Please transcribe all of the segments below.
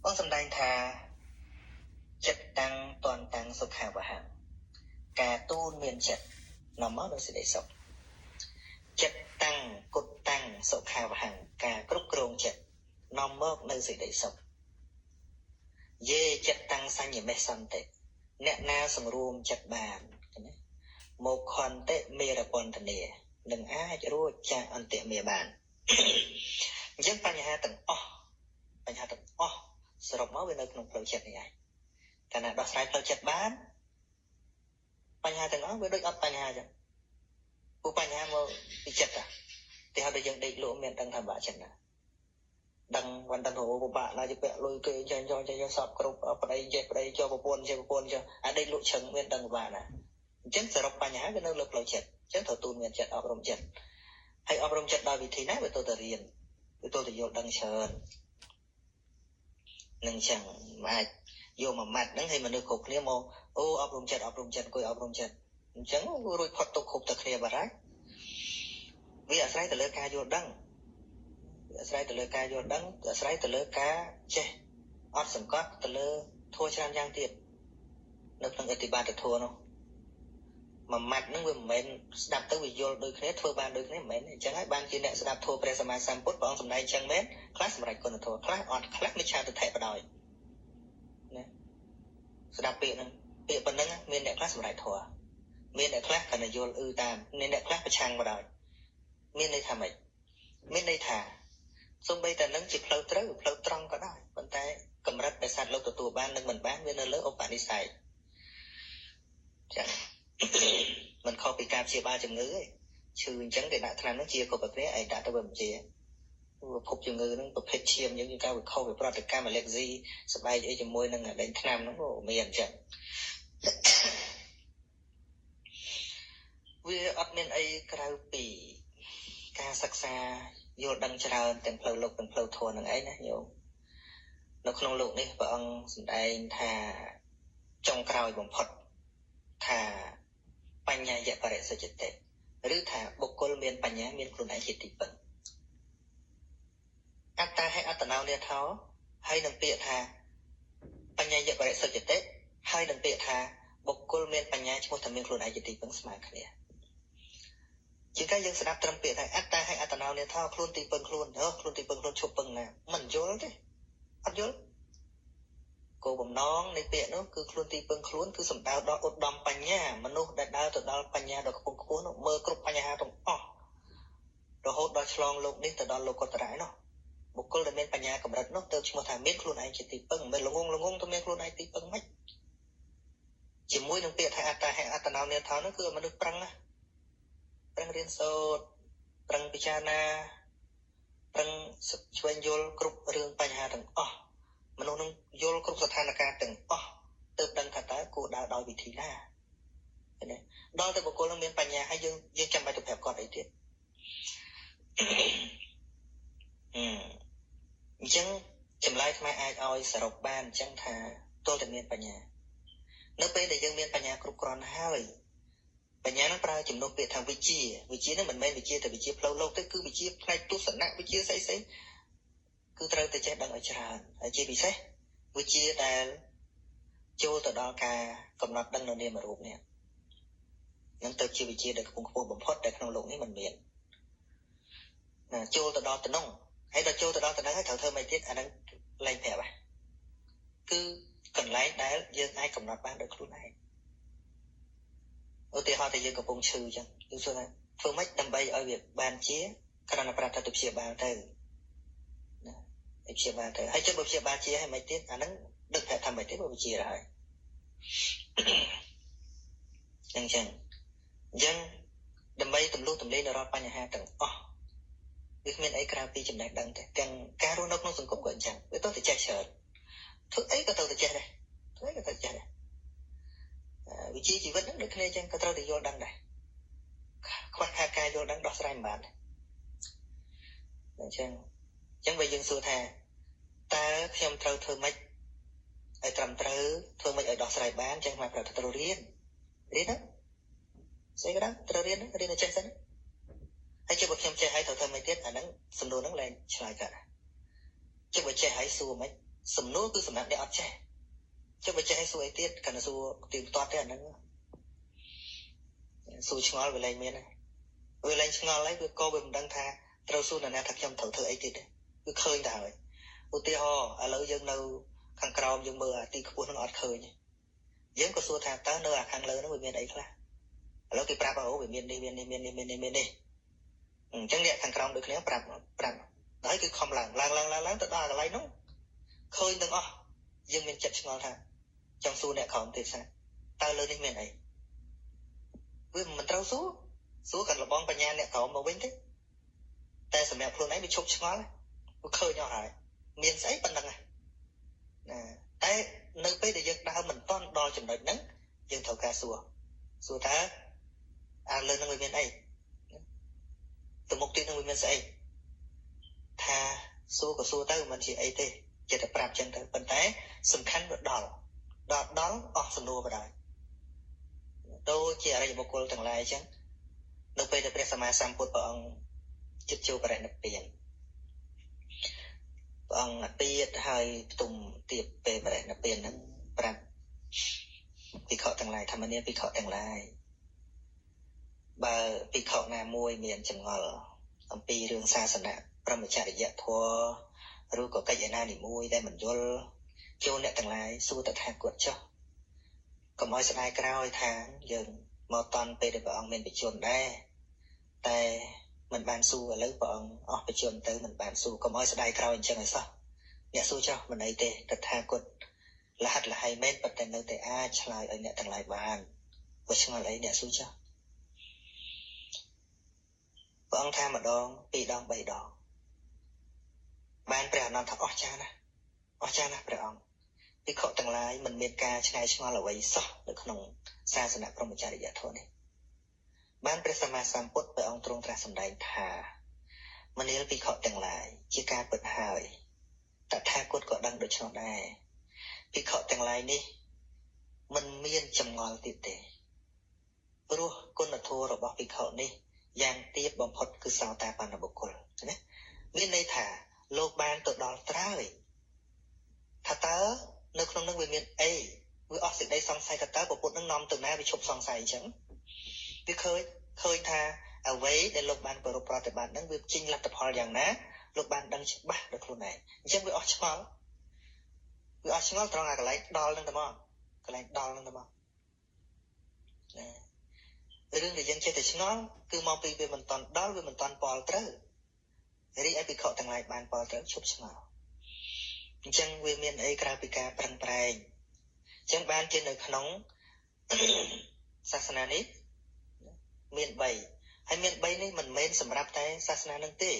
ông xâm đanh thà chất tăng toàn tăng sốc hạ và hàng cả tôn miền chất nó mất nó sẽ để sốc chất tăng cột tăng sốc hạ và hàng cả cốt krong chất nó mất nó sẽ để sốc dê chất tăng sang nhiều mẹ xăm tệ nẹ na sầm ruộng chất bàn một con tệ mê ra con thần nè đừng ai choรู้cha ăn tệ mê bàn dânปัญหาtừngปัญหาtừngสรุปมาเป็นในขนมเพลเช็ดนี่ไงขณะดอกสายเพลเช็ดบ้านปัญหาtừngเป็นด้วยปัญหาจังผู้ปัญหามาพิจิตรที่เขาได้ยังได้รู้เมียนตั้งทำบาเช่นน่ะดังวันตันโหผู้บ้าเราจะเปะลุยเกยจะสอบกรุบเอาไปเจ็บไปจ่อปนจะได้รู้เชิงเมียนตั้งบ้าน่ะจังสรุปปัญหาเป็นเรื่องเพลเช็ดจังถอดตูนเมียนเช็ดอบรมเช็ดให้อบรมเช็ดโดยวิธีนั้นเป็นตัวเรียนเป็นตัวโยนดังเชิญหนึ่งช่างมาโยมมัดนั่งให้มันดูขบเนี้ยโมโอ้อบรมจัดกุยอบรมจัดจังรู้พอตกขบตะเคลียบอะไรวิอาศัยแต่เลือกการโยนดังอาศัยแต่เลือกการโยนดังอาศัยแต่เลือกการเช่อดสังกัดแต่เลือกทัวร์ชานยางเตียนนึกถึงอธิบายแต่ทัวร์เนาะมามัดนั่งเว้ยเหม็นสดับตัววิโยโดยคณะทัวร์บานโดยคณะเหม็นจังให้บางทีเนี่ยสดับทัวร์เปรสมาสัมพุทธบางสมัยจังเหม็นคลาสสมัยคนทัวร์คลาสอดคลาสไม่ชาติแทะประดอยเนี่ยสดับเปียนึงเปียปนนึงมีเนี่ยคลาสสมัยทัวร์มีเนี่ยคลาสกันโยนตามมีเนี่ยคลาสประชังประดอยมีในทำไมมีในถ่าส่งไปแต่นั่งจิบเพลาตรึเพลาตรองก็ได้ปัจจัยกำลังไปสัตว์เราตัวบ้านนึงเหมือนบ้านเวลาเลิกเอาปานิสัยจังมันเข้าไปการเชียร์บ้าจังเงยชื่อจังเด็กนักทำนั่งเชียร์กับแบบนี้ไอ้ด่าตะเบิ่มเชียร์พบจังเงยนั่งประเภทเชียร์ยังอยู่ก้าวเข้าไปปราศการมาเล็กซีสบายไอ้จมูกนั่งเล่นทำนั่งโอ้ไม่ยันจังวิอัดเมนไอ้กระปีการศึกษาโยดังเจริญแต่งเพลโลกเป็นเพลโทนั่งไอ้นะโยนกขนมลูกนี่พระองค์แสดงท่าจงกล่าวบ่มพดท่าปัญญาเยปะเรศจิตเตหรือท่าบุคคลเมียนปัญญาเมียนครูนายจิตติปังอัตตาให้อัตนาวเนี่ยเท้าให้นังเปียท่าปัญญาเยปะเรศจิตเตให้นังเปียท่าบุคคลเมียนปัญญาชมุทธเมียนครูนายจิตติปังสมาคเนี่ยจึงก็ยังสนับตรมเปียท่าอัตตาให้อัตนาวเนี่ยเท้าครูนตีปังครูนครูนตีปังครูนชุบปังนะมันโยนเลยอัดโยนโกบน้องในเปียนู้คือครูนตีเปิงครูนคือสมดาวดอกอุดมปัญญามนุษย์ได้ดาวตัวดาวปัญญาดอกปุ่งคูนเมื่อกรุบปัญญาตรงดอกโหดดอกฉลองโลกนี้แต่ดอกโลกกตรายเนาะบุคคลได้เมียนปัญญากำลังเนาะเติมชิมถามเมียนครูนไอจิตติเปิงเมียนลงงตัวเมียนครูนไอติเปิงไหมจิมมุ้ยนึงเปียให้อัตตาให้อัตนาวเนี่ยเท่านั้นคือมนุษย์ปรังนะปรังเรียนโสดปรังพิจารณาปรังช่วยโยลกรุบเรื่องปัญญาตรงมนุษย์นึงโยนกรุบสถานการณ์ตึงเติมดังขัดตากูดาวดอยวิธีหน้าเห็นไหมดอยแต่บุคคลต้องมีปัญญาให้ยังจำไปถูกแผลก่อนไอ้เดียยังจำไล่ทำไมไอ้เอาสรุปบ้านจังทาตัวแต่มีปัญญาเนื้อไปแต่ยังมีปัญญากรุบกรอนห้าเลยปัญญานั้นปลายจุ่มนกเปียทางวิจีนั้นเหมือนไม่วิจีแต่วิจีเพลาโลกก็คือวิจีใครตุสนะวิจีใส่คือเราแต่ใจดังอัจฉริยะไอ้เจี๊ยบใช่วิจีแต่โจต่อดอกากำลังดังเราเนี่ยมารูปเนี่ยนั่นตัวชีวิตเด็กคงบ่มพดแต่ขนมหลงนี่มันเมียนโจต่อดอกต่อน้องให้ต่อโจต่อดอกต่อนั้นให้เขาเธอไม่ติดอันนั้นไล่แผลไปคือcần lấy đá dương ai cầm nọt bán được luôn này ở tiền họ thì dương cầm bông trừ chẳng dương xuân này phương mách đâm bay ở việc bàn chia cái nào là tập chia bàn từ chia bàn từ hay cho bộ chia ba chia hay mấy tiết anh đừng thểทำmấy tiết bộ chia rồi chẳng chẳng dân đâm bay tùm luôn tùm lên rồi bao nhiêu hai tầng việc mình ấy cà phê chấm đẹp đằng thế càng cá rô nóc nó dùng cũng gần chẳng với tôi thì chạy sợ thứ ấy cái tôi thì chạy đây thứ ấy cái tôi chạy đây vị trí chỉ vẫn được này chẳng cái tôi thì vô đằng này khoát kha ca vô đằng đó sẽ làm bạn chẳng chẳng bây giờ xưa thà ta xem trâu thơ mạch ở trầm trâu thơ mạch ở đó sẽ bán chẳng mà phải trâu riêng đó sẽ cái đó trâu riêng là chạy sẵn hay cho bậc xem chạy hay thơ mạch tiết ở đằng xâm đồ đằng lên lại cả cho bậc chạy hay xua mạch សំណួរគឺសម្រាប់អ្នកអត់ចេះចុះបើចេះឲ្យសួរអីទៀតកាន់តែសួរទីបន្ទាត់ទេអាហ្នឹងសួរឆ្ងល់វាលែងមានហើយវាលែងឆ្ងល់ហើយវាក៏វាមិនដឹងថាត្រូវសួរអ្នកណាថាខ្ញុំត្រូវធ្វើអីទៀតទេគឺឃើញតែហើយឧទាហរណ៍ឥឡូវយើងនៅខាងក្រោមយើងមើលអាទីខ្ពស់ហ្នឹងអត់ឃើញយើងក៏សួរថាតើនៅអាខាងលើហ្នឹងវាមានអីខ្លះឥឡូវគេប្រាប់អូវាមាននេះមាននេះមាននេះមាននេះមាននេះអញ្ចឹងអ្នកខាងក្រោមដូចគ្នាប្រាប់ហើយគឺខំឡើងទៅដល់កន្លែងហ្នឹងឃើញទាំងអស់យើងមានចិត្តឆ្ងល់ថាចង់សួរអ្នកក្រោមទៀតថាតើលើនេះមានអីវាមិនត្រូវសួរកាត់លបងបញ្ញាអ្នកក្រោមមកវិញទេតែសម្រាប់ខ្លួនឯងវាឈប់ឆ្ងល់វាឃើញអស់ហើយមានស្អីប៉ុណ្្នឹងណាតែនៅពេលដែលយើងដើរមិនទាន់ដល់ចំណុចហ្នឹងយើងត្រូវការសួរថាអាលើហ្នឹងវាមានអីទៅមុខទៀតហ្នឹងវាមានស្អីថាសួរក៏សួរទៅមិនជាអីទេចិត្តតែប្រាប់ចឹងទៅប៉ុន្តែសំខាន់វាដល់អស់សំណួរបណ្ដោយដូចជាអរិយបុគ្គលទាំងឡាយអញ្ចឹងនៅពេលដែលព្រះសម្មាសម្ពុទ្ធព្រះអង្គជិតចូលបរិនិព្វានព្រះអង្គទៀតហើយផ្ទុំទៀតពេលបរិនិព្វានហ្នឹងប្រាប់ភិក្ខុទាំងឡាយធម្មនាភិក្ខុទាំងឡាយបើភិក្ខុណាមួយមានចម្ងល់អំពីរឿងសាសនាព្រហ្មចរិយធម៌ឬក៏កិច្ចឯណានីមួយដែលមិនយល់ចូលអ្នកទាំងឡាយសួរតថាគតចុះកុំឲ្យស្ដាយក្រោយថាយើងមកតន់ពេលដែលព្រះអង្គមានបជនដែរតែមិនបានសួរឥឡូវព្រះអង្គអស់បជនទៅមិនបានសួរកុំឲ្យស្ដាយក្រោយអញ្ចឹងឲ្យសោះអ្នកសួរចុះមិនអីទេតថាគតលះលហើយមែនប៉ុន្តែនៅតែអាចឆ្លើយឲ្យអ្នកទាំងឡាយបានបើឆ្ងល់អីអ្នកសួរចុះព្រះអង្គថាម្ដងពីរដង3ដងបានព្រះអនន្តថាអស្ចារ្យណាស់ព្រះអង្គភិក្ខុទាំងឡាយមិនមានការឆ្នៃឆ្ងល់អ្វីសោះនៅក្នុងសាសនាព្រហ្មចរិយធម៌នេះបានព្រះសម្មាសម្ពុទ្ធព្រះអង្គទ្រង់ត្រាស់សម្ដែងថាមនាលភិក្ខុទាំងឡាយជាការពិតហើយតថាគតក៏ដឹងដូច្នោះដែរភិក្ខុទាំងឡាយនេះមិនមានចម្ងល់ទៀតទេព្រោះគុណធម៌របស់ភិក្ខុនេះយ៉ាងទាបបំផុតគឺសោតាបត្តបុគ្គលណាមានន័យថាលោកបានទៅដល់ត្រើយថាតើនៅក្នុងនឹងវាមានអីវាអស់សេចក្តីសង្ស័យថាតើពុទ្ធនឹងនាំទៅណាវាឈប់សង្ស័យអញ្ចឹងវាឃើញថាអ្វីដែលលោកបានប្រពប្រតិបត្តិហ្នឹងវាចេញលទ្ធផលយ៉ាងណាលោកបានដឹងច្បាស់ដល់ខ្លួនឯងអញ្ចឹងវាអស់ឆ្ងល់ត្រង់អាកន្លែងដល់ហ្នឹងតែមករឿងដែលយើងចេះតែឆ្ងល់គឺមកពីវាមិនតាន់ដល់វាមិនតាន់ពលត្រូវរីឯភិក្ខុទាំងឡាយបានពលត្រូវឈប់ឆ្ងល់អញ្ចឹងវាមានអីក្រៅពីការប្រឹងប្រែងអញ្ចឹងបានជានៅក្នុងសាសនានេះមាន3ហើយមាន3នេះមិនមែនសម្រាប់តែសាសនានឹងទេ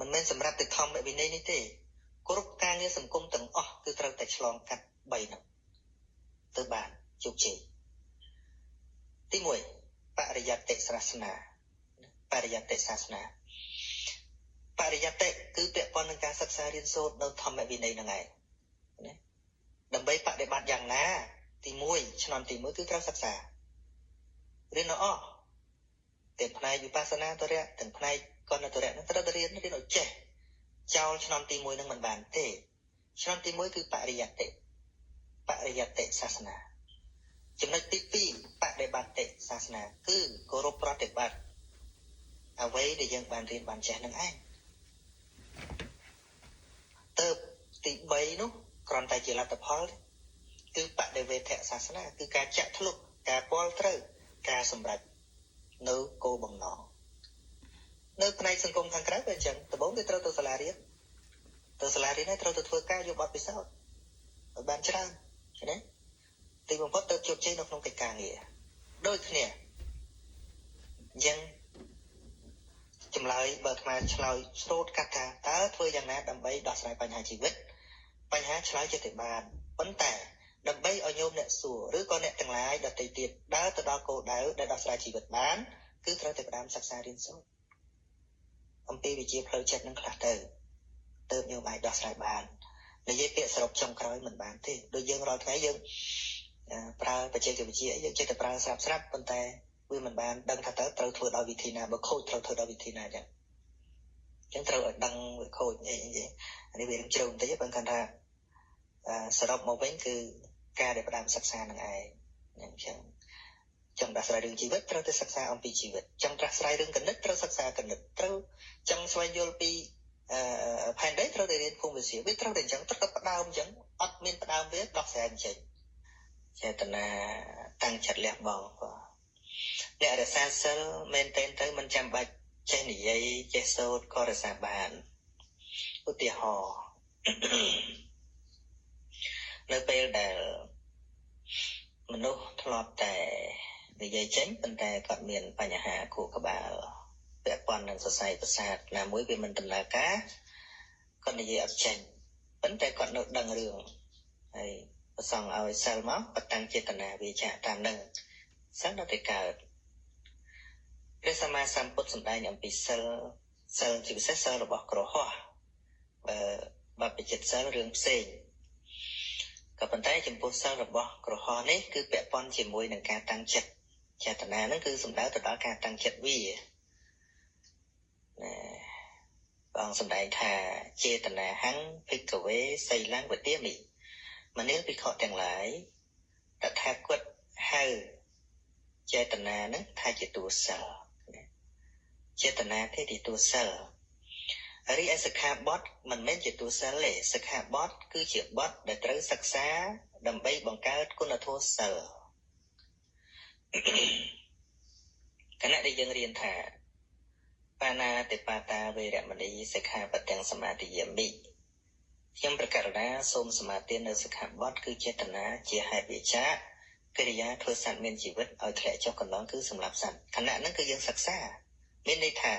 មិនមែនសម្រាប់តែធម្មវិន័យនេះទេគ្រប់ការងារសង្គមទាំងអស់គឺត្រូវតែឆ្លងកាត់3នោះទៅបានជោគជ័យទី1បរិយត្តិសាសនាបរិយត្តិគឺពាក់ព័ន្ធនឹងការសិក្សារៀនសូត្រនៅធម្មវិន័យហ្នឹងឯងណាដើម្បីបដិបត្តិយ៉ាងណាទី1ឆ្នាំទី1គឺត្រូវសិក្សារៀនអស់ទាំងផ្នែកវិបស្សនាទរៈទាំងផ្នែកកណ្ណទរៈនឹងត្រូវតែរៀនឲ្យចេះចោលឆ្នាំទី1នឹងមិនបានទេឆ្នាំទី1គឺបរិយត្តិសាសនាចំណុចទី2បដិបត្តិសាសនាគឺគោរពប្រតិបត្តិអ្វីដែលយើងបានរៀនបានចេះនឹងឯងទៅទី3នោះគ្រាន់តែជាលទ្ធផលគឺបដិវេធសាសនាគឺការចាក់ធ្លុះការពាល់ត្រូវការសម្រេចនៅគោលបំណងនៅផ្នែកសង្គមខាងក្រៅវាអញ្ចឹងដំបូងគេត្រូវទៅសាលារៀនហើយត្រូវទៅធ្វើការយកបទពិសោធន៍ឲ្យបានច្រើនឃើញទេទីបំផុតទៅជោគជ័យនៅក្នុងកិច្ចការងារដូចគ្នាអញ្ចឹងចម្លើយបើអាត្មាឆ្លើយស្រូតកាត់ថាតើធ្វើយ៉ាងណាដើម្បីដោះស្រាយបញ្ហាជីវិតបញ្ហាឆ្លើយចិត្តបានប៉ុន្តែដើម្បីឲ្យញោមអ្នកសួរឬក៏អ្នកទាំងឡាយដទៃទៀតដើរទៅដល់គោលដៅដែលដោះស្រាយជីវិតបានគឺត្រូវតែផ្ដើមសិក្សារៀនសូត្រអំពីវិជ្ជាផ្លូវចិត្តនឹងខ្លះទៅញោមអាចដោះស្រាយបាននិយាយពាក្យសរុបចុងក្រោយមិនបានទេដូចយើងរាល់ថ្ងៃយើងប្រើបច្ចេកវិទ្យាយើងចេះតែប្រើស្រាប់ប៉ុន្តែវាមិនបានដឹងថាតើត្រូវធ្វើដោយវិធីណាបើខូចត្រូវធ្វើដោយវិធីណាចឹងត្រូវឲ្យដឹងវាខូចអីនេះវាជ្រៅបន្តិចប៉ុន្តែគាត់ថា សរុបមកវិញគឺការដែលផ្ដើមសិក្សានឹងឯងអញ្ចឹងចង់ដោះស្រាយរឿងជីវិតត្រូវតែសិក្សាអំពីជីវិតចង់ដោះស្រាយរឿងគណិតត្រូវសិក្សាគណិតត្រូវចង់ស្វែងយល់ពីផែនដីត្រូវតែរៀនភូមិវិទ្យាវាត្រូវតែអញ្ចឹងត្រូវតែផ្ដើមអញ្ចឹងអត់មានផ្ដើមវាដោះស្រាយអញ្ចឹងចេតនាតាំងចិត្តលះបង់អ្នករសាសិលមែនទែនទៅមិនចាំបាច់ចេះនិយាយចេះសូត្រក៏រសាបានឧទាហរណ៍នៅពេលដែលមនុស្សធ្លាប់តែនិយាយចេញប៉ុន្តែគាត់មានបញ្ហាខួរក្បាលពាក់ព័ន្ធនឹងសរសៃប្រសាទណាមួយវាមិនដំណើរការគាត់និយាយអត់ចេញប៉ុន្តែគាត់នៅដឹងរឿងហើយប្រសងឲ្យសិលមកបតាំងចេតនាវាចាក់តាមនឹងសិលនៅតែកើតព្រះសម្មាសម្ពុទ្ធសម្ដែងអំពីសិលជាពិសេសសិលរបស់ក្រហមបព្វជិតសិលរឿងផ្សេងក៏ប៉ុន្តែចំពោះសិលរបស់ក្រហមនេះគឺពាក់ព័ន្ធជាមួយនឹងការតាំងចិត្តចេតនាហ្នឹងគឺសំដៅទៅដល់ការតាំងចិត្តវាព្រះអង្គសម្ដែងថាចេតនាហੰភិក្ខវេសីលੰវទាមិមនាលភិក្ខុទាំងឡាយតថាគតហៅចេតនាហ្នឹងថាជាតួសិលចេតនាទេជាតួសិលរីឯសិក្ខាបទមិនមែនជាតួសិលទេសិក្ខាបទគឺជាបទដែលត្រូវសិក្សាដើម្បីបង្កើតគុណធម៌សិលគណៈដែលយើងរៀនថាបាណាតិបាតាវេរមណីសិក្ខាបទាំងសមាទិយាមិខ្ញុំប្រកាសណាសូមសមាទិនៅសិក្ខាបទគឺចេតនាជាហេតុវិចាកិរិយាធ្វើសត្វមានជីវិតឲ្យធ្លាក់ចុះកន្លងគឺសម្រាប់សត្វគណៈហ្នឹងគឺយើងសិក្សាមានន័យថា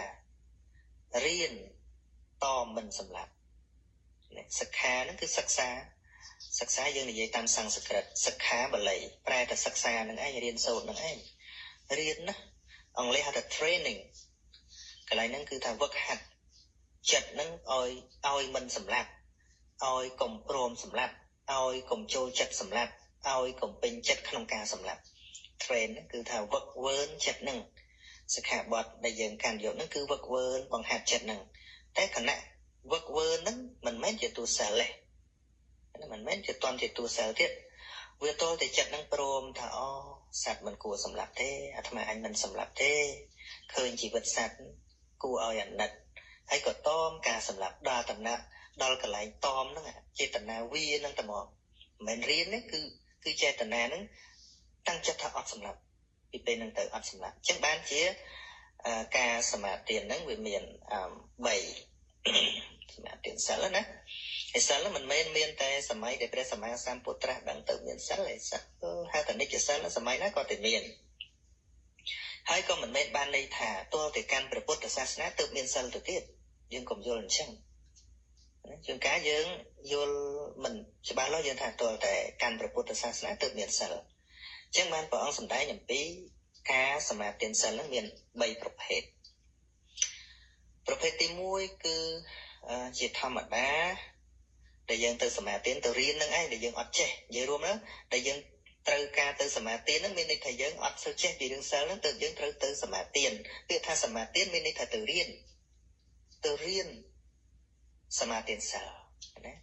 រៀនតមិនសម្រាប់សិក្ខាហ្នឹងគឺសិក្សាយើងនិយាយតាមសំស្ក្រឹតសិក្ខាបាលីប្រែតែសិក្សាហ្នឹងឯងរៀនសូត្រហ្នឹងឯងរៀនណាអង់គ្លេសហៅថា training កន្លែងហ្នឹងគឺថាវឹកហាត់ចិត្តហ្នឹងឲ្យមិនសម្លាប់ឲ្យកុំព្រមសម្លាប់ឲ្យកុំចូលចិត្តសម្លាប់ឲ្យកុំពេញចិត្តក្នុងការសម្លាប់ train ហ្នឹងគឺថាវឹកវើនចិត្តហ្នឹងសិក្ខាបទដែលយើងកាន់យកហ្នឹងគឺវឹកវើនបង្ហាត់ចិត្តហ្នឹងតែគណៈវឹកវើនហ្នឹងមិនមែនជាតួសិលទេមិនមែនជាតន់ជាតួសិលទៀតវាទល់តែចិត្តហ្នឹងព្រមថាអូសត្វមិនគួរសម្លាប់ទេអាត្មាអញមិនសម្លាប់ទេឃើញជីវិតសត្វគួរឲ្យអាណិតហើយក៏តមការសម្លាប់ដល់តំណាក់ដល់កន្លែងតមហ្នឹងចេតនាវាហ្នឹងតែមកមិនមែនរៀនទេគឺចេតនាហ្នឹងតាំងចិត្តថាអត់សម្លាប់ពីពេលហ្នឹងទៅអត់សម្លាប់អញ្ចឹងបានជាការសមាធិហ្នឹងវាមាន3សមាធិសិលណាហើយសិលមិនមែនមានតែសម័យដែលព្រះសម្មាសម្ពុទ្ធត្រាស់ដឹងទៅមានសិលឯសិលហៅថានិច្ចសិលសម័យណាក៏តែមានហើយក៏មិនមែនបានន័យថាទល់តែកាន់ព្រះពុទ្ធសាសនាទើបមានសិលទៅទៀតយើងកុំយល់អញ្ចឹងជួនកាលយើងយល់មិនច្បាស់លាស់យើងថាទល់តែកាន់ព្រះពុទ្ធសាសនាទើបមានសិលអញ្ចឹងបានព្រះអង្គសម្ដែងអំពីការសមាទិសិលហ្នឹងមាន3ប្រភេទទី1គឺជាធម្មតាដែលយើងទៅសមាទិទៅរៀននឹងឯងដែលយើងអត់ចេះនិយាយរួមណាដែលយើងត្រូវការទៅសមាទិហ្នឹងមានន័យថាយើងអត់សូវចេះពីរឿងសិលហ្នឹងទើបយើងត្រូវទៅសមាទិពាក្យថាសមាទិមានន័យថាទៅរៀនសមាទិសិលណា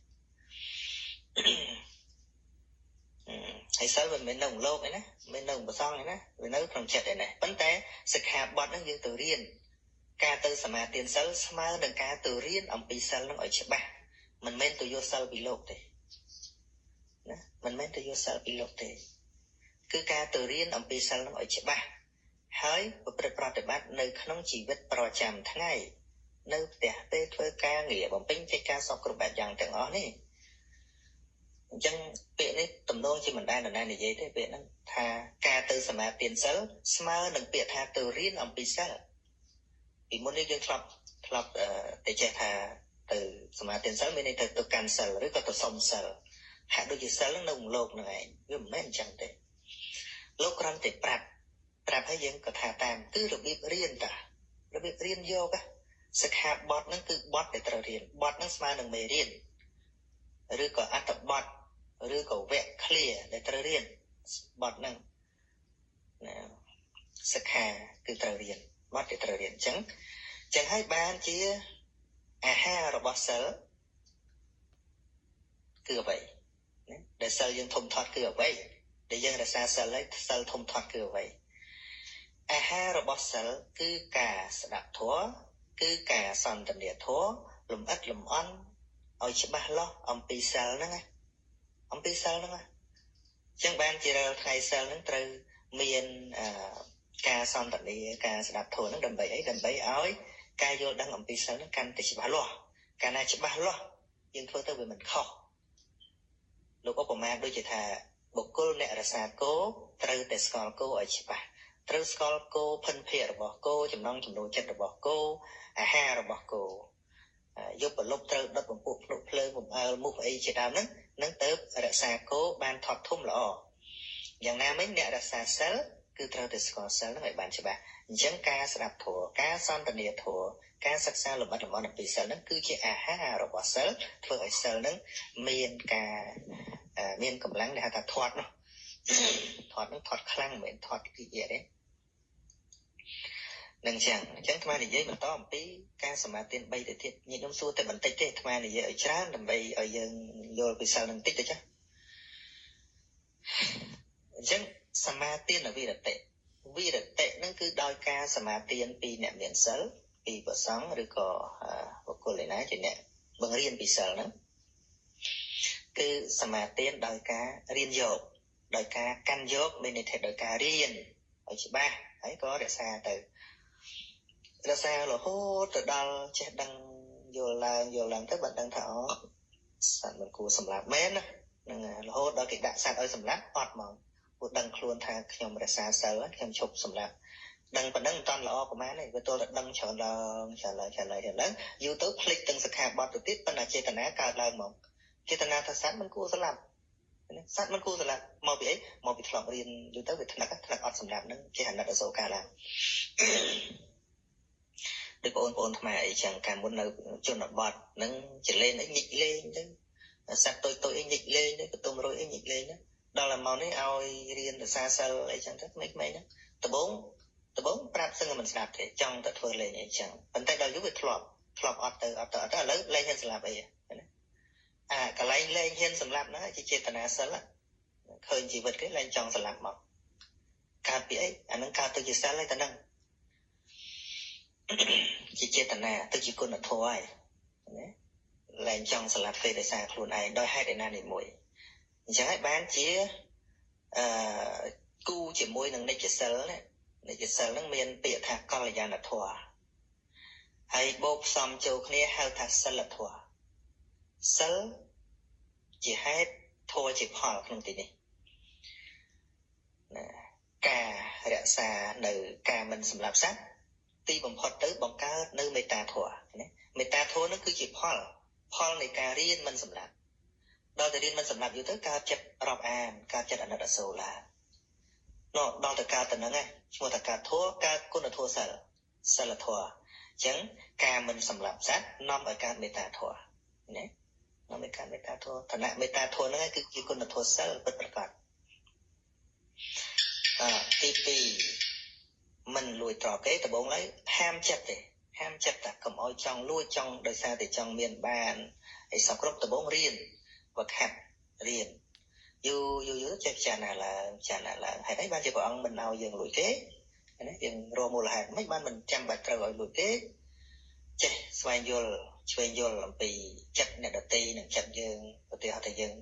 ហើយសិលមិនមែននៅក្នុងលោកឯណាមិននៅក្នុងប្រសងឯណាវានៅក្នុងចិត្តឯណាប៉ុន្តែសិក្ខាបទហ្នឹងយើងទៅរៀនការទៅសមាទិសិលស្មើនឹងការទៅរៀនអំពីសិលហ្នឹងឲ្យច្បាស់មិនមែនទៅយកសិលពីលោកទេណាមិនមែនទៅយកសិលពីលោកទេគឺការទៅរៀនអំពីសិលហ្នឹងឲ្យច្បាស់ហើយប្រព្រឹត្តប្រតិបត្តិនៅក្នុងជីវិតប្រចាំថ្ងៃនៅផ្ទះពេលធ្វើការងារបំពេញកិច្ចការសពគ្រប់បែបយ៉ាងទាំងអស់នេះអញ្ចឹងពាក្យនេះទំនងជាមិនដែលនរណានិយាយទេពាក្យហ្នឹងថាការទៅសមាទិសិលស្មើនឹងពាក្យថាទៅរៀនអំពីសិលពីមុននេះយើងធ្លាប់តែចេះថាទៅសមាទិសិលមានន័យថាទៅកាន់សិលឬក៏ទៅសុំសិលហាក់ដូចជាសិលហ្នឹងនៅក្នុងលោកហ្នឹងឯងវាមិនមែនអញ្ចឹងទេលោកគ្រាន់តែប្រាប់ឲ្យយើងក៏ថាតាមគឺរបៀបរៀនតារបៀបរៀនយកសិក្ខាបទហ្នឹងគឺបទដែលត្រូវរៀនបទហ្នឹងស្មើនឹងមេរៀនឬក៏អត្ថបទឬក៏វគ្គ clear ដែលត្រូវរៀនបទហ្នឹងណាសិក្ខាគឺត្រូវរៀនបទដែលត្រូវរៀនអញ្ចឹងហើយបានជាអាហាររបស់សិលគឺអ្វី ដែលសិលយើងធំធាត់គឺអ្វីដែលយើងរក្សាសិលហើយសិលធំធាត់គឺអ្វីអាហាររបស់សិលគឺការស្ដាប់ធម៌គឺការសន្ទនាធម៌លំអិតលំអន់ឲ្យច្បាស់លាស់អំពីសិលហ្នឹងអំពីសិលហ្នឹងអញ្ចឹងបានជារាល់ថ្ងៃសិលហ្នឹងត្រូវមានការសន្ទនាការស្ដាប់ធម៌ហ្នឹងដើម្បីអីដើម្បីឲ្យការយល់ដឹងអំពីសិលហ្នឹងកាន់តែច្បាស់លាស់កាលណាច្បាស់លាស់យើងធ្វើទៅវាមិនខុសលោកឧបមាដូចជាថាបុគ្គលអ្នករសាគោត្រូវតែស្គាល់គោឲ្យច្បាស់ត្រូវស្គាល់គោភិនភាគរបស់គោចំណងចំណូលចិត្តរបស់គោអាហាររបស់គោយកប្រលប់ត្រូវដុតបំពុះភ្នក់ភ្លើងបំអើលមុខអីជាដើមហ្នឹងនឹងទៅរក្សាគោបានថត់ធំល្អយ៉ាងណាមិញអ្នករក្សាសិលគឺត្រូវតែស្គាល់សិលហ្នឹងឲ្យបានច្បាស់អញ្ចឹងការស្ដាប់ធម៌ការសន្ទនាធម៌ការសិក្សាលម្អិតលម្អន់អំពីសិលហ្នឹងគឺជាអាហាររបស់សិលធ្វើឲ្យសិលហ្នឹងមានកម្លាំងដែលហៅថាធាត់នោះធាត់ហ្នឹងធាត់ខ្លាំងមិនមែនធាត់គីទេនឹងចឹងថ្មនិយាយបន្តអំពីការសមាទិ3ទៅទៀតញាតិខ្ញុំសួរតែបន្តិចទេថ្មនិយាយឲ្យច្រើនដើម្បីឲ្យយើងយល់ពីសិលនឹងតិចទៅចាអញ្ចឹងសមាទិវិរតិហ្នឹងគឺដោយការសមាទិពីអ្នកមានសិលពីប្រសង្ឃឬក៏បុគ្គលឯណាជាអ្នកបង្រៀនពីសិលហ្នឹងគឺសមាទិដោយការរៀនយកដោយការកាន់យកមានន័យថាដោយការរៀនឲ្យច្បាស់ហើយក៏រក្សារហូតទៅដល់ចេះដឹងយល់ឡើងទៅបានដឹងថាសត្វមិនគួរសម្លាប់មែនណានឹងរហូតដល់គេដាក់សត្វឲ្យសម្លាប់អត់ហ្មងព្រោះដឹងខ្លួនថាខ្ញុំរក្សាសិលខ្ញុំឈប់សម្លាប់ដឹងប៉ុណ្ណឹងមិនតាន់ល្អប្រហែលទេវាទល់តែដឹងច្រើនឡើងយូរទៅភ្លេចទាំងសិក្ខាបទទៅទៀតប៉ុន្តែចេតនាកើតឡើងហ្មងចេតនាថាសត្វមិនគួរសម្លាប់សត្វមិនគួរសម្លាប់មកពីអីមកពីធ្លាប់រៀនយូរទៅវាថ្នាក់អត់សម្លាប់ហ្នឹងចេះអាណិតអសូរកាលឡើងដូចបងប្អូនខ្មែរអីចឹងកាលមុននៅជនបទហ្នឹងចលេងអីញិចលេងទៅសត្វតូចអីញិចលេងទៅបន្ទុំរុយអីញិចលេងទៅដល់តែមកនេះឲ្យរៀនភាសាសិលអីចឹងទៅក្មេងៗហ្នឹងដំបូងប្រាប់សឹងមិនស្ដាប់ទេចង់តែធ្វើលេងអីចឹងប៉ុន្តែដល់យូរវាធ្លាប់អត់ទៅឥឡូវលេងហ៊ានសម្លាប់អីណាកន្លែងលេងហ៊ានសម្លាប់ហ្នឹងជាចេតនាសិលឃើញជីវិតគេលេងចង់សម្លាប់មកកើតពីអីអាហ្នឹងកើតទៅជាសិលហើយតែហ្នឹងជាចេតនាទៅជាគុណធម៌ហើយណាលែងចង់សម្លាប់គេដោយសារខ្លួនឯងដោយហេតុឯណានេះមួយអញ្ចឹងហើយបានជាគូជាមួយនឹងនិច្ចសិលណានិច្ចសិលហ្នឹងមានពាក្យថាកល្យាណធម៌ហើយបូកផ្សំចូលគ្នាហៅថាសិលធម៌សិលជាហេតុធម៌ជាផលក្នុងទីនេះណាការរក្សានៅការមិនសម្លាប់សត្វទីបំផុតទៅបង្កើតនៅមេត្តាធម៌ណាមេត្តាធម៌នោះគឺជាផលនៃការរៀនមិនសម្លាប់ដល់តែរៀនមិនសម្លាប់យូរទៅកើតចិត្តរាប់អានកើតចិត្តអាណិតអាសូរឡើងដល់តែកើតទៅហ្នឹងឯងឈ្មោះថាកើតធម៌កើតគុណធម៌សិលធម៌អញ្ចឹងការមិនសម្លាប់សត្វនាំឲ្យកើតមេត្តាធម៌ណានាំឲ្យកើតមេត្តាធម៌ឋានៈមេត្តាធម៌ហ្នឹងគឺជាគុណធម៌សិលពិតប្រាកដទី2មិនលួចទ្រព្យគេដំបូងឡើយហាមចិត្តតែកុំឲ្យចង់លួចចង់ដោយសារតែចង់មានបានហើយសពគ្រប់ដំបូងរៀនវឹកហាត់រៀនយូរចេះពិចារណាឡើងហេតុអីបានជាព្រះអង្គមិនឲ្យយើងលួចទេណាយើងរកមូលហេតុមិនបានមិនចាំបាច់ត្រូវឲ្យលួចទេចេះស្វែងយល់អំពីចិត្តអ្នកដទៃនិងចិត្តយើងឧទាហរណ៍ថាយើង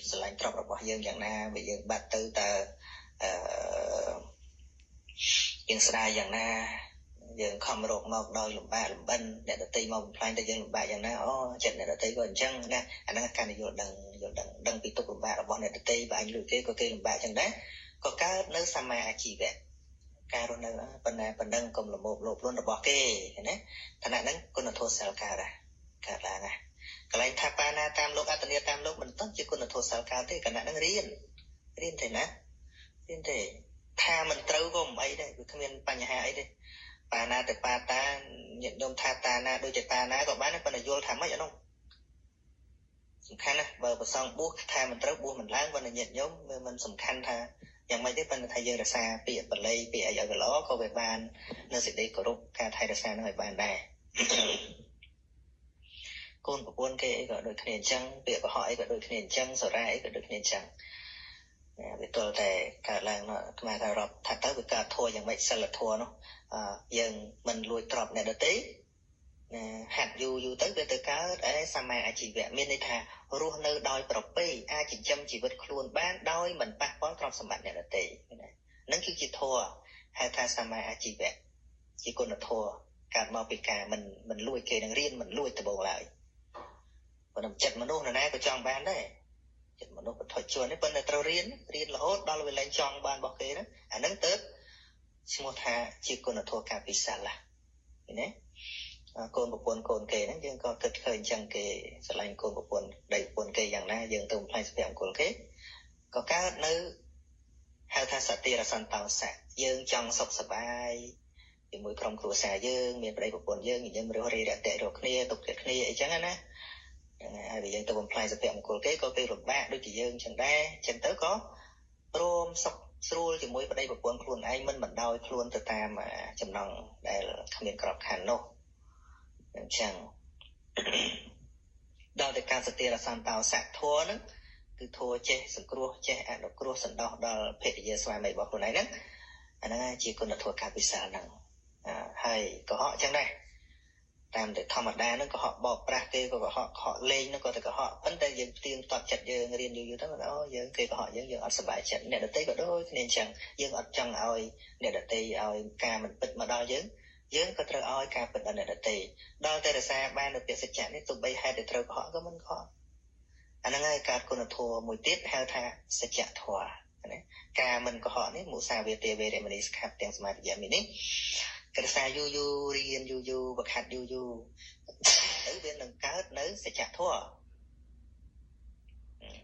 ស្រឡាញ់ទ្រព្យរបស់យើងយ៉ាងណាបើយើងបាត់ទៅតើយើងស្ដាយយ៉ាងណាយើងខំរកមកដោយលំបាកលំបិនអ្នកដទៃមកបំផ្លាញតែយើងលំបាកយ៉ាងណាចិត្តអ្នកដទៃក៏អញ្ចឹងណាអាហ្នឹងការយល់ដឹងពីទុក្ខលំបាករបស់អ្នកដទៃបើអញលួចគេក៏គេលំបាកអញ្ចឹងដែរក៏កើតនៅសមាអាជីវៈការរស់នៅប៉ុណ្ណឹងកុំលមោបលោភលន់របស់គេណាឋានៈហ្នឹងគុណធម៌សិលកើតឡើងណាកន្លែងថាបាណាតាមលោកអត្តនីតាមលោកមិនต้องជាគុណធម៌សិលកើតទេគណៈហ្នឹងរៀនទេណារៀនទេថាមិនត្រូវក៏មិនអីដែរវាគ្មានបញ្ហាអីទេបាណាទៅបាតាញាតិញោមថាតាណាដូចជាតាណាក៏បានប៉ុន្តែយល់ថាម៉េចអានោះសំខាន់ណាស់បើប្រសងបួសថាមិនត្រូវបួសមិនឡើងប៉ុន្តែញាតិញោមវាមិនសំខាន់ថាយ៉ាងម៉េចទេប៉ុន្តែថាយើងរក្សាពាក្យបល័យពាក្យអីឲ្យវាល្អក៏វាបាននៅសេចក្តីគោរពការថែរក្សានឹងឲ្យបានដែរ កូនប្រពន្ធគេអីក៏ដូចគ្នាអញ្ចឹងពាក្យកុហកអីក៏ដូចគ្នាអញ្ចឹងសរាអីក៏ដូចគ្នាអញ្ចឹងវាទល់តែកើតឡើងថ្មថារាប់ថាទៅវាកើតធัวយ៉ាងម៉េចសិលធัวនោះយើងមិនលួចទ្រព្យអ្នកដទៃហាត់យូរទៅវាទៅកើតសម្មាអាជីវៈមានន័យថារស់នៅដោយប្រពៃអាចចិញ្ចឹមជីវិតខ្លួនបានដោយមិនប៉ះពាល់ទ្រព្យសម្បត្តិអ្នកដទៃហ្នឹងគឺជាធัวហៅថាសម្មាអាជីវៈជាគុណធម៌កើតមកពីការមិនលួចគេនឹងរៀនមិនលួចដំបូងឡើយប៉ុន្តែចិត្តមនុស្សនរណាក៏ចង់បានដែរចិត្តមនុស្សក៏ថុចជួននេះប៉ុន្តែត្រូវរៀនរហូតដល់វាឡើងចង់បានរបស់គេហ្នឹងអាហ្នឹងទៅឈ្មោះថាជាគុណធម៌ការពិសាឡាឃើញទេកូនប្រពន្ធកូនគេហ្នឹងយើងក៏គិតឃើញចឹងគេស្រឡាញ់កូនប្រពន្ធដៃប្រពន្ធគេយ៉ាងណាយើងទៅបំផ្លាញសុភមង្គលគេក៏កើតនៅហៅថាសតិរសន្តោសៈយើងចង់សុខសប្បាយជាមួយក្រុមគ្រួសារយើងមានប្តីប្រពន្ធយើងញញឹមរស់រីរៈតេរកគ្នាទុកចិត្តគ្នាអីចឹងណាហើយយើងទៅបំផ្លាញសុភមង្គលគេក៏គេលំបាកដូចជាយើងចឹងដែរចឹងទៅក៏ព្រមសុខស្រួលជាមួយប្តីប្រពន្ធខ្លួនឯងមិនបណ្ដោយខ្លួនទៅតាមចំណង់ដែលគ្មានក្របខ័ណ្ឌនោះអញ្ចឹងដល់តែការសតិរសន្តោសៈធัวហ្នឹងគឺធัวចេះសង្គ្រោះចេះអនុគ្រោះសន្តោសដល់ភរិយាស្វាមីរបស់ខ្លួនឯងហ្នឹងអាហ្នឹងជាគុណធម៌ការពិសាហ្នឹងហើយកុហកចឹងដែរតាមតែធម្មតាហ្នឹងកុហកបោកប្រាស់គេក៏កុហកខកលេងហ្នឹងក៏តែកុហកប៉ុន្តែយើងផ្ទៀងតត់ចិត្តយើងរៀនយូរទៅយើងគេកុហកយើងអត់សប្បាយចិត្តអ្នកដទៃក៏ដូចគ្នាអញ្ចឹងយើងអត់ចង់ឲ្យអ្នកដទៃឲ្យការមិនពិតមកដល់យើងក៏ត្រូវឲ្យការពិតដល់អ្នកដទៃដល់តែរសារបាននៅពាក្យសច្ចៈនេះទោះបីហេតុតែត្រូវកុហកក៏មិនកុហកអាហ្នឹងហើយកើតគុណធម៌មួយទៀតហៅថាសច្ចធម៌ណាការមិនកុហកនេះមុសាវាទេវេរមណីសិក្ខាបទាំងសមាធិយាមិនេះក្រសាយូររៀនយូរវឹកហាត់យូរទៅវានឹងកើតនៅសច្ចធម៌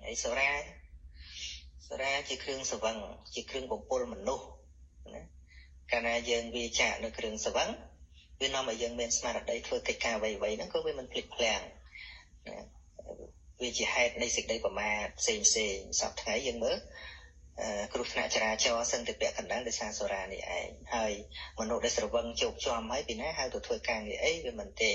ហើយសរាជាគ្រឿងស្វឹងជាគ្រឿងបំពុលមនុស្សណាកាលណាយើងវាចាក់នៅគ្រឿងស្វឹងវានាំឲ្យយើងមានស្មារតីធ្វើកិច្ចការអ្វីៗហ្នឹងក៏វាមិនភ្លេចភ្លាំងណាវាជាហេតុនៃសេចក្តីប្រមាទផ្សេងសពថ្ងៃយើងមើលគ្រោះថ្នាក់ចរាចរណ៍សន្តិភាពកណ្ដាលដោយសារសូរ៉ានេះឯងហើយមនុស្សដែលស្រវឹងជោគជាំហើយពីណាហៅទៅធ្វើការងារអីវាមិនទេ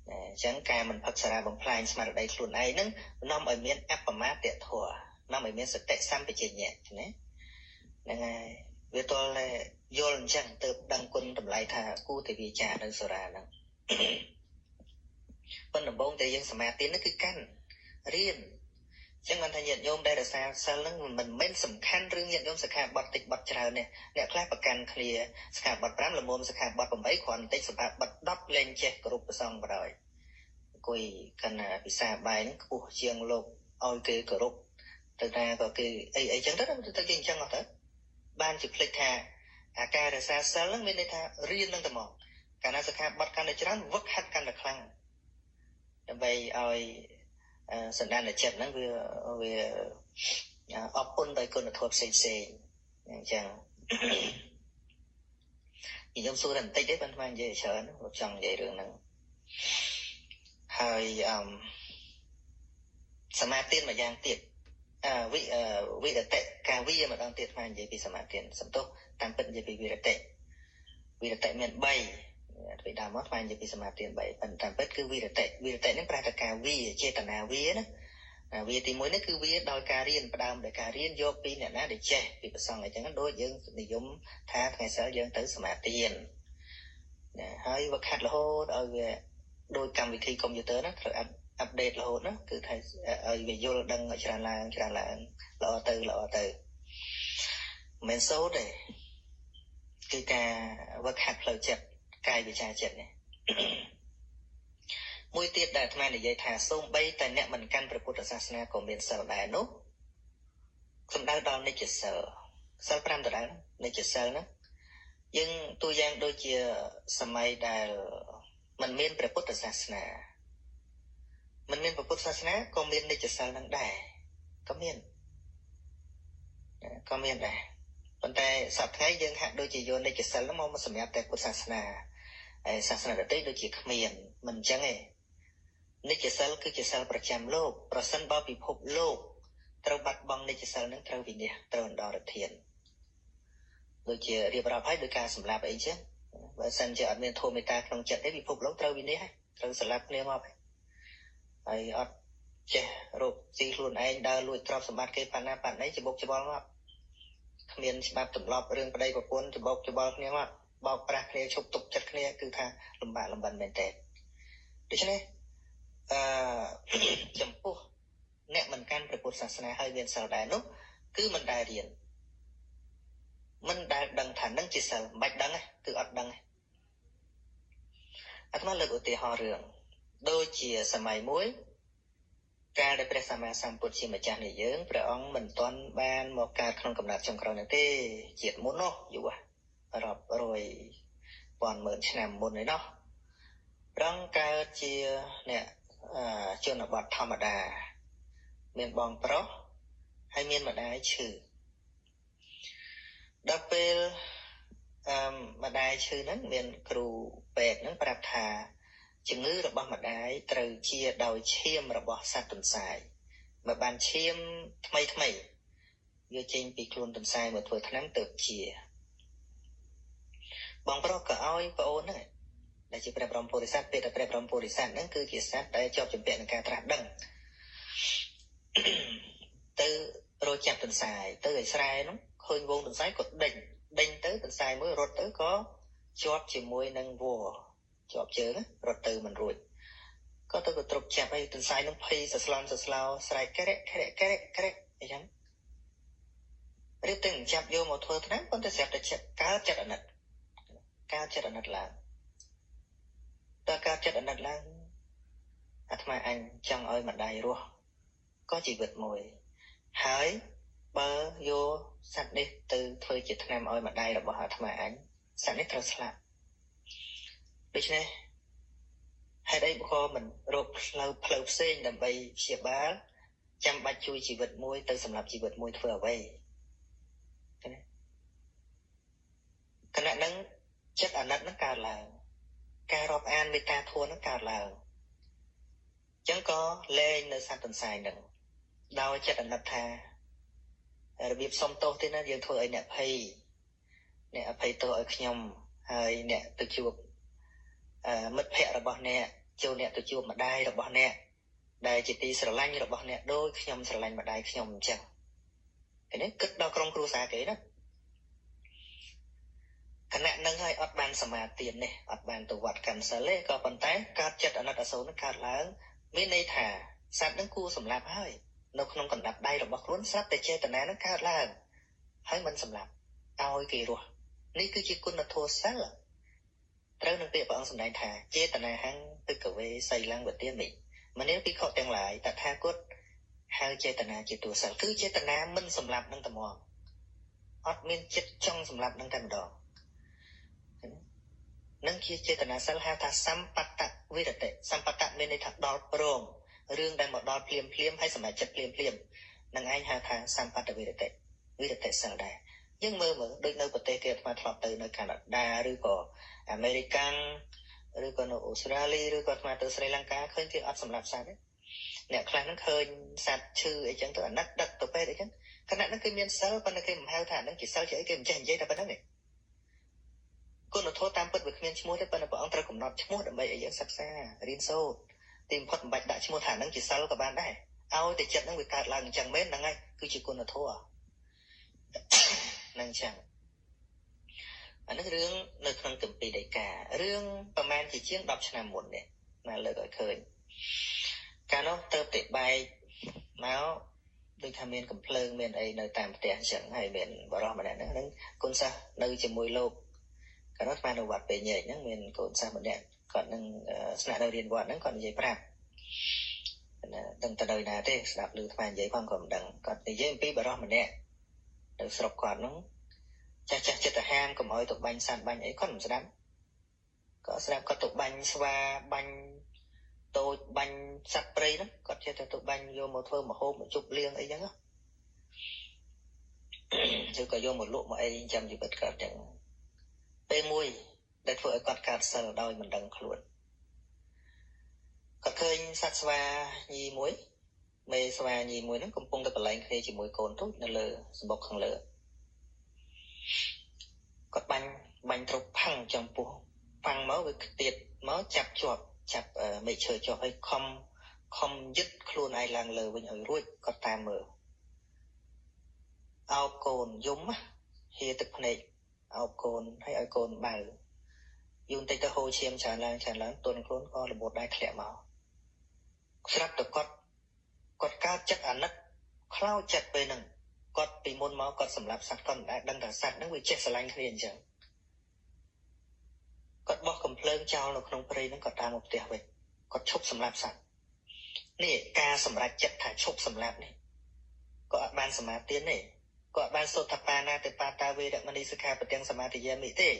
អញ្ចឹងការមិនផឹកសារ៉ាបំផ្លាញស្មារតីខ្លួនឯងហ្នឹងនាំឲ្យមានអបមាទធម៌នាំឲ្យមានសតិសម្បជញ្ញៈណាហ្នឹងហើយវាទល់តែយល់អញ្ចឹងទៅដឹងគុណតម្លៃថាគូទេវាចានៅសូរ៉ាហ្នឹងប៉ុន្តែដំបូងតែយើងសមាធិនេះគឺកាន់រៀនចឹងបានថាញាតិញោមដែលរសាសិលហ្នឹងមិនមែនសំខាន់រឿងញាតិញោមសិក្ខាបទតិចបទច្រើនទេអ្នកខ្លះប្រកាន់គ្នាសិក្ខាបទ5ល្មមសិក្ខាបទ8គ្រាន់តិចសិក្ខាបទ10លែងចេះគោរពប្រសងបរយអង្គុយកណ្ណាពិសាបាយហ្នឹងខ្ពស់ជាងលោកឲ្យគេគោរពទៅថាក៏គេអីចឹងទៅគេអញ្ចឹងអត់ទៅបានជាភ្លេចថាអាការរសាសិលហ្នឹងមានន័យថារៀននឹងតែមកកាលណាសិក្ខាបទកាន់តែច្រើនវឹកហាត់កាន់តែខ្លាំងដើម្បីឲ្យសន្តានចិត្តហ្នឹងវាអបអរដោយគុណធម៌ផ្សេងអញ្ចឹងខ្ញុំសួរតែបន្តិចទេប៉ុន្តែនិយាយច្រើនខ្ញុំចង់និយាយរឿងហ្នឹងហើយសមាធិមួយយ៉ាងទៀតវិរតិការវាម្ដងទៀតមកនិយាយពីសមាធិសំទោសតាមពិតនិយាយពីវិរតិមាន3ពីដើមមកស្មាននិយាយពីសមាធិ3ប៉ុន្តែតាមពិតគឺវិរតិនេះប្រែថាការវាចេតនាវាណាវាទី1នេះគឺវាដោយការរៀនផ្ដើមដោយការរៀនយកពីអ្នកណាដែលចេះពីប្រសងអញ្ចឹងដូចយើងនិយមថាថ្ងៃសិលយើងទៅសមាធិណាហើយវឹកហាត់រហូតឲ្យវាដោយកម្មវិធីកុំព្យូទ័រណាត្រូវអាប់ដេតរហូតណាគឺថាឲ្យវាយល់ដឹងឲ្យច្រើនឡើងល្អទៅមិនមែនសូត្រទេគឺការវឹកហាត់ផ្លូវចិត្តកាយវិចារចិត្តនេះមួយទៀតដែលអាត្មានិយាយថាសូម្បីតែអ្នកមិនកាន់ព្រះពុទ្ធសាសនាក៏មានសិលដែរនោះសំដៅដល់និច្ចសិល5ដដែលនិច្ចសិលហ្នឹងយើងតួយ៉ាងដូចជាសម័យដែលมันមានព្រះពុទ្ធសាសនាក៏មាននិច្ចសិលហ្នឹងដែរក៏មានដែរប៉ុន្តែសប្តាហ៍ថ្ងៃយើងហាក់ដូចជាយកនិច្ចសិលហ្នឹងមកសម្រាប់តែពុទ្ធសាសនាហើយសាសនាដទៃដូចជាគ្មានមិនអញ្ចឹងទេនិច្ចសិលគឺជាសិលប្រចាំលោកប្រសិនបើពិភពលោកត្រូវបាត់បង់និច្ចសិលហ្នឹងត្រូវវិនិច្ឆ័យត្រូវអន្តរធានដូចជារៀបរាប់ឲ្យដោយការសម្លាប់អីចឹងបើសិនជាអត់មានធម៌មេត្តាក្នុងចិត្តទេពិភពលោកត្រូវវិនិច្ឆ័យហើយត្រូវសម្លាប់គ្នាមកហើយ ហើយអត់ចេះរកស៊ីខ្លួនឯងដើរលួចទ្រព្យសម្បត្តិគេប៉ាណាប៉ាណីច្បុកច្បល់មកគ្មានច្បាប់ទម្លាប់រឿងប្តីប្រពន្ធច្បុកច្បល់គ្នាមកបោកប្រាស់គ្នាឈប់ទុកចិត្តគ្នាគឺថាលំបាកលំបិនមែនតើដូច្នេះចំពោះអ្នកមិនកាន់ព្រះពុទ្ធសាសនាហើយមានសិលដែរនោះគឺមិនដែលរៀនមិនដែលដឹងថានឹងជាសិលមិនបាច់ដឹងទេគឺអត់ដឹងទេអាត្មាលើកឧទាហរណ៍រឿងដូចជាសម័យមួយកាលដែលព្រះសម្មាសម្ពុទ្ធជាម្ចាស់នៃយើងព្រះអង្គមិនទាន់បានមកកើតក្នុងកំណត់ចុងក្រោយនោះទេជាតិមុននោះយូររាប់រយពាន់ម៉ឺនឆ្នាំមុនឯណោះព្រះអង្គកើតជាអ្នកជនបទធម្មតាមានបងប្រុសហើយមានម្ដាយឈឺដល់ពេលម្ដាយឈឺហ្នឹងមានគ្រូពេទ្យហ្នឹងប្រាប់ថាជំងឺរបស់ម្ដាយត្រូវជាដោយឈាមរបស់សត្វទន្សាយបើបានឈាមថ្មីវាចេញពីខ្លួនទន្សាយមកធ្វើថ្នាំទៅជាបងប្រុសក៏ឲ្យប្អូនហ្នឹងដែលជាព្រះបរមពុរិស័ទពេលតែព្រះបរមពុរិស័ទហ្នឹងគឺជាសត្វដែលជាប់ជំពាក់នឹងការត្រាស់ដឹងទៅរកចាប់ទន្សាយទៅឲ្យស្រែហ្នឹងឃើញវងទន្សាយក៏ដេញទៅទន្សាយមួយរត់ទៅក៏ជាប់ជាមួយនឹងវល្លិជាប់ជើងរត់ទៅមិនរួចក៏ទៅក៏ទ្រពចាប់ឲ្យទន្សាយនឹងភ័យសស្លន់សស្លោស្រែកក្រែកអីចឹងរៀបទៅចាប់យកមកធ្វើថ្នាំប៉ុន្តែស្រាប់តែកើតចិត្តអាណិតឡើងតើកើតចិត្តអាណិតឡើងអាត្មាអញចង់ឲ្យម្ដាយរស់ក៏ជីវិតមួយហើយបើយកសត្វនេះទៅធ្វើជាថ្នាំឲ្យម្ដាយរបស់អាត្មាអញសត្វនេះត្រូវស្លាប់ដូច្នេះហេតុអីក៏មិនរកផ្លូវផ្សេងដើម្បីព្យាបាលចាំបាច់ជួយជីវិតមួយទៅសម្រាប់ជីវិតមួយធ្វើអ្វីគណៈនឹងចិត្តអាណិតនឹងកើតឡើងការរាប់អានមេត្តាធម៌នឹងកើតឡើងអញ្ចឹងក៏លែងនៅសត្វទន្សាយនឹងដោយចិត្តអាណិតថារបៀបសុំទោសទេណាយើងធ្វើឲ្យអ្នកអភ័យទោសឲ្យខ្ញុំហើយអ្នកទៅជួបមិត្តភ័ក្តិរបស់អ្នកចូលអ្នកទៅជួបម្ដាយរបស់អ្នកដែលជាទីស្រឡាញ់របស់អ្នកដូចខ្ញុំស្រឡាញ់ម្ដាយខ្ញុំអញ្ចឹងនេះគិតដល់ក្រុមគ្រួសារគេណាគណៈនឹងឲ្យអត់បានសមាទាននេះអត់បានទៅវត្តកាន់សិលទេក៏ប៉ុន្តែកើតចិត្តអាណិតអាសូរនឹងកើតឡើងមានន័យថាសត្វនឹងគួរសម្លាប់ហើយនៅក្នុងកណ្ដាប់ដៃរបស់ខ្លួនស្រាប់តែចេតនានឹងកើតឡើងហើយមិនសម្លាប់ឲ្យគេរស់នេះគឺជាគុណធម៌សិលត្រូវនឹងពាក្យព្រះអង្គសម្ដែងថាចេតនាហੰពិកវេសីលੰវទាមិមនាភិក្ខុទាំងឡាយតថាគតហៅចេតនាជាតួសិលគឺចេតនាមិនសម្លាប់នឹងតែមកអត់មានចិត្តចង់សម្លាប់នឹងតែម្ដងនឹងជាចេតនាសិលហៅថាសម្បត្តវិរតិសម្បត្តមានន័យថាដល់ព្រមរឿងដែលមកដល់ភ្លាមហើយសម្រេចចិត្តភ្លាមនឹងឯងហៅថាសម្បត្តវិរតិសិលដែរយើងមើលដូចនៅប្រទេសគេអាត្មាធ្លាប់ទៅនៅកាណាដាឬក៏អាមេរិកាំងឬក៏នៅអូស្ត្រាលីឬក៏អាត្មាទៅស្រីលង្កាឃើញគេអត់សម្លាប់សត្វទេអ្នកខ្លះហ្នឹងឃើញសត្វឈឺអីចឹងទៅអាណិតដឹកទៅពេទ្យអីចឹងគណៈហ្នឹងគេមានសិលប៉ុន្តែគេមិនហៅថាហ្នឹងជាសិលជាអីគេមិនចេះនិយាយតែប៉ុណ្្នឹងទេគុណធម៌តាមពិតវាគ្មានឈ្មោះទេប៉ុន្តែព្រះអង្គត្រូវកំណត់ឈ្មោះដើម្បីឲ្យយើងសិក្សារៀនសូត្រទីបំផុតមិនបាច់ដាក់ឈ្មោះថាហ្នឹងជាសិលក៏បានដែរឲ្យតែចិត្តហ្នឹងវាកើតឡើងអញ្ចឹងមែនហ្នឹងហើយគឺជាគុណធម៌ហ្នឹងចឹងអានេះរឿងនៅក្នុងគម្ពីរដីការឿងប្រហែលជាង10ឆ្នាំមុននេះមកលើកឲ្យឃើញកាលនោះទៅតែបែកមកដូចថាមានកំភ្លើងមានអីនៅតាមផ្ទះអញ្ចឹងហើយមានបរិះម្នាក់ហ្នឹងគុណសិស្សនៅជាមួយលោកកាលនោះស្មាននៅវត្តពេញែកហ្នឹងមានកូនសិស្សម្នាក់គាត់នឹងស្នាក់នៅរៀនវត្តហ្នឹងគាត់និយាយប្រាប់ដឹងទៅនៅណាទេស្ដាប់ឮថ្មនិយាយផងក៏មិនដឹងគាត់និយាយអំពីបរិះម្នាក់នៅស្រុកគាត់ហ្នឹងចាស់ចិត្តហាមកុំឲ្យទៅបាញ់សត្វបាញ់អីគាត់មិនស្ដាប់គាត់ស្ដាប់គាត់ទៅបាញ់ស្វាបាញ់តូចបាញ់សត្វព្រៃហ្នឹងគាត់ចេះតែទៅបាញ់យកមកធ្វើម្ហូបមកជប់លៀងអីចឹងឬក៏យកមកលក់មកអីចាំជីវិតគាត់ចឹងពេលមួយដែលធ្វើឲ្យគាត់កើតសិលដោយមិនដឹងខ្លួនគាត់ឃើញសត្វស្វាញីមួយមេស្វាញីមួយហ្នឹងកំពុងតែកលែងគ្នាជាមួយកូនទូចនៅលើសម្បុកខាងលើគាត់បាញ់ត្រូវផាំងចំពោះផាំងមកវាខ្ទាតមកចាប់មេឈើជាប់ឲ្យខំ ខំយឹតខ្លួនឯងឡើងលើវិញឲ្យរួចគាត់តាមមើលអោបកូនយំហៀទឹកភ្នែកអោបកូនហើយឲ្យកូនបើយូរបន្តិចទៅហូរឈាមច្រើនឡើងទន់ខ្លួនក៏របូតដៃធ្លាក់មកស្រាប់តែគាត់កើតចិត្តអាណិតខ្លោចចិត្តពេលហ្នឹងគាត់ពីមុនមកគាត់សម្រាប់សត្វគាត់មិនដែលដឹងថាសត្វហ្នឹងវាចេះស្រឡាញ់គ្នាអញ្ចឹងគាត់បោះកំភ្លើងចោលនៅក្នុងព្រៃហ្នឹងគាត់តាមមកផ្ទះវិញគាត់ឈប់សម្រាប់សត្វនេះការសម្រេចចិត្តថាឈប់សម្រាប់នេះក៏អត់បានសមាទានទេក៏អត់បានសូត្រថាបាណាទេបាតាវេរមណីសិក្ខាបទាំងសមាទិយាមិទេ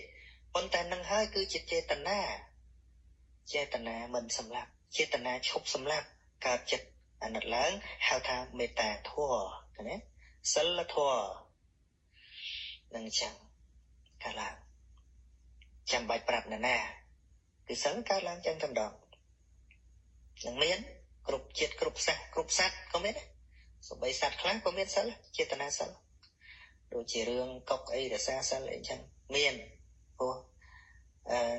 ប៉ុន្តែនឹងហើយគឺជាចេតនាមិនសម្លាប់ចេតនាឈប់សម្លាប់កើតចិត្តអាណិតឡើងហៅថាមេត្តាធម៌ឃើញទេសិលធម៌នឹងចឹងកើតឡើងចាំបាច់ប្រាប់នរណាគឺសិលកើតឡើងចឹងតែម្ដងនឹងមានគ្រប់ជាតិគ្រប់សាសគ្រប់សត្វក៏មានដែរសូម្បីសត្វខ្លះក៏មានសិលចេតនាសិលដូចជារឿងកុកអីរសាសិលអីចឹងមានព្រោះ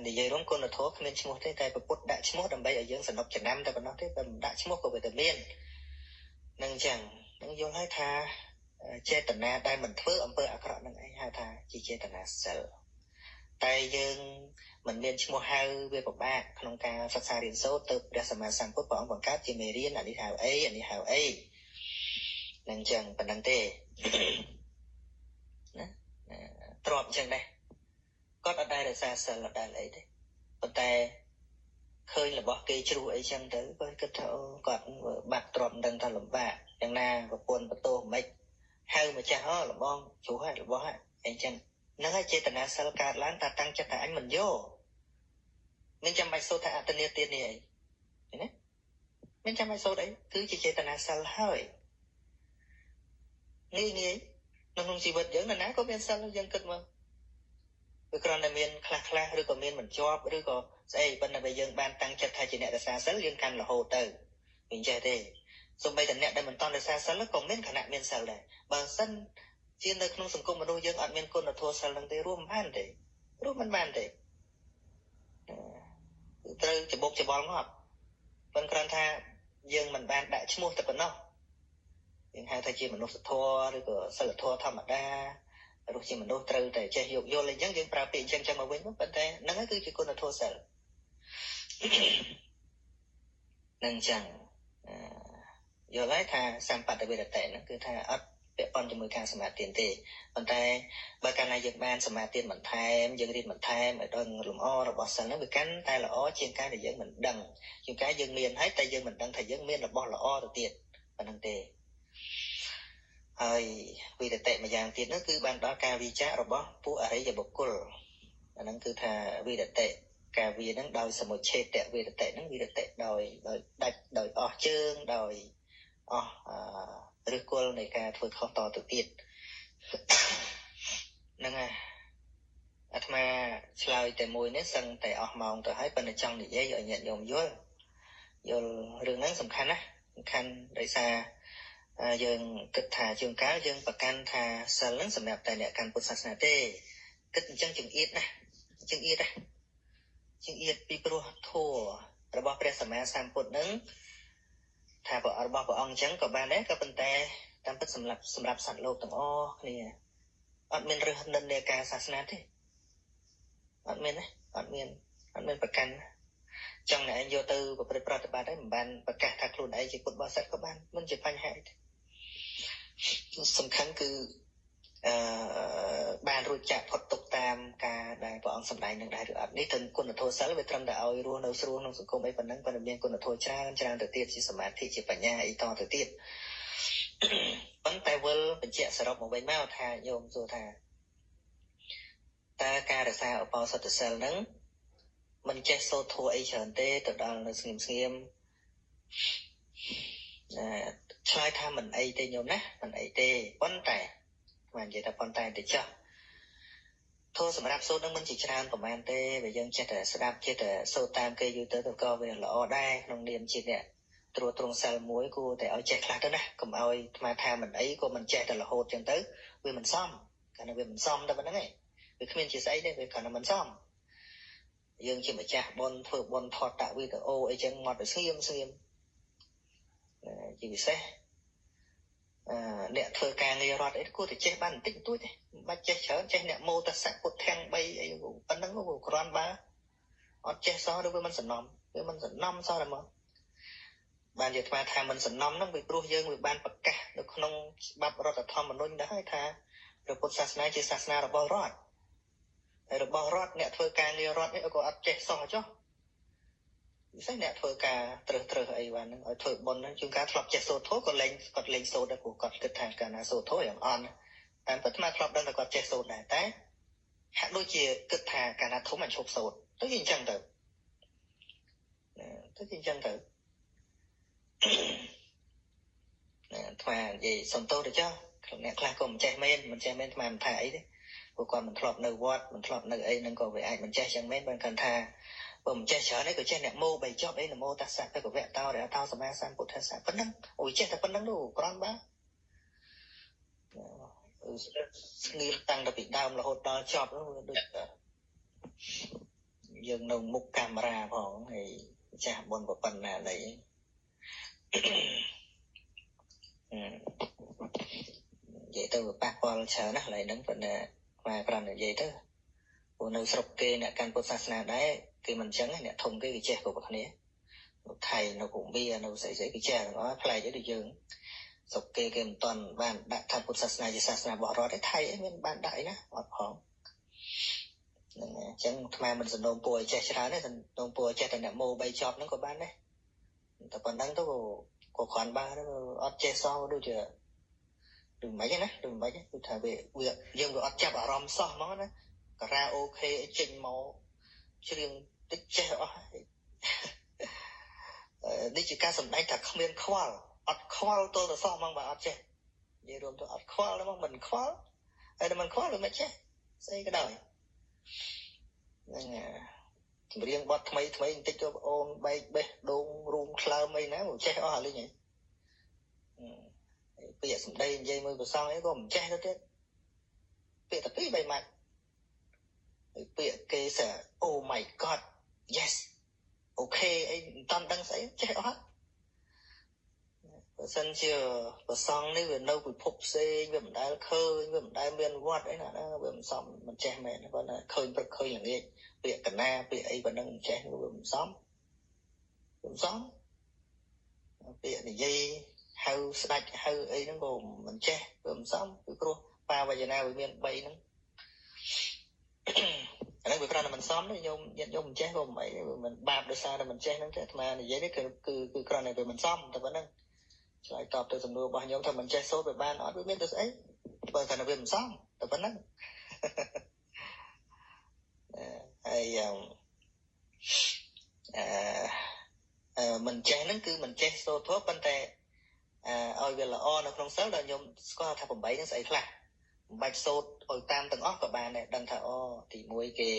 និយាយរួមគុណធម៌គ្មានឈ្មោះទេតែពុទ្ធដាក់ឈ្មោះដើម្បីឲ្យយើងសនុកចំណាំតែប៉ុណ្ណោះទេតែមិនដាក់ឈ្មោះក៏វាតែមាននឹងចឹងនឹងយល់ឲ្យថាចេតនាដែលមិនធ្វើអំពើអាក្រក់នឹងឯងហៅថាជាចេតនាសិលតែយើងមិនមានឈ្មោះហៅវាពិបាកក្នុងការសិក្សារៀនសូត្រទៅព្រះសម្មាសម្ពុទ្ធព្រះអង្គបង្កើតជាមេរៀនអានេះហៅអីអានេះហៅអីនឹងចឹងប៉ុណ្ណឹងទេណាទ្របចឹងដែរគាត់អត់ដែលរក្សាសិលអត់ដែលអីទេប៉ុន្តែឃើញរបស់គេជ្រុះអីចឹងទៅគាត់គិតថាអូគាត់បាត់ទ្របមិនដឹងថាលំបាកយ៉ាងណាប្រពន្ធបន្ទោសមិនហៅម្ចាស់លបងជ្រុះហើយរបស់ហើយអីចឹងហ្នឹងហើយចេតនាសិលកើតឡើងតែតាំងចិត្តថាអញមិនយកមិនចាំបាច់សូត្រថាអតនីទាននេះអីឃើញទេមិនចាំបាច់សូត្រអីគឺជាចេតនាសិលហើយងាយក្នុងជីវិតយើងណាក៏មានសិលយើងគិតមកវាគ្រាន់តែមានខ្លះឬក៏មានមិនជាប់ឬក៏ស្អីប៉ុន្តែបើយើងបានតាំងចិត្តថាជាអ្នករក្សាសិលយើងកាន់រហូតទៅមិនចេះទេសូម្បីតែអ្នកដែលមិនតន់រក្សាសិលក៏មានគណៈមានសិលដែរបើសិនជានៅក្នុងសង្គមមនុស្សយើងអត់មានគុណធម៌សិលនឹងទេរួមមិនបានទេត្រូវច្បុកច្បល់ងាប់ប៉ុន្តែគ្រាន់ថាយើងមិនបានដាក់ឈ្មោះតែប៉ុណ្ណោះយើងហៅថាជាមនុស្សធម៌ឬក៏សិលធម៌ធម្មតារស់ជាមនុស្សត្រូវតែចេះយកយល់អញ្ចឹងយើងប្រើពាក្យអញ្ចឹងមកវិញប៉ុន្តែហ្នឹងហើយគឺជាគុណធម៌សិលនឹងអញ្ចឹងយល់ហើយថាសម្បត្តិវេរតៈហ្នឹងគឺថាអត់ពាក់ព័ន្ធជាមួយការសមាធិទេប៉ុន្តែបើកាលណាយើងបានសមាធិបន្ថែមយើងរៀនបន្ថែមឲ្យដល់លំអរបស់សិលហ្នឹងវាកាន់តែល្អជាងការដែលយើងមិនដឹងជាងការយើងមានហើយតែយើងមិនដឹងថាយើងមានរបស់ល្អទៅទៀតប៉ុណ្្នឹងទេហើយវិរតិម្យ៉ាងទៀតនោះគឺបានដល់ការវិចាររបស់ពួកអរិយបុគ្គលអាហ្នឹងគឺថាវិរតិការវាហ្នឹងដោយសមុច្ឆេតវិរតិហ្នឹងវិរតិដោយដាច់ដោយអស់ជើងដោយអស់ឫសគល់នៃការធ្វើខុសតទៅទៀតហ្នឹងហើយអាត្មាឆ្លើយតែមួយនេះសឹងតែអស់ម៉ោងទៅហើយប៉ុន្តែចង់និយាយឲ្យញាតិញោមយល់រឿងហ្នឹងសំខាន់ណាសំខាន់ដោយសារយើងគិតថាជួនកាលយើងប្រកាន់ថាសិលហ្នឹងសម្រាប់តែអ្នកកាន់ពុទ្ធសាសនាទេគិតអញ្ចឹងចង្អៀតណាចង្អៀតពីព្រោះធម៌របស់ព្រះសម្មាសម្ពុទ្ធហ្នឹងថារបស់ព្រះអង្គអញ្ចឹងក៏បានដែរក៏ប៉ុន្តែតាមពិតសម្រាប់សត្វលោកទាំងអស់គ្នាអត់មានរើសនិន្នាការសាសនាទេអត់មានប្រកាន់ចង់តែឯងយកទៅប្រព្រឹត្តប្រតិបត្តិហើយមិនបានប្រកាសថាខ្លួនឯងជាពុទ្ធបរិស័ទក៏បានមិនជាបញ្ហាទេសំខាន់គឺបានរួចចាក់ផុតទុកតាមការដែលព្រះអង្គសម្ដែងនឹងដែរឬអត់នេះទៅគុណធម៌សិលវាត្រឹមតែឲ្យរស់នៅស្រួលក្នុងសង្គមអីប៉ុណ្ណឹងប៉ុន្តែមានគុណធម៌ច្រើនទៅទៀតជាសមាធិជាបញ្ញាអីតទៅទៀតប៉ុន្តែវិលបញ្ជាក់សរុបមកវិញមកថាយោមសួរថាតើការរក្សាឧបោសថសិលហ្នឹងមិនចេះសូត្រធម៌អីច្រើនទេទៅដល់នៅស្ងៀមឆ្លើយថាមិនអីទេញោមណាមិនអីទេប៉ុន្តែមិននិយាយថាប៉ុន្តែទៅចោះធម៌សម្រាប់សូត្រនឹងមិនជាច្រើនប្រហែលទេបើយើងចេះតែស្ដាប់ចេះតែសូត្រតាមគេយូរទៅក៏វាល្អដែរក្នុងនាមជាអ្នកត្រួតត្រងសិលមួយគួរតែឲ្យចេះខ្លះទៅណាកុំឲ្យថ្មថាមិនអីក៏មិនចេះតែរហូតចឹងទៅវាមិនសមកាលណាវាមិនសមតែប៉ុណ្្នឹងឯងវាគ្មានជាស្អីទេវាគ្រាន់តែមិនសមយើងជាម្ចាស់បុណ្យធ្វើបុណ្យថតតាវីដេអូអីចឹងមកទៅស្ងៀម ជាពិសេសអ្នកធ្វើការងាររដ្ឋអីគួរតែចេះបានបន្តិចបន្តួចទេមិនបាច់ចេះច្រើនចេះអ្នកមោទសៈពុទ្ធទាំង3អីប៉ុណ្ណឹងក៏គ្រាន់បើអត់ចេះសោះឬវាមិនសំណំសោះតែមកបានជាថ្មថាមិនសំណំហ្នឹងពីព្រោះយើងវាបានប្រកាសនៅក្នុងច្បាប់រដ្ឋធម្មនុញ្ញដែរថាព្រះពុទ្ធសាសនាជាសាសនារបស់រដ្ឋហើយរបស់រដ្ឋអ្នកធ្វើការងាររដ្ឋនេះក៏អត់ចេះសោះចុះពិសេសអ្នកធ្វើការត្រឹសអីបានហ្នឹងឲ្យធ្វើបុណ្យហ្នឹងជួនកាលធ្លាប់ចេះសូត្រធម៌ក៏លេងសូត្រដែរព្រោះគាត់គិតថាកាលណាសូត្រធម៌យ៉ាងអន់តែពិតថ្មធ្លាប់ដឹងថាគាត់ចេះសូត្រដែរតែហាក់ដូចជាគិតថាកាលណាធំអញឈប់សូត្រទៅជាអញ្ចឹងទៅថ្មនិយាយសំទោសទៅចុះអ្នកខ្លះក៏មិនចេះមែនថ្មមិនថាអីទេព្រោះគាត់មិនធ្លាប់នៅវត្តមិនធ្លាប់នៅអីហ្នឹងក៏វាអាចមិនចេះចឹងមែនបើគាត់ថាបើមិនចេះច្រើនឯងក៏ចេះអ្នកម៉ូបីចប់អីនមោតស្សៈភគវៈតោរៈតោសម្មាសម្ពុទ្ធស្សៈប៉ុណ្ណឹងអូយចេះតែប៉ុណ្ណឹងនោះគ្រាន់បើស្ងៀមតាំងតែពីដើមរហូតដល់ចប់នោះដូចយើងនៅមុខកាមេរ៉ាផងហើយចាស់បុណ្យប៉ុណ្ណាណីនិយាយទៅប៉ះពាល់ច្រើនណាស់ឡើយហ្នឹងប៉ុន្តែខ្មែរគ្រាន់តែនិយាយទៅព្រោះនៅស្រុកគេអ្នកកាន់ពុទ្ធសាសនាដែរគេមិនអញ្ចឹងអ្នកធំគេចេះគ្រប់គ្នានៅថៃនៅកុម្ពីនៅស្អីគេចេះទាំងអស់ផ្លែទៅយើងស្រុកគេមិនទាន់បានដាក់ថាពុទ្ធសាសនាជាសាសនារបស់រដ្ឋទេថៃអីមានបានដាក់អីណាអត់ផងហ្នឹងអញ្ចឹងខ្មែរមិនសំណូមពរឲ្យចេះច្រើនទេសំណូមពរឲ្យចេះតែអ្នកម៉ូ3ចប់ហ្នឹងក៏បានដែរតែប៉ុណ្ណឹងទៅក៏គ្រាន់បានអត់ចេះសោះដូចជាដូចមិនណាដូចមិនគឺថាវាយើងវាអត់ចាប់អារម្មណ៍សោះហ្មងណាការ៉ាអូខេចេញមកច្រៀងតិចចេះអស់នេះជាការសម្ដែងថាគ្មានខ្វល់អត់ខ្វល់ទល់ទៅសោះហ្មងបើអត់ចេះនិយាយរួមទៅអត់ខ្វល់ហ្មងមិនខ្វល់ហើយតែមិនខ្វល់វាមិនចេះស្អីក៏ដោយហ្នឹងចម្រៀងបទថ្មីបន្តិចទៅបងអូនបែកបេះដូងរួមក្លើមអីណាចេះអស់អាលីងហើយពាក្យសម្ដីនិយាយមួយប្រសងអីក៏មិនចេះទៅទៀតពាក្យតែពីរបីម៉ាត់ហើយពាក្យគេថា Oh my god yes អូខេអីមិនតាន់ដឹងស្អីចេះអស់បើសិនជាប្រសងនេះវានៅពិភពផ្សេងវាមិនដែលឃើញវាមិនដែលមានវត្តអីណាវាមិនសមមិនចេះមែនបើណាឃើញព្រឹកឃើញល្ងាចពាក្យកណាពាក្យអីប៉ុណ្ណឹងចេះវាមិនសមពាក្យនិយាយហៅស្ដាច់ហៅអីហ្នឹងក៏មិនចេះវាមិនសមពីព្រោះបាវចនាវាមាន3ហ្នឹងអានេះវាគ្រាន់តែមិនសមទេញោមញាតិញោមមិនចេះក៏មិនអីមិនបាបដោយសារតែមិនចេះហ្នឹងទេអាត្មានិយាយនេះគឺគ្រាន់តែវាមិនសមតែប៉ុណ្្នឹងឆ្លើយតបទៅសំណួររបស់ញោមថាមិនចេះសូត្រវាបានអត់វាមានទៅស្អីបើថាវាមិនសមតែប៉ុណ្្នឹងហើយមិនចេះហ្នឹងគឺមិនចេះសូត្រធម៌ប៉ុន្តែឲ្យវាល្អនៅក្នុងសិលដល់ញោមស្គាល់ថា8ហ្នឹងស្អីខ្លះមិនបាច់សូត្រឲ្យតាមទាំងអស់ក៏បានដែរដឹងថាទី1គេ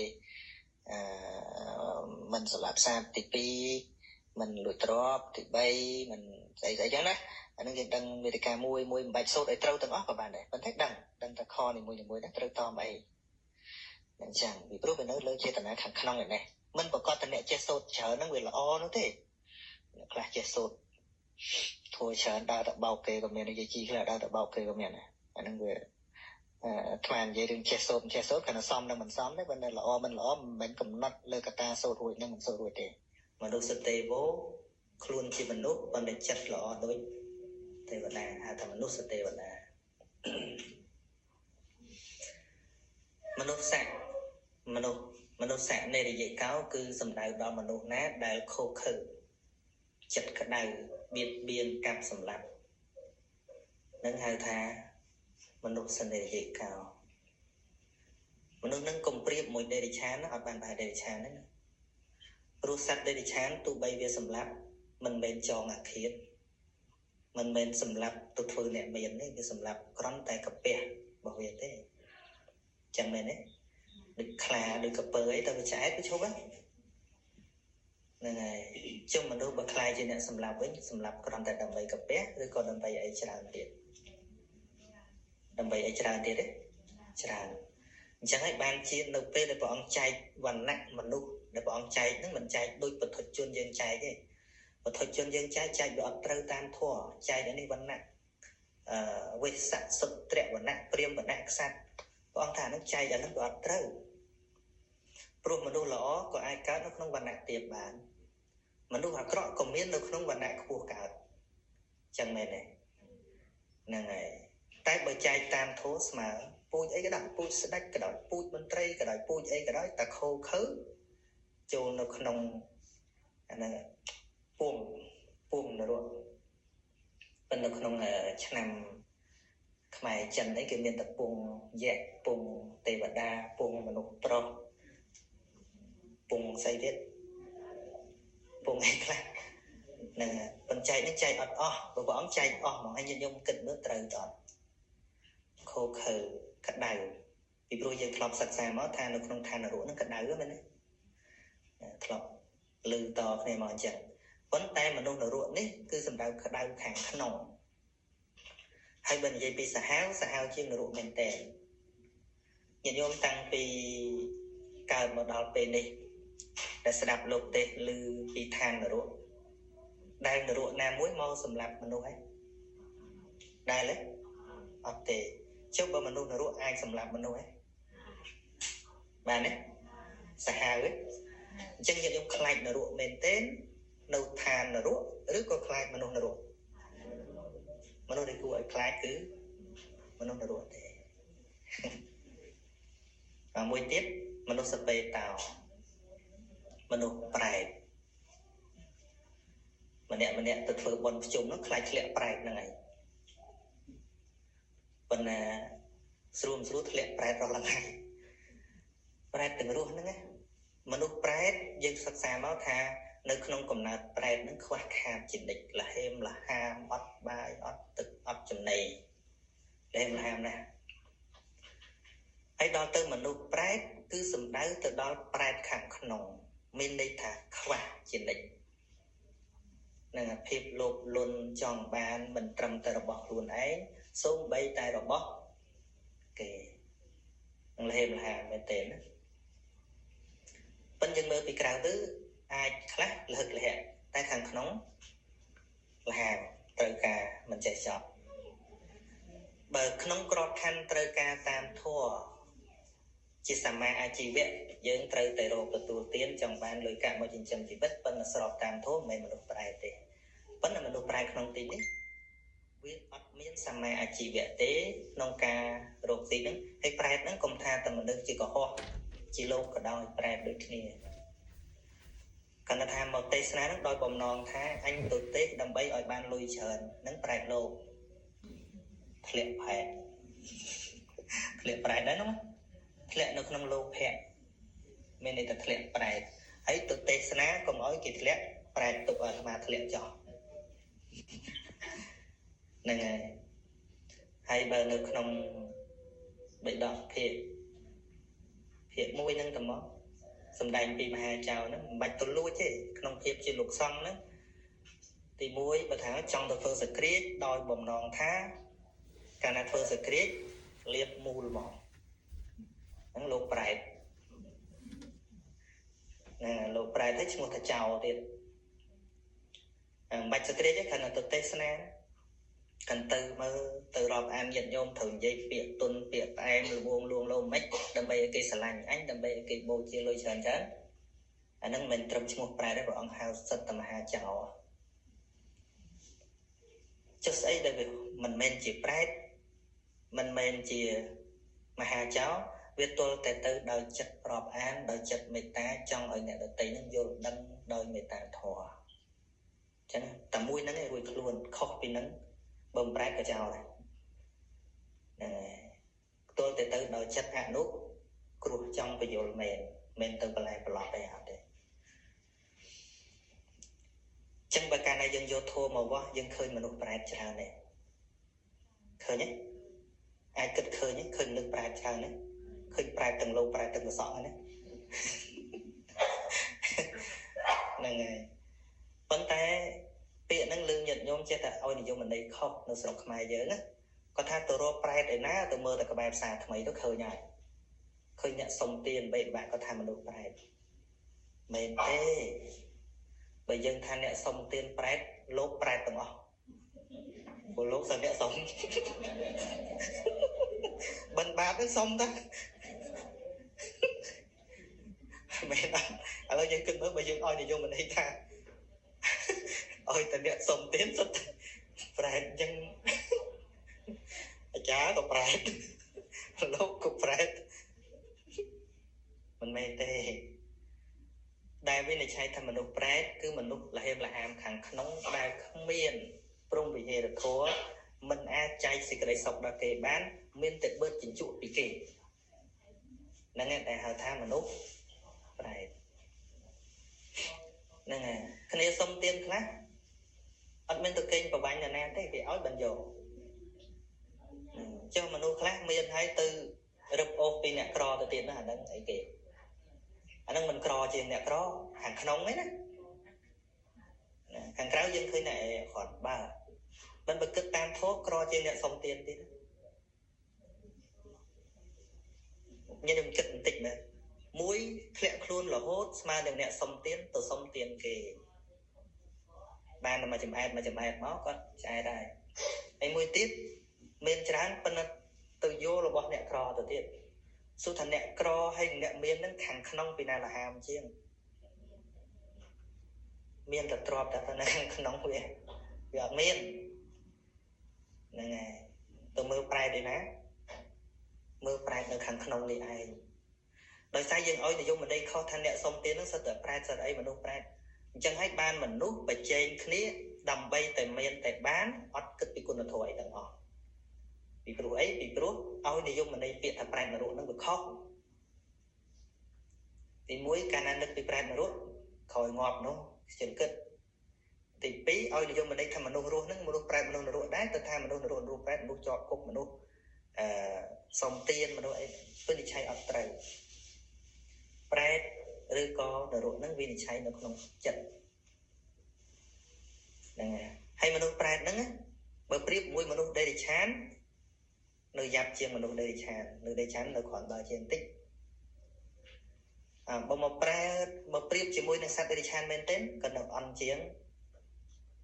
មិនសម្លាប់សត្វទី2មិនលួចទ្រព្យទី3មិនស្អីចឹងណាអានឹងយើងដឹងមេតិកាមួយមិនបាច់សូត្រឲ្យត្រូវទាំងអស់ក៏បានដែរប៉ុន្តែដឹងថាខនីមួយហ្នឹងត្រូវតអីអញ្ចឹងពីព្រោះវានៅលើចេតនាខាងក្នុងនេះមិនប្រកាសតែអ្នកចេះសូត្រច្រើនហ្នឹងវាល្អនោះទេអ្នកខ្លះចេះសូត្រធួច្រើនដើរទៅបោកគេក៏មាននិយាយជីខ្លះដើរទៅបោកគេក៏មានអាហ្នឹងវាថ្មនិយាយរឿងចេះសូត្រគណៈសមនឹងមិនសមទេបើនៅល្អមិនល្អមិនមែនកំណត់លើកតាសូត្ររួចនឹងមិនសូត្ររួចទេមនុស្សទេវោខ្លួនជាមនុស្សប៉ុន្តែចិត្តល្អដូចទេវតាហៅថាមនុស្សទេវតាមនុស្សស័ក្តិមនុស្សស័ក្តិនៃរយៈកោគឺសំដៅដល់មនុស្សណាដែលខូខើចិត្តក្តៅបៀតបៀនកាប់សម្លាប់នឹងហៅថាមនុស្សនេរយៈកោមនុស្សនឹងកុំប្រៀបមួយដេរិឆានអត់បានបែរដេរិឆានទេណាព្រោះសត្វដេរិឆានទោះបីវាសម្លាប់មិនមែនចងអាឃាតមិនមែនសម្លាប់ទៅធ្វើអ្នកមានទេវាសម្លាប់គ្រាន់តែកាពះរបស់វាទេចឹងមែនទេដូចខ្លាដូចកពើអីទៅវាឆ្អែតវាឈប់ហ្នឹងហើយជុំមនុស្សបើខ្លាយជាអ្នកសម្លាប់វិញសម្លាប់គ្រាន់តែដើម្បីកាពះឬក៏ដើម្បីអីច្រើនទៀតដើម្បីអីច្រើនទៀតទេច្រើនអញ្ចឹងហើយបានជានៅពេលដែលព្រះអង្គចែកវណ្ណៈមនុស្សដែលព្រះអង្គចែកហ្នឹងមិនចែកដូចពុទ្ធជនយើងចែកទេ Và thôi chân dân chạy được trâu tam thua chạy đến đi vấn nạn với sạch sụp trẹ vấn nạn priêm vấn nạn sạch và ông thả nó chạy ở nó được trâu rồi mà đôi lõ có ai cá nó không vấn nạn tiệp bán mà đôi hạt rõ có miếng nó không vấn nạn của cả chẳng mẹ này nè này tay bởi chạy tam thua mà pui ấy cái đó pui sẽ đách cái đó pui bên tây cái đó pui ấy cái đó ta khô khứ cho nó không buông nó luôn bên nó không nằm mày chân đấy cái miền tập buông dẹt buông tây và đa buông mà nó pro buông xây viết buông ấy là nè bên chạy ọt và bọn chạy mà anh nhân dùng kịch nước trời ọt khô khử cắt đầu vì bây giờ club sạch sẽ máu than nó không than là rũ nó cắt đầu đó bên đấy club lư to này mà chẳng vấn tay mà nông nở ruộng đấy cứ sầm đau kháng khăn nồng hai bên dây pi xả háo chiên nở ruộng mình tèn nhìn nhôm tăng pi cào một đòn bên đi để sẽ đạp lột tê lư pi than nở ruộng đang nở ruộng nam muối mau sầm lạp mình đâu ấy đây lấy ở tê trước bao mình nở ruộng ai sầm lạp mình đâu ấy bà đấy xả háo ấy chân nhìn nhôm khai nở ruộng mình tên nấu than nở ruộngឬក៏ខ្លាចមនុស្សនរកមនុស្សដែលគួរឲ្យខ្លាចគឺមនុស្សនរកទេvàមួយទៀតមនុស្សសពេតោមនុស្សប្រែតម្នាក់ទៅធ្វើបន់ភ្ជុំនោះខ្លាចធ្លាក់ប្រែតហ្នឹងឯងប៉ុន្តែស្រួលធ្លាក់ប្រែតរស់ឡើងហើយប្រែតទាំងរស់ហ្នឹងណាមនុស្សប្រែតយើងសិក្សាមកថានៅក្នុងកំណើតប្រែតនឹងខ្វះខាតជានិច្ចលហេមលហាមអត់បាយអត់ទឹកអត់ចំណីលហេមលហាមណាហើយដល់ទៅមនុស្សប្រែតគឺសំដៅទៅដល់ប្រែតខាងក្នុងមានន័យថាខ្វះជានិច្ចនឹងភាពលោភលន់ចង់បានមិនត្រឹមតែរបស់ខ្លួនឯងសូម្បីតែរបស់គេនឹងលហេមលហាមមែនទេណាប៉ុន្តែយើងមើលពីក្រៅទៅអាចខ្លះលឹកលះតែខាងក្នុងលហាមត្រូវការមិនចេះចប់បើក្នុងក្របខ័ណ្ឌត្រូវការតាមធម៌ជាសមាអាជីវៈយើងត្រូវតែរកទទួលទានចង់បានលុយកាក់មកចិញ្ចឹមជីវិតប៉ុន្តែស្របតាមធម៌មិនមែនមនុស្សប្រែតទេប៉ុន្តែមនុស្សប្រែតក្នុងទីនេះវាអត់មានសមាអាជីវៈទេក្នុងការរកស៊ីហ្នឹងហើយប្រែតហ្នឹងកុំថាតែមនុស្សជាកុហកជាលោកក៏ដោយប្រែតដូចគ្នាគាត់ថាមកទេសនានឹងដោយបំណងថាអញទៅទេសដើម្បីឲ្យបានលុយច្រើននឹងប្រែតលោកធ្លាក់ប្រែតដែរនោះធ្លាក់នៅក្នុងលោភៈមានន័យថាធ្លាក់ប្រែតហើយទៅទេសនាកុំឲ្យគេធ្លាក់ប្រែតទុកឲ្យអាត្មាធ្លាក់ចោលហ្នឹងហើយបើនៅក្នុងបិដកភាពមួយហ្នឹងតមកសម្ដែងពីមហាចៅហ្នឹងមិនបាច់ទៅលួចទេក្នុងភាពជាលោកសង្ឃហ្នឹងទី1បើថាចង់ទៅធ្វើសក្រាចដោយបំណងថាកាលណាធ្វើសក្រាចលៀបមូលមកហ្នឹងលោកប្រែតណាលោកប្រែតទេឈ្មោះថាចៅទៀតមិនបាច់សក្រាចទេគ្រាន់តែទៅទេសនាកាន់ទៅមើលទៅរាប់អានញាតិញោមត្រូវនិយាយពាក្យទុនពាក្យផ្អែមលួងលោមមិនដើម្បីឲ្យគេស្រឡាញ់អញដើម្បីឲ្យគេបូជាលុយច្រើនអាហ្នឹងមិនត្រឹមឈ្មោះប្រែទេព្រះអង្គហៅសិទ្ធិមហាចៅចុះស្អីដែលវាមិនមែនជាប្រែតមិនមែនជាមហាចៅវាទល់តែទៅដោយចិត្តរាប់អានដោយចិត្តមេត្តាចង់ឲ្យអ្នកដទៃនឹងយល់ដឹងដោយមេត្តាធម៌អញ្ចឹងតែមួយហ្នឹងឯងរួចខ្លួនខុសពីហ្នឹងបំប្រែតក៏ចោលដែរផ្ទាល់ទៅដោយចិត្តអនុគ្រោះចង់បញ្យល់មែនទៅបន្លែប្រឡប់ទេអត់ទេចឹងបើកាលណាយើងយកធម៌មកវាស់យើងឃើញមនុស្សប្រែតច្រើនទេឃើញទេអាចគិតឃើញមនុស្សប្រែតច្រើនទេឃើញប្រែតទាំងលោកប្រែតទាំងកសក់ហ្នឹងហ្នឹងហើយប៉ុន្តែពាក្យហ្នឹងលឺញាតិញោមចេះតែឲ្យនិយមន័យខុសនៅស្រុកខ្មែរយើងណាគាត់ថាទៅរកប្រែតឯណាទៅមើលតែក្បែរផ្សារថ្មីទៅឃើញហើយឃើញអ្នកសុំទានបែកបាក់គាត់ថាមនុស្សប្រែតមែនទេ bởi dân than nẹ xong tiền prét lốp prét tầm ọc của lốp sao nẹ xong bần bát nó xong ta mẹ nói alo dân kinh mới bởi dân ôi thì vô mình hay ta ôi ta nẹ xong tiền rất prét dân chá có prét lốp có prét mình mê tê đại với này chạy thành mình nộp prét cứ mình nộp là em là hàm khẳng nóng đại không miền prong bị hề được thua mình chạy xì cái sọc đã kề bán miền tết bớt chính trụ bị kề nè nghe đại hào tham mình nộp prét nè cái này xong tiền khác ở bên tôi kênh và bánh là nè thế thì ói bần dồ cho mình nộp khác miền hay từ rập ô pin nè cro từ tiền nó hẳn đang ấy kề anh đang mình cro trên nè cro hàng nóng ấy nè hàng kéo dân khơi này khoảng 3 bên bậc cực tam thuốc cro trên nè xong tiền tí nhân dùng kịch tịch này mũi khẽ luôn là hốt mà đừng nè xong tiền từ xong tiền kì ba mà chấm ai máu con trai đây anh mũi tiếp men trán bên từ vô là bỏ nè cro từ tiền số thằng nè cro hay nè miên nó thằng nông vì nào là hàm chiên miên là trọp đặt nó khăn nông về giờ miên nè tôi mơ prai đi ná mơ prai nó khăn nông đi ai đời sai dân ơi thì dùng mình đây kho thằng nè xong tiếng nó sẽ tự prai giờ đây mà đâu prai chẳng hay ban mình nút và trên khía đầm bay tại miên tại bán ót cực bị quân là thổi đằng họ bị bố ấy bị bố ôi thì dùng mình đây việc thằng prai mà nó được khóc thì muối can ăn được bị prai mà rút khỏi ngọt nó chân kết thì bí ôi thì dùng mình đây thằng mà nó rút nó prai mà nó rút đá từ tham mà nó rút prai nó cho cục mà nó xong tiền mà nó ấy phân đi chạy ở trời prai rồi có nó rút nó vì chạy nó không chật hay mà nó prai nó mà priếp muối mà nó đây để chán nơi dạp chiên mà nó đây để chán nơi đây chán nó khoảng 3 trên tích mà priếp chỉ môi nó sát đây chan men tên cần được ăn chiếng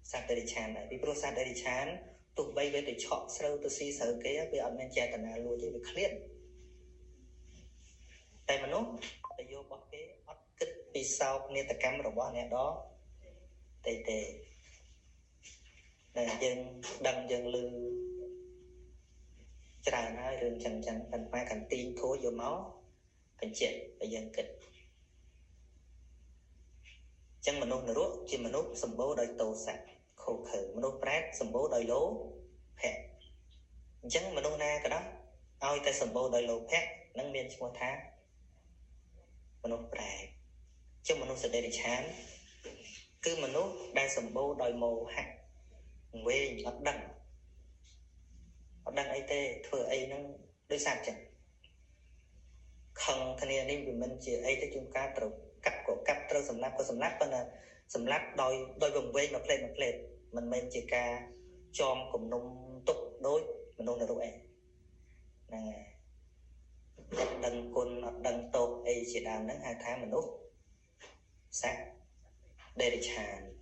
sát đây chan này vì pro sát đây chan tụi bay về để chọn sâu từ si sở cái về ăn men chè tận nào luôn chứ bị khét tại mà nó để vô bỏ cái ớt kích vì sao nên ta cắm rồi bỏ này đó tê tê là dân đăng dân lư trà nói rừng chẳng cần mai cần tin thối vô máu cần chết ở dân kịch chẳng mình nốt nốt chỉ mình nốt sầm bố đôi tổ sạch khổ khử mình nốt prát sầm bố đôi lố hẹ chẳng mình nốt na cái đó ôi ta sầm bố đôi lố hẹ nâng miên cho một tháng mình nốt prát chứ mình nốt sẽ để chán cứ mình nốt đang sầm bố đôi mồ hẹ quê ở đằng ấy tê thừa ấy nó đối sạch chẳng không thanh niên nên vì mình chỉ ấy tới chúng ta từ cặp trâu sầm láp bên là sầm láp đôi vùng quê mà plate mình chỉ ca chom cùng nung tục đối mình nung là đồ ấy nè đằng côn đằng tột ấy chỉ đàn đến 2 tháng mình nút sạch đây là tràn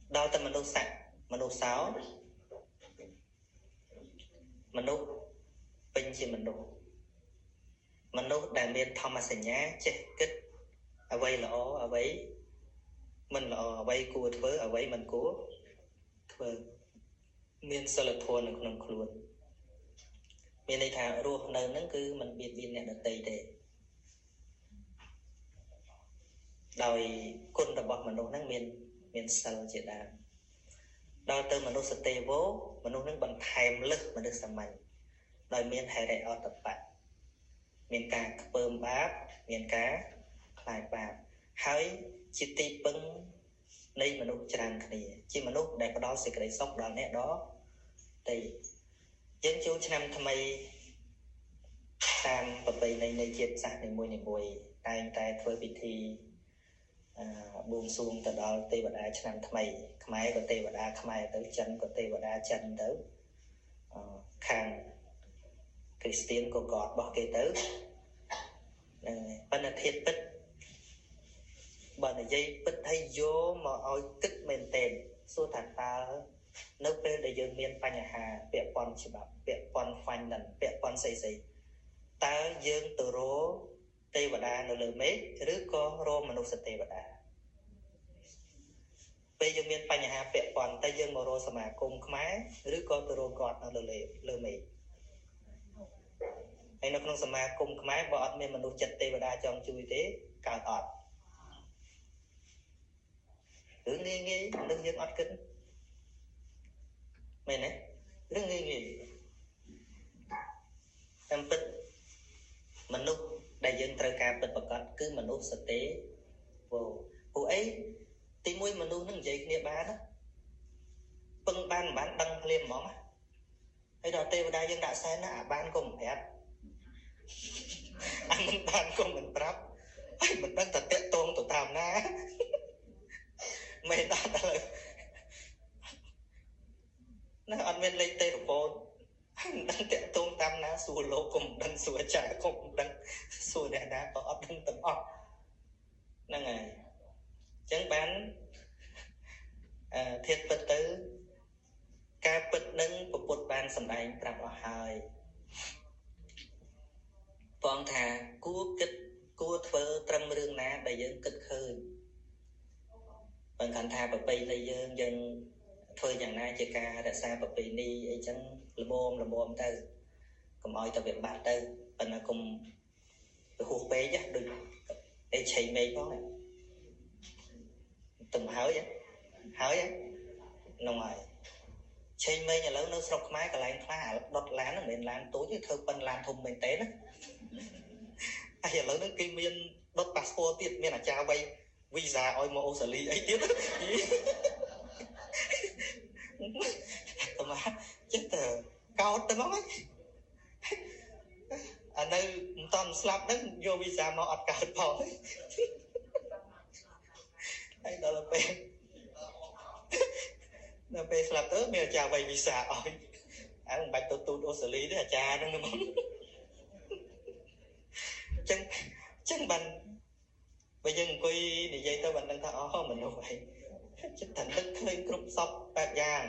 đo tâm mình nút sạch mình nút 6 mình nút bình chỉ mình nút đàn biên thom mà sành nhá chết kích ở vây là ở vấy mình là ở vây cua thưa ở vấy mình cố thưa miền sơ lật thua nó không luôn miền này thả ruột nơi nó cứ mình biết viên này là tây để đòi quân tập bọc mình nó miền sơ chỉ đàn đòi từ mình nó sẽ tê vô mình nó bằng thèm lực mà được sầm mạnh đòi miền hay để ở tập bạn miền cá bơm báp miền cá lại bạc hãy chỉ ti bưng đây mà nút tràn thì chỉ mà nút để có đó sẽ cái sốc đó nè đó thì dân chú năm tham mây tam và bây này chết sạch này mùi tay thôi bị thi buông xuông từ đó tây và đá năm tham mây khmai có tây và đá khmai tới chân có tây và đá chân tới khang Christian có gọt bỏ cái tới bên là thiệt tích បើនិយាយពិតឲ្យយកមកឲ្យគិតមែនទែនសួរថាតើនៅពេលដែលយើងមានបញ្ហាពាក់ព័ន្ធច្បាប់ពាក់ព័ន្ធ finance ពាក់ព័ន្ធស្អីតើយើងទៅរកទេវតានៅលើមេឃឬក៏រកមនុស្សទេវតាពេលយើងមានបញ្ហាពាក់ព័ន្ធតើយើងមករកសមាគមខ្មែរឬក៏ទៅរកគាត់នៅលើមេឃហើយនៅក្នុងសមាគមខ្មែរបើអត់មានមនុស្សចិត្តទេវតាចង់ជួយទេកើតអត់រឿងងាយនឹងយើងអត់គិតមែនទេរឿងងាយតាមពិតមនុស្សដែលយើងត្រូវការពិតប្រាកដគឺមនុស្សសតិពួកអីទីមួយមនុស្សនឹងនិយាយគ្នាបានពឹងបានមិនបានដឹងភ្លាមហ្មងហើយដល់ទេវតាយើងដាក់សែនណាអាបានកុំប្រាប់អាមិនបានកុំមិនប្រាប់ហើយមិនដឹងថាតាក់តងទៅតាមណាមែនដល់ឥឡូវណាអត់មានលេខទេរ៉ូមិនដឹងតាក់តងតាមណាសួរលោកកុំដឹងសួរអាចារ្យកុំដឹងសួរអ្នកណាក៏អត់ដឹងទាំងអស់ហ្នឹងហើយអញ្ចឹងបានធៀបពិតទៅការពិតនឹងពុទ្ធបានសម្ដែងប្រាប់អស់ហើយបងថាគួរគិតគួរធ្វើត្រឹមរឿងណាដែលយើងគិតឃើញបើកាន់ថាប្រពៃណីយើងធ្វើយ៉ាងណាជាការរក្សាប្រពៃណីអីចឹងល្មមទៅកុំឲ្យទៅវាបាត់ទៅប៉ុន្តែកុំទៅហួសពេកដូចអីឆៃមេឃផងទំហើយហ្នឹងហើយឆៃមេឃឥឡូវនៅស្រុកខ្មែរកន្លែងខ្លះដុតឡានមិនមែនឡានតូចទេធ្វើប៉ុនឡានធំមែនទេណាហើយឥឡូវនេះគេមានដុតប៉ាសពតទៀតមានអាចារ្យវៃវីសាឲ្យមកអូស្ត្រាលីអីទៀតតាមចិត្តកោតទៅមកអានៅមិនតន់ស្លាប់ហ្នឹងយកវីសាមកអត់កើតផងហើយដល់ពេលស្លាប់ទៅមានអាចារ្យវៃវីសាឲ្យអាមិនបាច់ទៅទូតអូស្ត្រាលីទេអាចារ្យហ្នឹងហ្មងចឹងបានបើយើងអង្គុយនិយាយទៅបានដឹងថាអូមនុស្សឯងចិត្តតែនឹកឃើញគ្រប់សពបែបយ៉ាង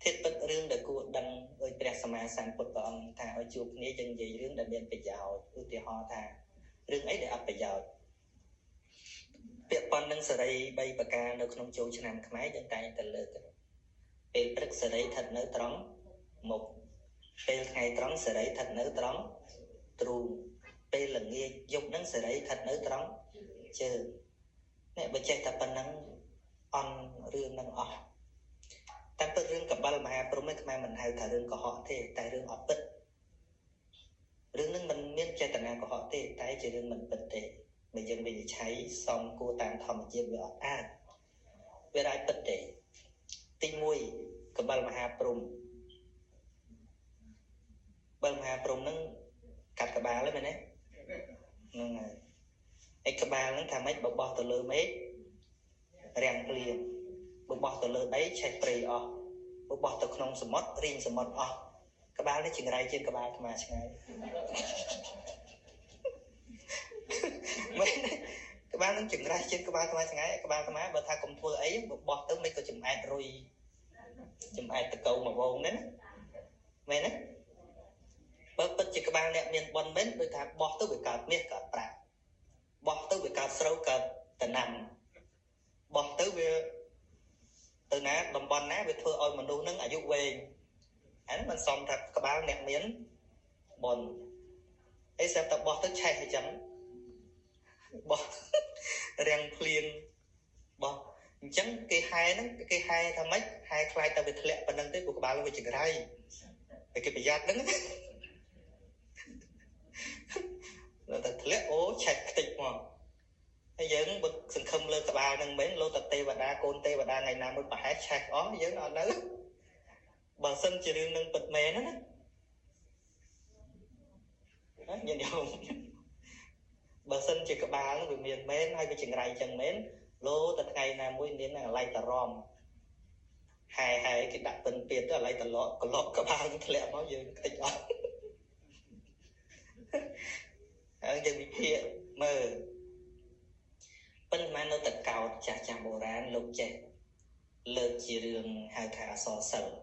ធៀបពិតរឿងដែលគួរដឹងដោយព្រះសម្មាសម្ពុទ្ធព្រះអង្គថាឲ្យជួបគ្នាយើងនិយាយរឿងដែលមានប្រយោជន៍ឧទាហរណ៍ថារឿងអីដែលអត់ប្រយោជន៍ពាក់ព័ន្ធនឹងសេរី3ប្រការនៅក្នុងចូលឆ្នាំខ្មែរយើងតែងតែលើកពេលព្រឹកសេរីស្ថិតនៅត្រង់មុខពេលថ្ងៃត្រង់សេរីស្ថិតនៅត្រង់ទ្រូងពេលល្ងាចយប់ហ្នឹងសេរីស្ថិតនៅត្រង់ជើងអ្នកបើចេះតែប៉ុណ្ណឹងអន់រឿងនឹងអស់តែពិតរឿងកបិលមហាព្រហ្មនេះខ្មែរមិនហៅថារឿងកុហកទេតែរឿងអត់ពិតរឿងនឹងមិនមានចេតនាកុហកទេតែជារឿងមិនពិតទេបើយើងវិនិច្ឆ័យសំគួរតាមធម្មជាតិវាអត់អាចពិតទេទី1កបិលមហាព្រហ្មហ្នឹងកាត់ក្បាលហ្នឹងមែនទេហ្នឹងហើយឯក្បាលហ្នឹងថាម៉េចបបោះទៅលើមេឃរាំងភ្លៀងបបោះទៅលើដីឆេះព្រៃអស់បបោះទៅក្នុងសមុទ្ររីងសមុទ្រអស់ក្បាលនេះចង្រៃជាងក្បាលថ្មឆ្ងាយមែនក្បាលនឹងចង្រៃជាងក្បាលថ្មឆ្ងាយក្បាលថ្មបើថាកុំធ្វើអីបបោះទៅមិនក៏ចំអែតរុយចំអែតតកោមកវងហ្នឹងមែនទេបើពិតជាក្បាលអ្នកមានបុណ្យមែនដូចថាបោះទៅវាកើតមាសកើតប្រាក់បោះទៅវាកើតស្រូវកើតដំណាំបោះទៅវាទៅណាតំបន់ណាវាធ្វើឲ្យមនុស្សនឹងអាយុវែងអានេះមិនសមថាក្បាលអ្នកមានបុណ្យអីស្រាប់តែបោះទៅឆេះអញ្ចឹងបោះរាំងភ្លៀងបោះអញ្ចឹងគេហែហ្នឹងគេហែថាម៉េចហែខ្លាចតែវាធ្លាក់ប៉ុណ្្នឹងទេព្រោះក្បាលវាចង្រៃតែគេប្រយ័ត្នហ្នឹងតែធ្លាក់អូឆេះខ្ទេចមកហើយយើងបើសង្ឃឹមលើក្បាលហ្នឹងមែនលោកតាទេវតាកូនទេវតាថ្ងៃណាមួយប្រហែលឆេះអស់យើងអត់នៅបើសិនជារឿងនឹងពិតមែនណាញាតិញោមបើសិនជាក្បាលហ្នឹងវាមានមែនហើយវាចង្រៃចឹងមែនលោតែថ្ងៃណាមួយនាងហ្នឹងអាឡៃតារំហែគេដាក់ពិនទៀតទៅអាឡៃតឡកក្បាលធ្លាក់មកយើងខ្ទេចអស់ហើយយើងវិភាគមើល ប៉ុន្តែនៅតែកោតចាស់ចាំបុរាណលោកចេះលើកជារឿងហៅថាអសរសិល្ប៍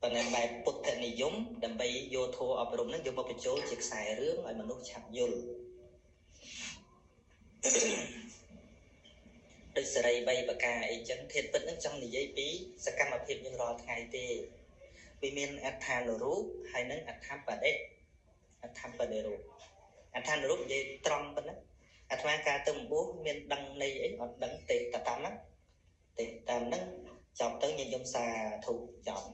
ប៉ុន្តែបែបពុទ្ធនិយមដើម្បីយកធម៌អប់រំហ្នឹងយកមកបញ្ចូលជាខ្សែរឿងឲ្យមនុស្សឆាប់យល់ដូចសេរី3ប្រការអីចឹងធាតុពិតហ្នឹងចង់និយាយពីសកម្មភាពយើងរាល់ថ្ងៃទេវាមានអត្ថានុរូបហើយនឹងអត្ថបដិអត្ថបដិរូបអត្ថនុរូបនិយាយត្រង់ប៉ុណ្ណាអាត្មាការទៅម្បោះមានដឹងន័យអីអត់ដឹងទេតែតាមហ្នឹងទេតាមហ្នឹងចប់ទៅញាតិញោមសាធុចប់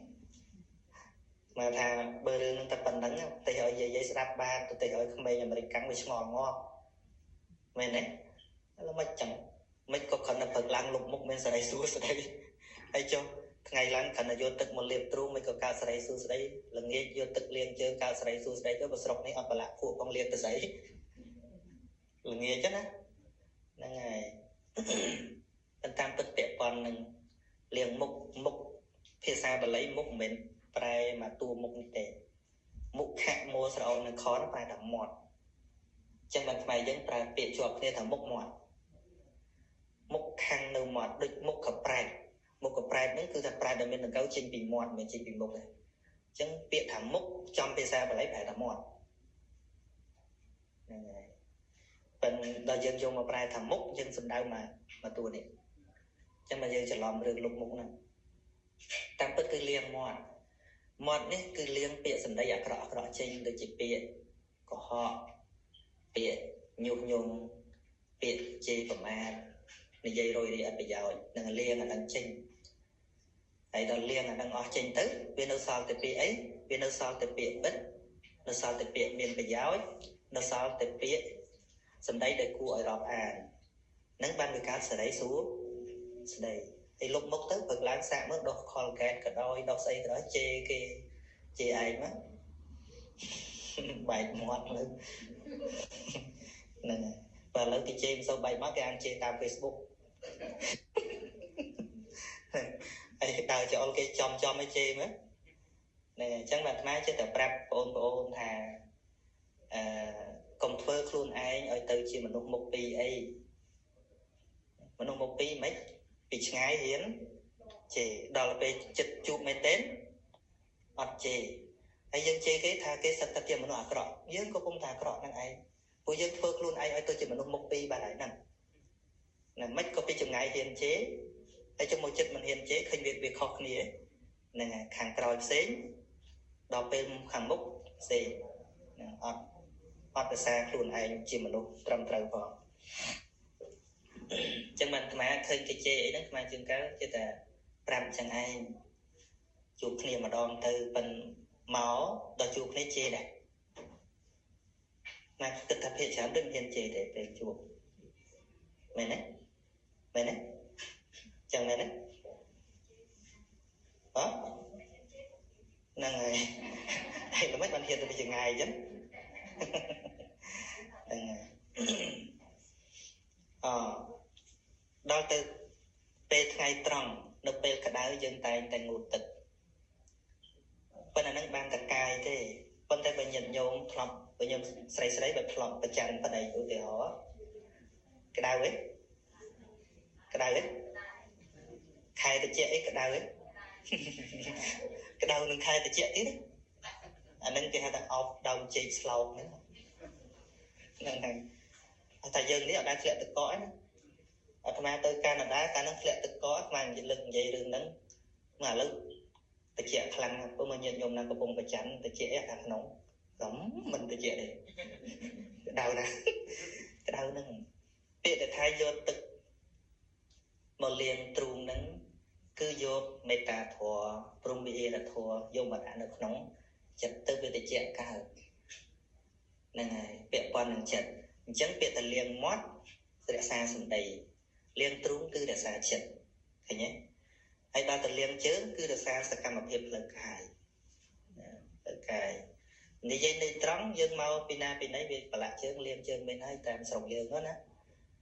មកថាបើរឿងហ្នឹងតែប៉ុណ្្នឹងទៅឲ្យយាយស្ដាប់បានទៅឲ្យក្មេងអាមេរិកកាំងវាឆ្ងល់ងាប់មែនទេឡើយមិនចឹងមិនក៏គ្រាន់តែព្រឹកឡើងលុបមុខមានសេរីសួស្ដីហើយចុះថ្ងៃឡើងគ្រាន់តែយកទឹកមកលាបទ្រូងមិនក៏កើតសេរីសួស្ដីល្ងាចយកទឹកលាងជើងកើតសេរីសួស្ដីទៅបើស្រុកនេះអត់ប្រឡាក់ភក់ផងលាងទៅស្អីល្ងាចណាហ្នឹងហើយតែតាមពិតពាក់ព័ន្ធនឹងលាងមុខភាសាបាលីមុខមិនមែនប្រែមកតួមុខនេះទេមុខខៈមួស្រោននឹងខនប្រែថាមាត់ចឹងបានខ្មែរយើងប្រើពាក្យជាប់គ្នាថាមុខមាត់មុខខាងនៅមាត់ដូចមុខកប្រែកមុខកប្រែកហ្នឹងគឺថាប្រែដែលមានដង្កូវចេញពីមាត់មិនចេញពីមុខទេចឹងពាក្យថាមុខចំភាសាបាលីប្រែថាមាត់ហ្នឹងហើយប៉ុន្តែដល់យើងយកមកប្រែថាមុខយើងសំដៅមកតួនេះចឹងមកយើងច្រឡំរឿងលុបមុខហ្នឹងតាមពិតគឺលាងមាត់នេះគឺលាងពាក្យសម្ដីអាក្រក់ចេញដូចជាពាក្យកុហកពាក្យញុះញង់ពាក្យជេរប្រមាថនិយាយរយរាយអត់ប្រយោជន៍នឹងលាងអានឹងចេញហើយដល់លាងអានឹងអស់ចេញទៅវានៅសល់តែពាក្យអីវានៅសល់តែពាក្យពិតនៅសល់តែពាក្យមានប្រយោជន៍នៅសល់តែពាក្យសម្ដីដែលគួរឲ្យរាប់អាននឹងបានវាកើតសេរីសួស្ដីហើយលុបមុខទៅព្រឹកឡើងសាកមើលដោះខលកែតក៏ដោយដោះស្អីក៏ដោយជេរគេជេរឯងមកបែកមាត់ទៅហ្នឹងហើយបើឥឡូវគេជេរមិនសូវបែកមាត់គេអានជេរតាម Facebook ហើយដើរចូលគេចំឲ្យជេរមើលហ្នឹងអញ្ចឹងបាទអាត្មាចេះតែប្រាប់បងប្អូនថាកុំធ្វើខ្លួនឯងឲ្យទៅជាមនុស្សមុខពីរអីមនុស្សមុខពីរមិនពីឆ្ងាយហ៊ានជេរដល់ពេលចិត្តជួបមែនទេអត់ជេរហើយយើងជេរគេថាគេសិតតែជាមនុស្សអាក្រក់យើងក៏ពុំថាអាក្រក់នឹងឯងព្រោះយើងធ្វើខ្លួនឯងឲ្យទៅជាមនុស្សមុខពីរបាទហើយហ្នឹងណាមិនក៏ពីចម្ងាយហ៊ានជេរហើយចុះមកចិត្តមិនហ៊ានជេរឃើញវាខុសគ្នាហ្នឹងហើយខាងក្រោយផ្សេងដល់ពេលខាងមុខផ្សេងអត់ប្រសាខ្លួនឯងជាមនុស្សត្រឹមត្រូវផងចឹងបានអាត្មាឃើញគេជេរអីហ្នឹងអាត្មាជាងកាលគេថាប្រាប់ចឹងឯងជួបគ្នាម្ដងទៅប៉ិនមកដល់ជួបគ្នាជេរដែរណាគិតថាភាគច្រើនដូចមានជេរទេពេលជួបមែនទេចឹងមែនទេអត់ហ្នឹងហើយហើយល្មិចបានហ៊ានទៅពីចង្ងាយអញ្ចឹងហ្នឹងហើយដល់ទៅពេលថ្ងៃត្រង់នៅពេលក្តៅយើងតែងតែងូតទឹកប៉ុន្តែហ្នឹងបានតែកាយទេប៉ុន្តែបើញាតិញោមធ្លាប់បើញោមស្រីបើធ្លាប់ប្រចាំប្តីឧទាហរណ៍ក្តៅទេខែតិចអីក្តៅទេក្តៅនឹងខែតិចទៀតអាហ្នឹងគេហៅថាអោបដើមចេកស្លោកហ្នឹងតែយើងនេះអត់ដែលធ្លាក់ទឹកកកទេណាអាត្មាទៅកាណាដាកាលហ្នឹងធ្លាក់ទឹកកកអាត្មានិយាយរឿងហ្នឹងមកឥឡូវតិចខ្លាំងព្រោះមកញាតិញោមណាកំពុងប្រច័នតិចខាងក្នុងកំមិនតិចទេក្តៅណាក្តៅហ្នឹងពាក្យតែថាយកទឹកមកលាងទ្រូងហ្នឹងគឺយកមេត្តាធម៌ព្រមវិហារធម៌យកមកដាក់នៅក្នុងចិត្តទៅវាតិចកើតហ្នឹងហើយពាក់ព័ន្ធនឹងចិត្តអញ្ចឹងពាក្យថាលាងមាត់រក្សាសម្ដីលាងទ្រូងគឺរក្សាចិត្តឃើញទេហើយដល់ទៅលាងជើងគឺរក្សាសកម្មភាពផ្លូវកាយនិយាយនៅត្រង់យើងមកពីណាពីណីវាប្រឡាក់ជើងលាងជើងមិនហើយតាមស្រុកយើងហ្នឹងណា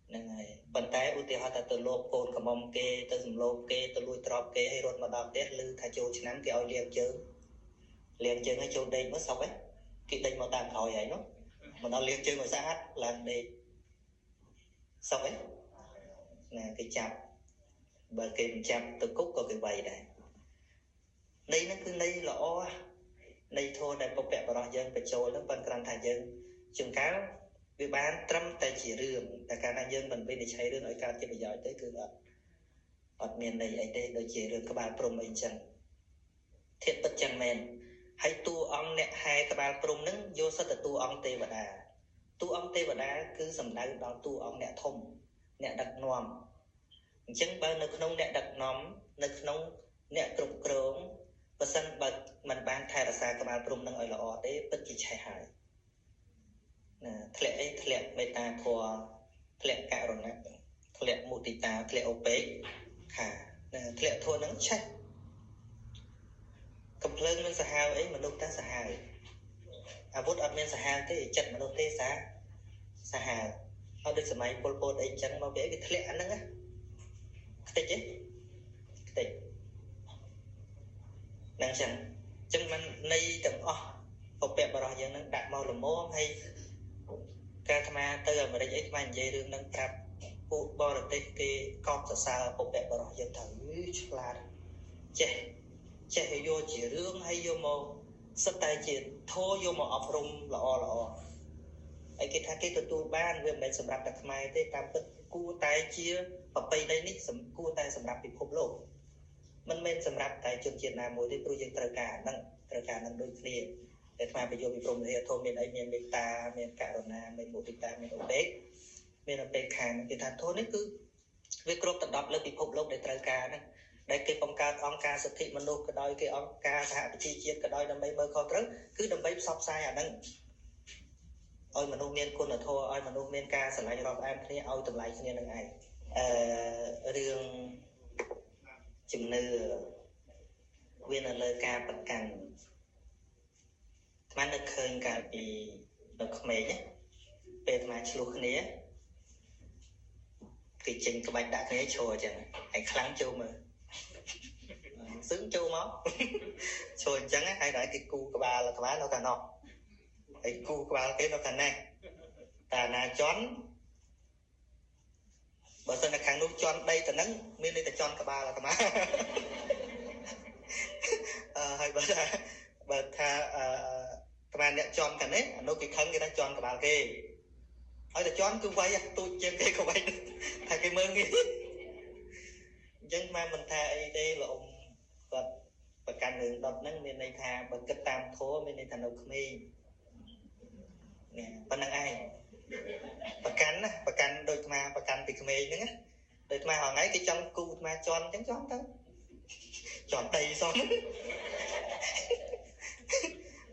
ហ្នឹងហើយប៉ុន្តែឧទាហរណ៍ថាទៅលោកកូនកំមុំគេទៅសំឡូកគេទៅលួចទ្រព្យគេឲ្យរត់មកដល់ផ្ទះឮថាចូលឆ្នាំគេឲ្យលាងជើងឲ្យចូលដេកមកសក់គេដេកមកតាមក្រោយហើយនោះមកដល់លាងជើងឲ្យស្អាតឡើងដេក xong ấy nè cái chập bởi cái chập từ cúc có cái bầy này đây nó cứ đây lõ đây thôi này bộc bẹ vào dân phải trôi nó vẫn còn thành dân chừng cá vì bán trăm tay chỉ rường tại cả nạn dân mình bên để chạy rường ở cao chỉ bây giờ tới cứ ở miền này ấy đây đôi chỉ rường các bạn prom ấy chẳng thiệt bất chẳng men hay tu ông nè hai các bạn prom nứng vô sao từ tu ông tê và đá cứ sầm đá đó tu ông nè thông nè đặt nòm chẳng bao nước nông nè đặt nóm nước nông nè trục krống và sân bật mình ban thay là sao các bạn prom nứng ở lọ đấy bất kỳ chạy hại thẹn mê ta thua thẹn cả rồi nè thẹn mù tì ta thẹn ô bế khả thẹn thua nắng chạy cầm lưng mình sahau ấy mà nông ta sahau vút ở bên sahau thế chặt mà nông tê sahau họ được sớm mai pol ấy chẳng mau bé cái thẹn nắng á cái chứ cái năng chẳng chân mình nay tầm học bẹp vào rồi giờ nó đặt mau làm mô hay ca tham gia tới mà đây ấy mà dây đường nâng cặp phụ bao được cái con sao học bẹp vào rồi giờ thử là chạy vô chỉ rương hay vô màu sắp tay chỉ thô vô màu ọc rung lọ ấy cái thằng cái tụi ban về mình sầm rạp đặt mai tới tam tất cu tay chia và bây đây nít sầm cu tay sầm rạp bị khốp lỗ mình sầm rạp tại trường chiến nào mỗi cái tôi dân trời cả năng đôi kia để mà bây giờ bị prom thì thôi mình ấy mình ta mình cả rồi na mình một ta mình ổn đấy mình là bên khang cái thằng thôi nó cứ việc cướp tập đập lên bị khốp lỗ để trời cả nè đây cái phong ca ông ca sự thị mình luôn cái đôi cái ông ca hạ bị chi chiết cái đôi đâm bay mơ khó trớt cứ đâm bay sọc sai à nâng ôi mình luôn miên quân là thôi ôi mình luôn miên ca sẽ lại rồi em thế ôi từng lại cho nên là ngày riêng chừng nưa viên là lời ca bật cằn mà nó khơi cả vì nó không mê nhé về mà chịu cái này cái trình cái bạch đã cái trồi chẳng hãy kháng châu mà sướng châu máu trồi chẳng á hay nói cái cu của bà là cái má nó cả nọ cái cu của bà cái nó cả này ta là chón bởi sao là kháng lúc chọn đây ta nắng nên đây ta chọn cả ba là cả má hay bởi tha các bạn đã chọn cả nét nó cái khăn người ta chọn cả ba kia hỏi là chọn cứ quay tôi trên cái không quay thay cái mơ nghĩ dân mà mình tha ấy đây là ông và cả đường đọc nắng nên đây tha và cái tam thố bên đây thành đầu khmer nè bên năng ai và cắn đôi mà và cắn bị khmer nữa đôi mà họ ngay cái trong cu mà chọn chẳng chọn tới chọn đầy xong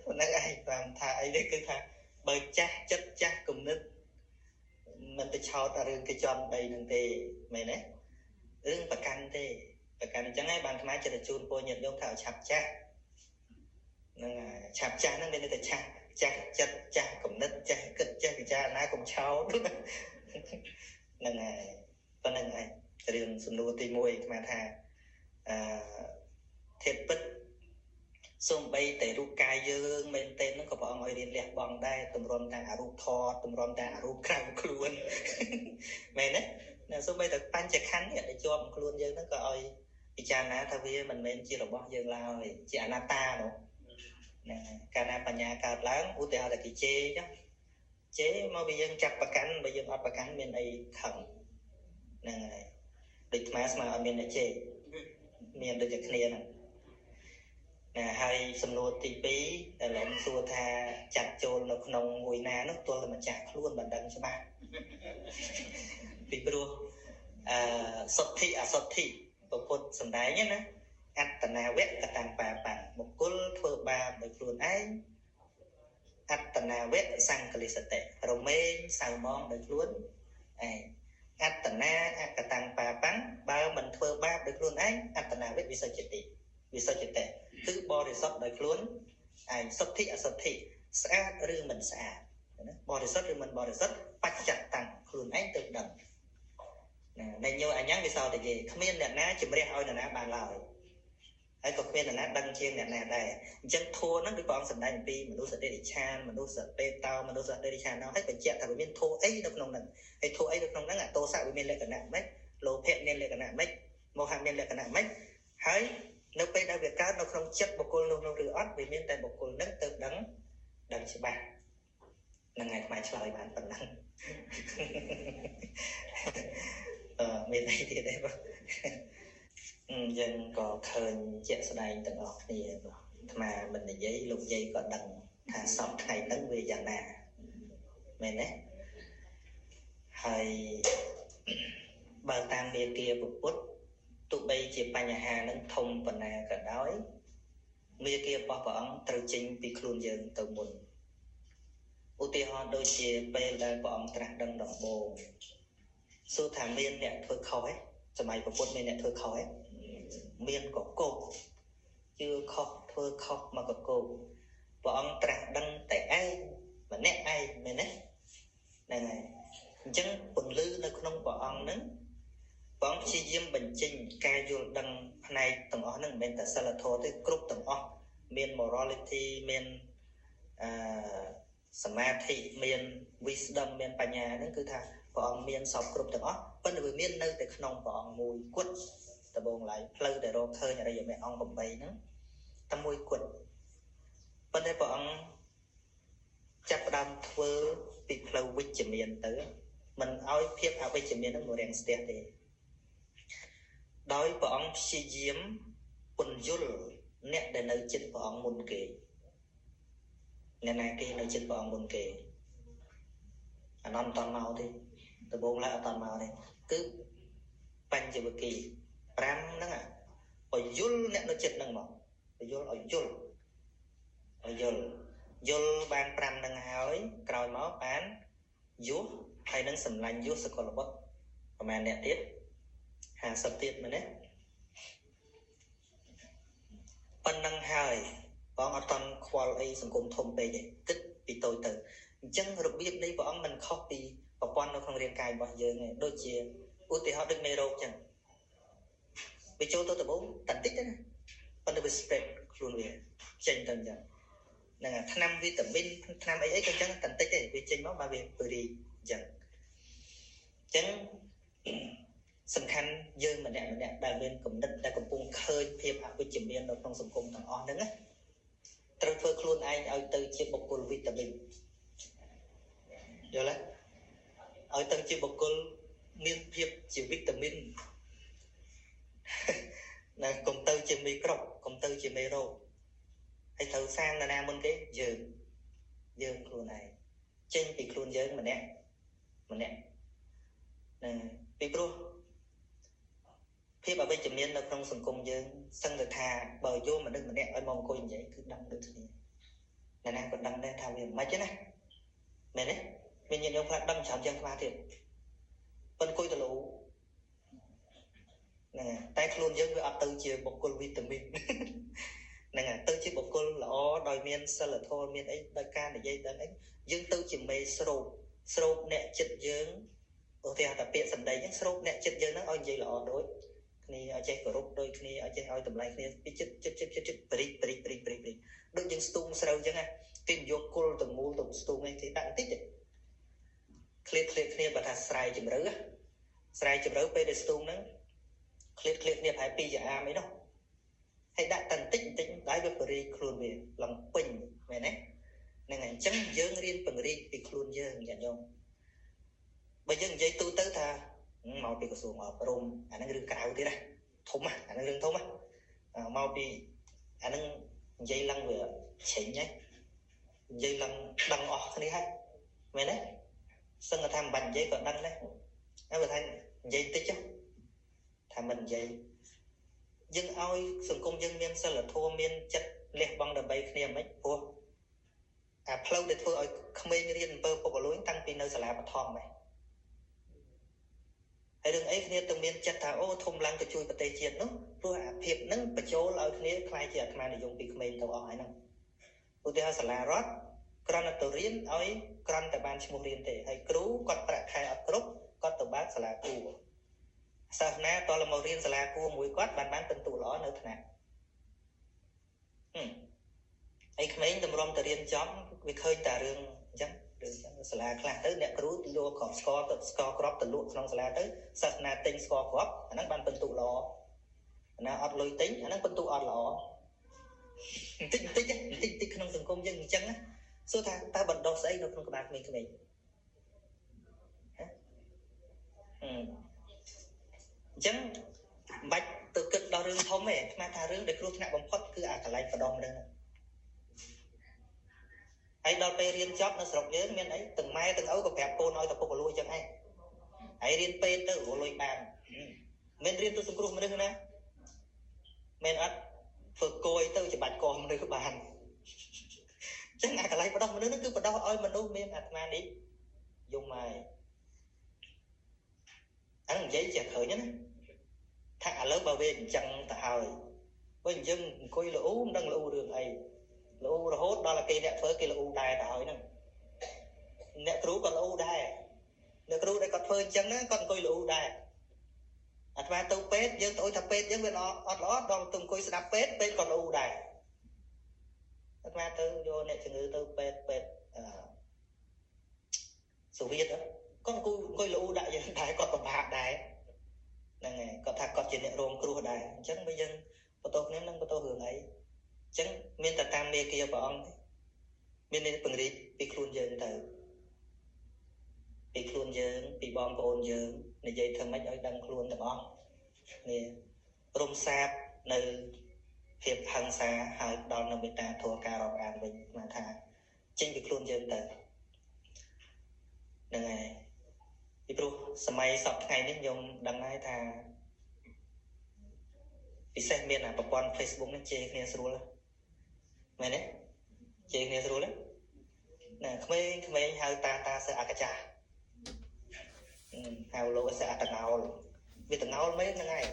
bên năng ai làm tha ấy đấy cứ tha bởi cha chất cha cùng nít mình phải cho ta rừng cái chọn đầy đừng tề mày đấy rừng và cắn chẳng ai bàn tham cho là chun cô nhận giống thảo chạp cha nó bên đây là cha cũng nít cha ná cũng cháu nên là con này đường sùng đua tì mùi mà thà thiệt bích xung bay để rú cài dương bên tên nó có bỏ ngồi điện lẹt bằng đây tùm rôn ta rú thò tùm rôn ta rú khăn luôn mẹ đấy nè xung bay được pan chè khăn để cho một luôn dương nó coi thì cha ná thay vì mình chỉ là bỏ dương lao thì chị anata nữa nè cả nam bà nhà cả lớn ưu tiên là cái chế chứ chế mà bây giờ chặt bạc cánh bây giờ bạc cánh bên này khẩn nè địch mà ở bên này chế miền được cái này nè hay xâm lược tí pí là ông xua tha chặt trôn nó nông mùi ná nó tôi là mà chặt luôn bản đăng cho bạn vì bro sốt thị một phút sầm đáy nhé nè Attana wet katang papa một cul thưa ba bởi luôn ấy Attana wet sang kalisate romain sang mong bởi luôn Attana katang papa bao mình thưa ba bởi luôn ấy Attana wet visachitti thứ body shop bởi luôn sốt thị xã rư mình xã body shop rư mình body shop bắt chặt tăng luôn ấy tự động này nhiều anh nhắn vì sao tại vì không biết là ná chùm rẽ ôi là ná bàn lời ហើយក៏គ្មានអ្នកណាដឹងជាងអ្នកណាដែរអញ្ចឹងធัวហ្នឹងគឺព្រះអង្គសម្ដែងពីមនុស្សសតិរិឆានមនុស្សសតិតោមនុស្សសតិរិឆានហើយបញ្ជាក់ថាវាមានធัวអីនៅក្នុងហ្នឹងហើយធัวអីនៅក្នុងហ្នឹងអតោសៈវាមានលក្ខណៈម៉េចលោភៈមានលក្ខណៈម៉េចមោហៈមានលក្ខណៈម៉េចហើយនៅពេលដែលវាកើតនៅក្នុងចិត្តបុគ្គលនោះឬអត់វាមានតែបុគ្គលហ្នឹងទៅដឹងច្បាស់ហ្នឹងហើយខ្មែរឆ្លើយបានប៉ុណ្ណឹងមានអីទៀតទេបងយើងក៏ឃើញជាក់ស្ដែងទាំងអស់គ្នាបងអាត្មាមិននិយាយលោកយាយក៏ដឹងថាសពថ្ងៃហ្នឹងវាយ៉ាងណាមែនទេហើយបើតាមមេគាពុទ្ធទោះបីជាបញ្ហាហ្នឹងធំប៉ុណ្ណាក៏ដោយមេគារបស់ព្រះអង្គត្រូវចេញពីខ្លួនយើងទៅមុនឧទាហរណ៍ដូចជាពេលដែលព្រះអង្គត្រាស់ដឹងដំបូងសួរថាមានអ្នកធ្វើខុសទេសម័យពុទ្ធមានអ្នកធ្វើខុសទេមានកកោកជឿខុសធ្វើខុសមកកកោកព្រះអង្គត្រាស់ដឹងតែឯងម្នាក់ឯងមែនទេហ្នឹងហើយអញ្ចឹងពន្លឺនៅក្នុងព្រះអង្គហ្នឹងព្រះអង្គព្យាយាមបញ្ចេញការយល់ដឹងផ្នែកទាំងអស់ហ្នឹងមិនមែនតែសិលធម៌ទេគ្រប់ទាំងអស់មាន morality មានសមាធិមាន wisdom មានបញ្ញាហ្នឹងគឺថាព្រះអង្គមានសពគ្រប់ទាំងអស់ប៉ុន្តែវាមាននៅតែក្នុងព្រះអង្គមួយគត់ដំបូងឡើយផ្លូវដែលរកឃើញអរិយមគ្គអង្គ8ហ្នឹងតែមួយគត់ប៉ុន្តែព្រះអង្គចាប់ផ្ដើមធ្វើពីផ្លូវវិជ្ជមានទៅមិនឲ្យភាពអវិជ្ជមានហ្នឹងមករាំងស្ទះទេដោយព្រះអង្គព្យាយាមពន្យល់អ្នកដែលនៅចិត្តព្រះអង្គមុនគេអ្នកណាគេនៅចិត្តព្រះអង្គមុនគេអានន្តមកទេដំបូងឡើយអត់មកទេគឺបញ្ចវគិ5ហ្នឹងឲ្យយល់អ្នកនៅចិត្តហ្នឹងមកឲ្យយល់យល់បាន5ហ្នឹងហើយក្រោយមកបានយុះហើយនឹងសម្លាញ់យុះសកលបុត្រប្រហែលអ្នកទៀត50ទៀតមែនទេប៉ុណ្ណឹងហើយព្រះអង្គអត់តន់ខ្វល់អីសង្គមធំពេកទេគិតពីតូចទៅអញ្ចឹងរបៀបនៃព្រះអង្គមិនខុសពីប្រព័ន្ធនៅក្នុងរាងកាយរបស់យើងទេដូចជាឧទាហរណ៍ដូចមេរោគចឹងវាចូលទៅដំបូងតែតិចទេណាប៉ុន្តែវា spread ខ្លួនវាចេញទៅអញ្ចឹងហ្នឹងអាថ្នាំវីតាមីនថ្នាំអីក៏អញ្ចឹងតែតិចទេវាចេញមកបើវាពរីអញ្ចឹងសំខាន់យើងម្នាក់ដែលមានគំនិតដែលកំពុងឃើញភាពអវិជ្ជមាននៅក្នុងសង្គមទាំងអស់ហ្នឹងណាត្រូវធ្វើខ្លួនឯងឲ្យទៅជាបុគ្គលវីតាមីនយល់ទេឲ្យទៅជាបុគ្គលមានភាពជាវីតាមីនណាកុំទៅជាមីក្រូបកុំទៅជាមេរោគហើយត្រូវសាងនរណាមុនគេយើងខ្លួនឯងចេញពីខ្លួនយើងម្នាក់ណាពីព្រោះភាពអវិជ្ជមាននៅក្នុងសង្គមយើងសឹងតែថាបើយកមនុស្សម្នាក់ឲ្យមកអង្គុយនិយាយគឺដឹងដូចគ្នាអ្នកណាក៏ដឹងដែរថាវាមិនខ្មិចទេណាមែនទេមានញាតិញោមខ្លះដឹងច្រើនជាងខ្វះទៀតប៉ុន្តែអង្គុយទៅលោហ្នឹងហើយតែខ្លួនយើងវាអត់ទៅជាបុគ្គលវីតាមីនហ្នឹងហើយទៅជាបុគ្គលល្អដោយមានសិលធម៌មានអីដោយការនិយាយដល់អីយើងទៅជាមេស្រោបអ្នកចិត្តយើងឧទាហរណ៍តែពាក្យសម្ដីអញ្ចឹងស្រោបអ្នកចិត្តយើងហ្នឹងឲ្យនិយាយល្អដូចគ្នាឲ្យចេះគោរពដូចគ្នាឲ្យចេះឲ្យតម្លៃគ្នាពីចិត្តប្រិចដូចយើងស្ទូងស្រូវអញ្ចឹងណាគេយកគល់ទៅមូលទៅស្ទូងឯងគេដាក់បន្តិចទេឃ្លាតគ្នាបើថាស្រែជំរឿពេលដែលស្ទូងហ្នឹងឃ្លាតគ្នាប្រហែល2ចាអាមអីនោះហើយដាក់តែបន្តិចដែរវាបរិយខ្លួនវាឡើងពេញមែនទេហ្នឹងហើយអញ្ចឹងយើងរៀនពង្រីកពីខ្លួនយើងញាតិញោមបើយើងនិយាយទូទៅថាមកពីក្រសួងអប់រំអាហ្នឹងរឿងក្រៅទៀតណាធំអាហ្នឹងរឿងធំមកពីអាហ្នឹងនិយាយឡើងវាច្រៀងហ្នឹងនិយាយឡើងដឹងអស់គ្នាហើយមែនទេសឹងថាមិនបាច់និយាយក៏ដឹងដែរហើយបើថានិយាយតិចថាមិននិយាយយើងឲ្យសង្គមយើងមានសិលធម៌មានចិត្តលះបង់ដើម្បីគ្នាមិនព្រោះអាផ្លូវដែលធ្វើឲ្យក្មេងរៀនអំពើពុករលួយតាំងពីនៅសាលាបឋមហ្នឹងហើយរឿងអីគ្នាទៅមានចិត្តថាអូធំឡើងទៅជួយប្រទេសជាតិនោះព្រោះអាភាពហ្នឹងបញ្ចូលឲ្យគ្នាខ្លាយជាអាត្មានិយមពីក្មេងទៅអស់ហើយហ្នឹងឧទាហរណ៍សាលារដ្ឋគ្រាន់តែទៅរៀនឲ្យគ្រាន់តែបានឈ្មោះរៀនទេហើយគ្រូគាត់ប្រាក់ខែអត់គ្រប់គាត់ទៅបើកសាលាគួរសាសនាតលមករៀនសាលាគួរមួយគាត់បានពិន្ទុល្អនៅថ្នាក់ ឯក្មេងតម្រុំទៅរៀនចប់វាឃើញតែរឿងអញ្ចឹងសាលាខ្លះទៅអ្នកគ្រូយកគ្រាប់ស្ករទៅស្ករគ្រាប់ទៅលក់ក្នុងសាលាទៅសាសនាទិញស្ករគ្រាប់អាហ្នឹងបានពិន្ទុល្អណាអត់លុយទិញអាហ្នឹងពិន្ទុអត់ល្អបន្តិចក្នុងសង្គមយើងអញ្ចឹងណាសួរថាតើបណ្ដោះស្អីនៅក្នុងក្បាលក្មេងៗអញ្ចឹងមិនបាច់ទៅគិតដល់រឿងធំទេស្មានថារឿងដែលគ្រោះថ្នាក់បំផុតគឺអាកន្លែងបដោះហ្នឹងហើយដល់ពេលរៀនចប់នៅស្រុកយើងមានអីទាំងម៉ែទាំងឪក៏ប្រាប់កូនឲ្យទៅពុកលួយអញ្ចឹងឯងហើយរៀនពេទ្យទៅលុយបានមិនរៀនទៅសង្គ្រោះមនុស្សណាមិនអត់ធ្វើគយទៅច្បាច់កមនុស្សបានអញ្ចឹងអាកន្លែងបដោះមនុស្សហ្នឹងគឺបដោះឲ្យមនុស្សមានអាត្មានេះយំហើយអញ្ចឹងនិយាយជាឃើញណាថាឥឡូវបើវាអញ្ចឹងទៅហើយវិញយើងអង្គុយលូមិនដឹងលូរឿងអីលូរហូតដល់តែគេអ្នកធ្វើគេលូដែរទៅហើយហ្នឹងអ្នកគ្រូក៏លូដែរអ្នកគ្រូដែលគាត់ធ្វើអញ្ចឹងណាគាត់អង្គុយលូដែរអាត្មាទៅពេទ្យយើងទៅថាពេទ្យយើងវាអត់ល្អដល់ទៅអង្គុយស្ដាប់ពេទ្យក៏លូដែរអាត្មាទៅយកអ្នកជំងឺទៅពេទ្យសូវៀតគាត់អង្គុយលូដាក់យើងដែរគាត់ពិបាកដែរហ្នឹងហើយគាត់ថាគាត់ជាអ្នករងគ្រោះដែរអញ្ចឹងបើយើងបន្ទោសគ្នានឹងបន្ទោសរឿងអីអញ្ចឹងមានតែតាមមេគាព្រះអង្គមានអ្នកពង្រីកពីខ្លួនយើងទៅពីខ្លួនយើងពីបងប្អូនយើងនិយាយធ្វើម៉េចឲ្យដឹងខ្លួនទាំងអស់នេះរំសាបនៅភាពហិង្សាហើយដល់នៅមេត្តាធម៌ការរាប់អានវិញមកថាចេញពីខ្លួនយើងទៅហ្នឹងហើយពីព្រោះសម័យសពថ្ងៃនេះខ្ញុំដឹងហើយថាពិសេសមានប្រព័ន្ធ Facebook នេះជេរគ្នាស្រួលមែនទេជេរគ្នាស្រួលណាក្មេងហៅតាសើអកចាហៅលោកសើអតងោលវាតងោលមែនហ្នឹងហើយ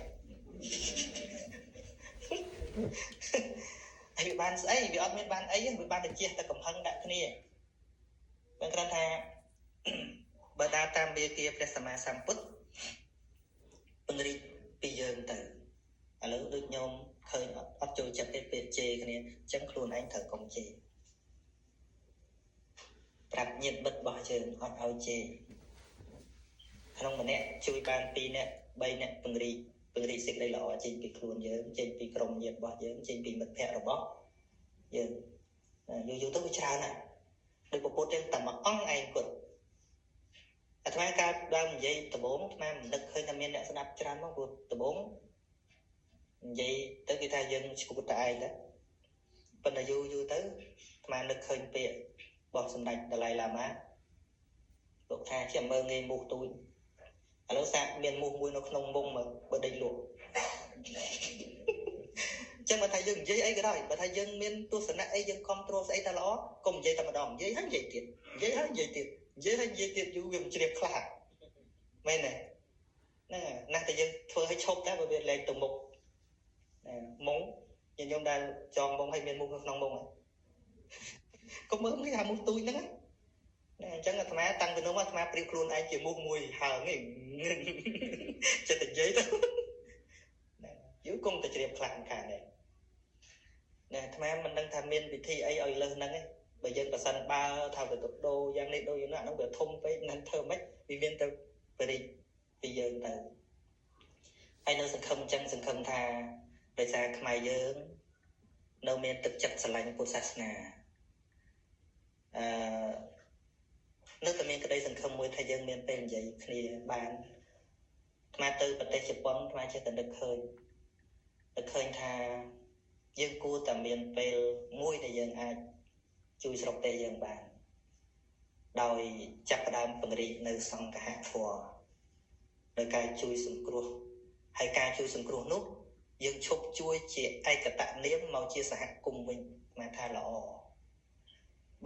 ហើយវាបានស្អីវាអត់មានបានអីវាបានតែជះតែកំហឹងដាក់គ្នាមិនគ្រាន់ថាបើតាមមេគាព្រះសម្មាសម្ពុទ្ធពង្រីកពីយើងទៅឥឡូវដូចញោមឃើញអត់ចូលចិត្តទេពេលជេរគ្នាអញ្ចឹងខ្លួនឯងត្រូវកុំជេរប្រាប់ញាតិមិត្តរបស់យើងអត់ឲ្យជេរក្នុងម្នាក់ជួយបាន2នាក់3នាក់ពង្រីកសេចក្តីល្អចេញពីខ្លួនយើងចេញពីក្រុមញាតិរបស់យើងចេញពីមិត្តភ័ក្តិរបស់យើងយូរទៅវាច្រើនណាស់ដោយពុទ្ធទាំងតែមួយអង្គឯងគាត់អាត្មាកើតដើមនិយាយដំបូងអាត្មាមិននឹកឃើញថាមានអ្នកស្ដាប់ច្រើនមកព្រោះដំបូងនិយាយទៅគេថាយើងឈ្គួតតែឯងដែរប៉ុន្តែយូរទៅអាត្មានឹកឃើញពាក្យរបស់សម្ដេចដាឡៃឡាម៉ាលោកថាជាមើងងាយមូសទូចឥឡូវសាកមានមូសមួយនៅក្នុងមុំបើដេកលក់ចឹងបើថាយើងនិយាយអីក៏ដោយបើថាយើងមានទស្សនៈអីយើងគ្រប់គ្រងស្អីតែល្អកុំនិយាយតែម្ដងនិយាយហើយនិយាយទៀតនិយាយហើយនិយាយទៀតយូរវាមិនជ្រាបខ្លះមែនទេហ្នឹងណាស់តែយើងធ្វើឲ្យឈប់តែបើវាលែងទៅមុខមុងខ្ញុំដែលចងមុងឲ្យមានមុខនៅក្នុងមុងកុំមើលគេថាមុខទូចហ្នឹងណាអញ្ចឹងអាត្មាតាំងពីនោះអាត្មាប្រៀបខ្លួនឯងជាមុខមួយហើងឯងចិត្តតែនិយាយទៅយូរគង់តែជ្រាបខ្លះខាងនេះអាត្មាមិនដឹងថាមានវិធីអីឲ្យលើសហ្នឹងឯងបើយើងប្រសិនបើថាទៅដូរយ៉ាងនេះដូរយ៉ាងនោះអានោះវាធំពេកនឹងធ្វើមិនវាមានទៅបរិយពីយើងទៅហើយនៅសង្ឃឹមអញ្ចឹងសង្ឃឹមថាដោយសារខ្មែរយើងនៅមានទឹកចិត្តស្រឡាញ់ពុទ្ធសាសនានៅតែមានក្តីសង្ឃឹមមួយថាយើងមានពេលនិយាយគ្នាបានអាត្មាទៅប្រទេសជប៉ុនអាត្មាចេះតែនឹកឃើញថាយើងគួរតែមានពេលមួយដែលយើងអាចជួយស្រុកទេយើងបានដោយចាប់ផ្ដើមពង្រីកនៅសង្ឃៈធម៌ដោយការជួយសង្គ្រោះហើយការជួយសង្គ្រោះនោះយើងឈប់ជួយជាឯកតនាមមកជាសហគមន៍វិញមកថាល្អ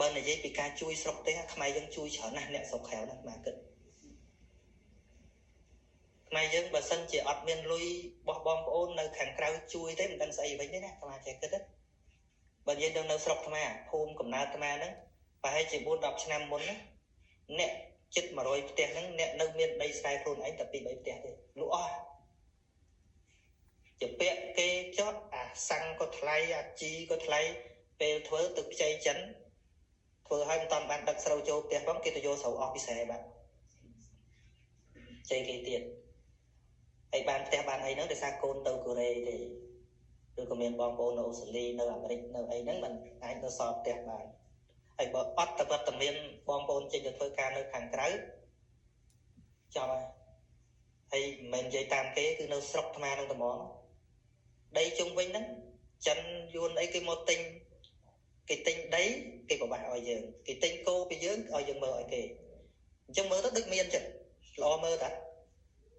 បើនិយាយពីការជួយស្រុកទេខ្មែរយើងជួយច្រើនណាស់អ្នកស្រុកក្រៅណាស់មកគិតខ្មែរយើងបើសិនជាអត់មានលុយរបស់បងប្អូននៅខាងក្រៅជួយទេមិនដឹងស្អីវិញទេណាខ្មែរចេះគិតទេបើនិយាយដល់នៅស្រុកខ្មែរភូមិកំណើតខ្មែរហ្នឹងប្រហែលជា 4-10 ឆ្នាំមុនណាអ្នកជិត100ផ្ទះហ្នឹងអ្នកនៅមានដីស្រែខ្លួនឯងតែ 2-3 ផ្ទះទេលក់អស់ ជាពាក់គេចោះអាសាំងក៏ថ្លៃអាជីក៏ថ្លៃពេលធ្វើទឹកខ្ចីចិនធ្វើឲ្យមិនតាន់បានដឹកស្រូវចូលផ្ទះផងគេទៅយកស្រូវអស់ពិសេសបាទចៃគេទៀតហើយបានផ្ទះបានអីហ្នឹងដោយសារកូនទៅកូរ៉េទេឬក៏មានបងប្អូននៅអូស្ត្រាលីនៅអាមេរិកនៅអីហ្នឹងมันអាចទៅសល់ផ្ទះបានហើយបើអត់តែវត្តមានបងប្អូនចេញទៅធ្វើការនៅខាងក្រៅចប់ហើយមិនមែននិយាយតាមគេគឺនៅស្រុកថ្មនឹងត្មងដីជុំវិញហ្នឹងចិនយួនអីគេមកទិញគេទិញដីគេប្របាស់ឲ្យយើងគេទិញគោពីយើងឲ្យយើងមើលឲ្យគេអញ្ចឹងមើលទៅដូចមានចឹងល្អមើលតា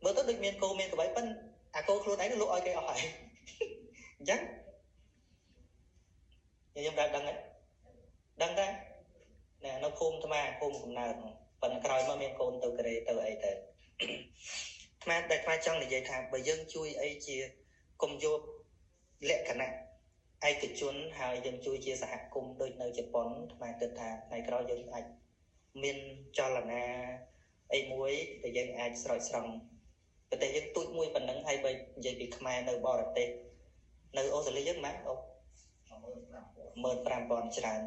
មើលទៅដូចមានគោមានក្បៃប៉ុន្តែអាគោខ្លួនឯងលក់ឲ្យគេអស់ហើយអញ្ចឹងខ្ញុំដឹងហើយដឹងតែណែនៅភូមិថ្មភូមិកំណើតប៉ុន្តែក្រោយមកមានកូនទៅកូរ៉េទៅអីទៅថ្មតែថ្មចង់និយាយថាបើយើងជួយអីជាកុំយកលក្ខណៈឯកជនហើយយើងជួយជាសហគមន៍ដូចនៅជប៉ុនថ្មគិតថាថ្ងៃក្រោយយើងអាចមានចលនាអីមួយដែលយើងអាចស្រោចស្រង់ប្រទេសយើងទូចមួយប៉ុណ្ណឹងហើយបើនិយាយពីខ្មែរនៅបរទេសនៅអូស្ត្រាលីយើងម៉ាក់អូ15,000ច្រើន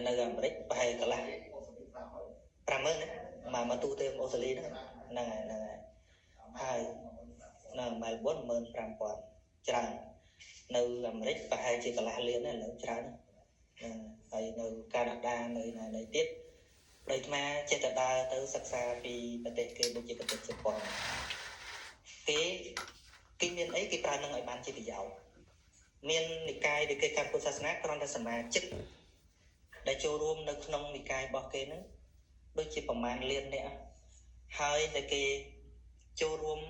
នៅអាមេរិកប្រហែលកន្លះ50000ណាមកទូទៅអូស្ត្រាលីហ្នឹងហើយនៅមែលប៊ន15,000ច្រើននៅអាមេរិកប្រហែលជាកន្លះលានឥឡូវច្រើនហើយនៅកាណាដានៅណាទៀតដោយអាចេះតែដើរទៅសិក្សាពីប្រទេសគេដូចជាប្រទេសជប៉ុនគេមានអីគេប្រើនឹងឲ្យបានជាប្រយោជន៍មាននិកាយដែលគេកាន់ពុទ្ធសាសនាគ្រាន់តែសមាជិកដែលចូលរួមនៅក្នុងនិកាយរបស់គេហ្នឹងដូចជាប្រមាណលានអ្នកហើយតែគេចូលរួម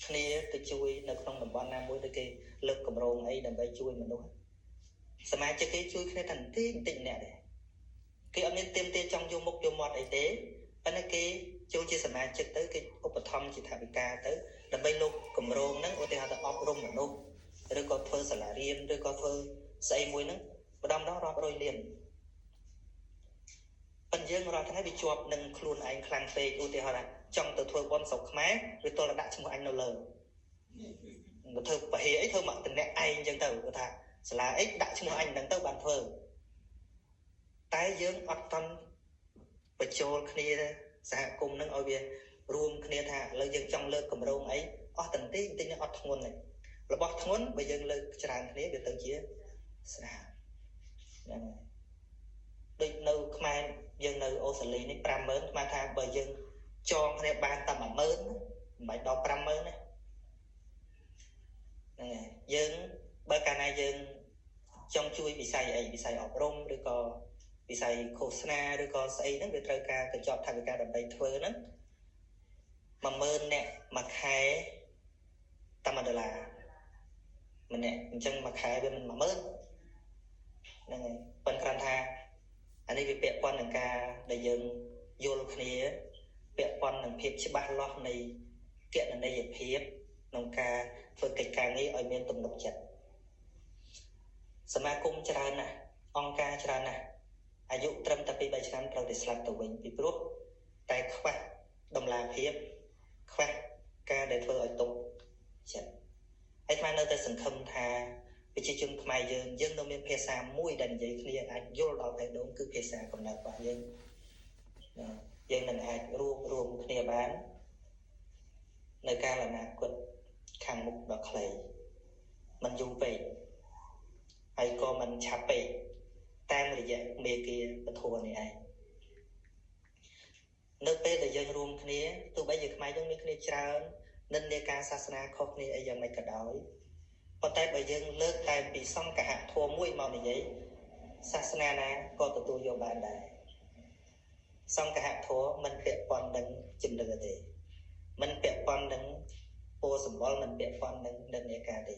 គ្នាទៅជួយនៅក្នុងតំបន់ណាមួយដែលគេលើកកម្រងអីដើម្បីជួយមនុស្សសមាជិកគេជួយគ្នាតែបន្តិចម្នាក់ដែរគេអត់មានទៀមទាចង់យកមុខយកមាត់អីទេប៉ុន្តែគេចូលជាសមាជិកទៅគេឧបត្ថម្ភជាថវិកាទៅដើម្បីលោកកម្រងហ្នឹងឧទាហរណ៍ទៅអប់រំមនុស្សឬក៏ធ្វើសាលារៀនឬក៏ធ្វើស្អីមួយហ្នឹងម្ដងរាប់រយលានប៉ុន្តែយើងរាល់ថ្ងៃវាជាប់នឹងខ្លួនឯងខ្លាំងពេកឧទាហរណ៍ថាចង់ទៅធ្វើបន់ស្រុកខ្មែរវាទល់តែដាក់ឈ្មោះអញនៅលើទៅធ្វើពហិអីធ្វើមកតំណែងឯងអញ្ចឹងទៅគាត់ថាសាលាអីដាក់ឈ្មោះអញហ្នឹងទៅបានធ្វើតែយើងអត់តន់បញ្ចូលគ្នាសហគមន៍ហ្នឹងឲ្យវារួមគ្នាថាឥឡូវយើងចង់លើកកម្រងអីអស់តន្តិចនេះអត់ធ្ងន់ទេរបស់ធ្ងន់បើយើងលើកច្រើនគ្នាវាទៅជាស្រាលហ្នឹងដូចនៅខ្មែរយើងនៅអូស្ត្រាលីនេះ50000ស្មើថាបើយើងចងគ្នាបានតែ10000មិនបាច់ដល់50000ទេហ្នឹងហើយយើងបើកាលណាយើងចង់ជួយវិស័យអីវិស័យអប់រំឬក៏វិស័យឃោសនាឬក៏ស្អីហ្នឹងវាត្រូវការកញ្ចប់ថវិកាដើម្បីធ្វើហ្នឹង10000នាក់មួយខែតែ$1ម្នាក់អញ្ចឹងមួយខែវាមិន10000ហ្នឹងហើយប៉ុន្តែគ្រាន់ថាអានេះវាពាក់ព័ន្ធនឹងការដែលយើងយល់គ្នាពាក់ព័ន្ធនឹងភាពច្បាស់លាស់នៃគណនេយ្យភាពក្នុងការធ្វើកិច្ចការងារឲ្យមានទំនុកចិត្តសមាគមច្រើនណាស់អង្គការច្រើនណាស់អាយុត្រឹមតែ2-3ឆ្នាំត្រូវតែស្លាប់ទៅវិញពីព្រោះតែខ្វះតម្លាភាពខ្វះការដែលធ្វើឲ្យទុកចិត្តហើយខ្មែរនៅតែសង្ឃឹមថាប្រជាជនខ្មែរយើងនៅមានភាសាមួយដែលនិយាយគ្នាអាចយល់ដល់បេះដូងគឺភាសាកំណើតរបស់យើងនឹងអាចរួមគ្នាបាននៅកាលអនាគតខាងមុខដ៏ខ្លីមិនយូរពេកហើយក៏មិនឆាប់ពេកតាមរយៈមេគាពធនេះឯងនៅពេលដែលយើងរួមគ្នាទោះបីជាខ្មែរយើងមានគ្នាច្រើននិន្នាការសាសនាខុសគ្នាអីយ៉ាងម៉េចក៏ដោយប៉ុន្តែបើយើងលើកតែពីសង្ឃហធម៌មួយមកនិយាយសាសនាណាក៏ទទួលយកបានដែរសង្ឃហធម៌មិនពាក់ព័ន្ធនឹងជំនឿទេមិនពាក់ព័ន្ធនឹងពរសម្បល់មិនពាក់ព័ន្ធនឹងនិន្នាការទេ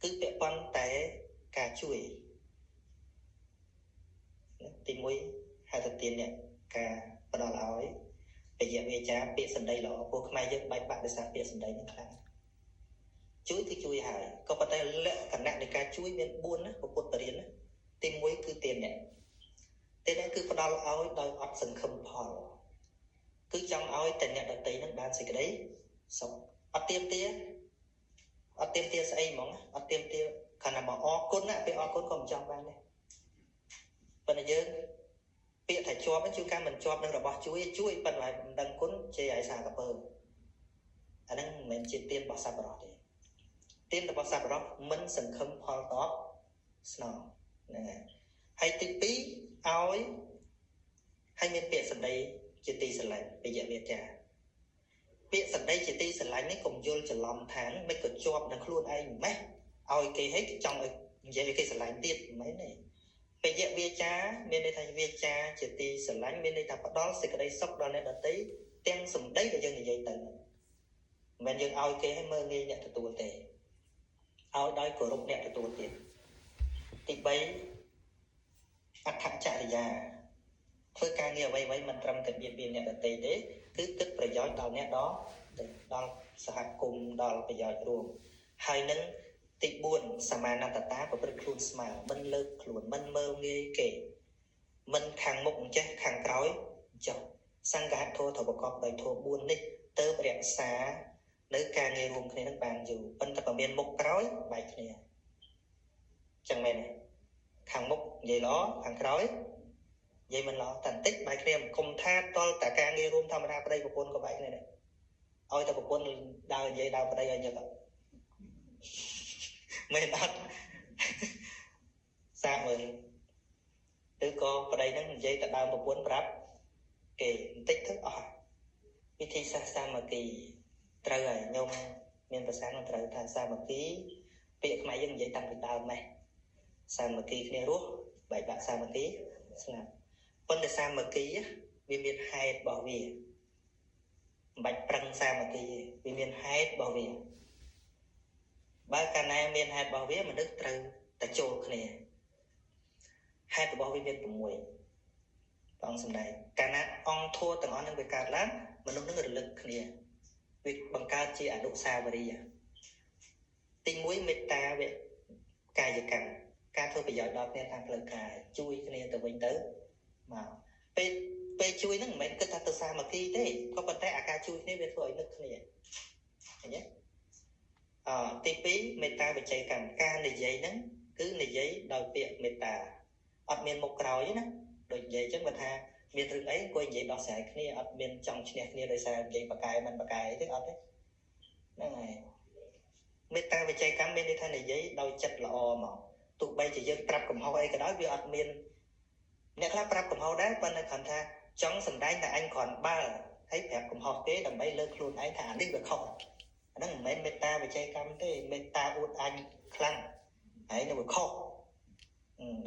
គឺពាក់ព័ន្ធតែការជួយទី1ហៅទៅទានអ្នកការផ្ដល់ឲ្យពយវាចាពាក្យសម្ដីល្អពួកខ្មែរយើងបែកបាក់ដោយសារពាក្យសម្ដីនឹងខ្លាំងជួយគឺជួយហើយក៏ប៉ុន្តែលក្ខណៈនៃការជួយមាន4ណាពុទ្ធបរិញ្ញាទី1គឺទានអ្នកគឺផ្ដល់ឲ្យដោយអត់សង្ឃឹមផលគឺចង់ឲ្យតែអ្នកដទៃនឹងបានសេចក្តីសុខអត់ទាមទារ អត់ទៀមទាស្អីហ្មងអត់ទៀមទាខណៈមកអរគុណណាពេលអរគុណក៏មិនចង់បានដែរប៉ុន្តែយើងពាក្យថាជាប់ហ្នឹងជួនកាលមិនជាប់នឹងរបស់ជួយប៉ុន្តែមិនដឹងគុណជាឲ្យសារកពើអាហ្នឹងមិនមែនជាទានរបស់សប្បុរសទេទានរបស់សប្បុរសមិនសង្ឃឹមផលតបស្នងហ្នឹងហើយទី2ឲ្យហើយមានពាក្យសម្ដីជាទីស្រឡាញ់ពយវាចាពាក្យសម្ដីជាទីស្រឡាញ់នេះកុំយល់ច្រឡំថាមិនក៏ជាប់នឹងខ្លួនឯងម៉េះឲ្យគេឲ្យចង់ឲ្យនិយាយឲ្យគេស្រឡាញ់ទៀតមិនមែនទេពយវាចាមានន័យថាវាចាជាទីស្រឡាញ់មានន័យថាផ្ដល់សេចក្តីសុខដល់អ្នកដទៃទាំងសម្ដីដែលយើងនិយាយទៅមិនមែនយើងឲ្យគេឲ្យមើលងាយអ្នកទទួលទេឲ្យដោយគោរពអ្នកទទួលទៀតទី3អត្ថចរិយាធ្វើការងារអ្វីៗមិនត្រឹមតែបៀតបៀនអ្នកដទៃទេគឺគិតប្រយោជន៍ដល់អ្នកដល់សហគមន៍ដល់ប្រយោជន៍រួមហើយនឹងទី4សមាណត្តតាប្រព្រឹត្តខ្លួនស្មើមិនលើកខ្លួនមិនមើលងាយគេមិនខាងមុខអញ្ចេះខាងក្រោយចុះសង្ឃធម៌ត្រូវប្រកបដោយធម៌4នេះទើបរក្សានៅការងាររួមគ្នានឹងបានយូរប៉ុន្តែបើមានមុខក្រោយបែកគ្នាចឹងមែនទេខាងមុខនិយាយល្អខាងក្រោយនិយាយមិនល្អតែបន្តិចបែកគ្នាគុំថាតលតែការងាររួមធម្មតាប្តីប្រពន្ធក៏បែកគ្នាដែរឲ្យតែប្រពន្ធដើរនិយាយដើរប្តីឲ្យញឹកមែនអត់សាកមើលឬក៏ប្តីហ្នឹងនិយាយតែដើមប្រពន្ធប្រាប់គេបន្តិចទៅអស់វិធីសាស្ត្រសាមគ្គីត្រូវហើយខ្ញុំមានប្រសាសន៍នឹងត្រូវថាសាមគ្គីពាក្យខ្មែរយើងនិយាយតាំងពីដើមម៉េះសាមគ្គីគ្នារស់បែកបាក់សាមគ្គីស្ងាត់ប៉ុន្តែសាមគ្គីវាមានហេតុរបស់វាមិនបាច់ប្រឹងសាមគ្គីវាមានហេតុរបស់វាបើកាលណាមានហេតុរបស់វាមនុស្សត្រូវតែចូលគ្នាហេតុរបស់វាមាន6បងសំដែងកាលណាអង្គធัวទាំងអស់នឹងវាកើតឡើងមនុស្សនឹងរលឹកគ្នាវាបង្កើតជាអនុស្សាវរីយ៍ទី1មេត្តាវាកាយកម្មការធ្វើប្រយោជន៍ដល់គ្នាតាមផ្លូវកាយជួយគ្នាទៅវិញទៅមកពេលជួយហ្នឹងមិនមែនគិតថាទៅសាមគ្គីទេក៏ប៉ុន្តែអាការជួយគ្នាវាធ្វើឲ្យនឹកគ្នាឃើញទេទី2មេត្តាវិច័យកម្មការនិយាយហ្នឹងគឺនិយាយដោយពាក្យមេត្តាអត់មានមុខក្រោយណាដូចនិយាយអញ្ចឹងបើថាមានរឿងអីអង្គុយនិយាយដោះស្រាយគ្នាអត់មានចង់ឈ្នះគ្នាដោយសារនិយាយបកកាយមិនបកកាយទេអត់ទេហ្នឹងហើយមេត្តាវិច័យកម្មមានន័យថានិយាយដោយចិត្តល្អមកទោះបីជាយើងប្រាប់កំហុសអីក៏ដោយវាអត់មានអ្នកខ្លះប្រាប់កំហុសដែរប៉ុន្តែគ្រាន់ថាចង់សម្ដែងតែអញគ្រាន់បើហើយប្រាប់កំហុសគេដើម្បីលើកខ្លួនឯងថាអានេះវាខុសអាហ្នឹងមិនមែនមេត្តាវិច័យកម្មទេមេត្តាអួតអញខ្លាំងហើយនៅវាខុស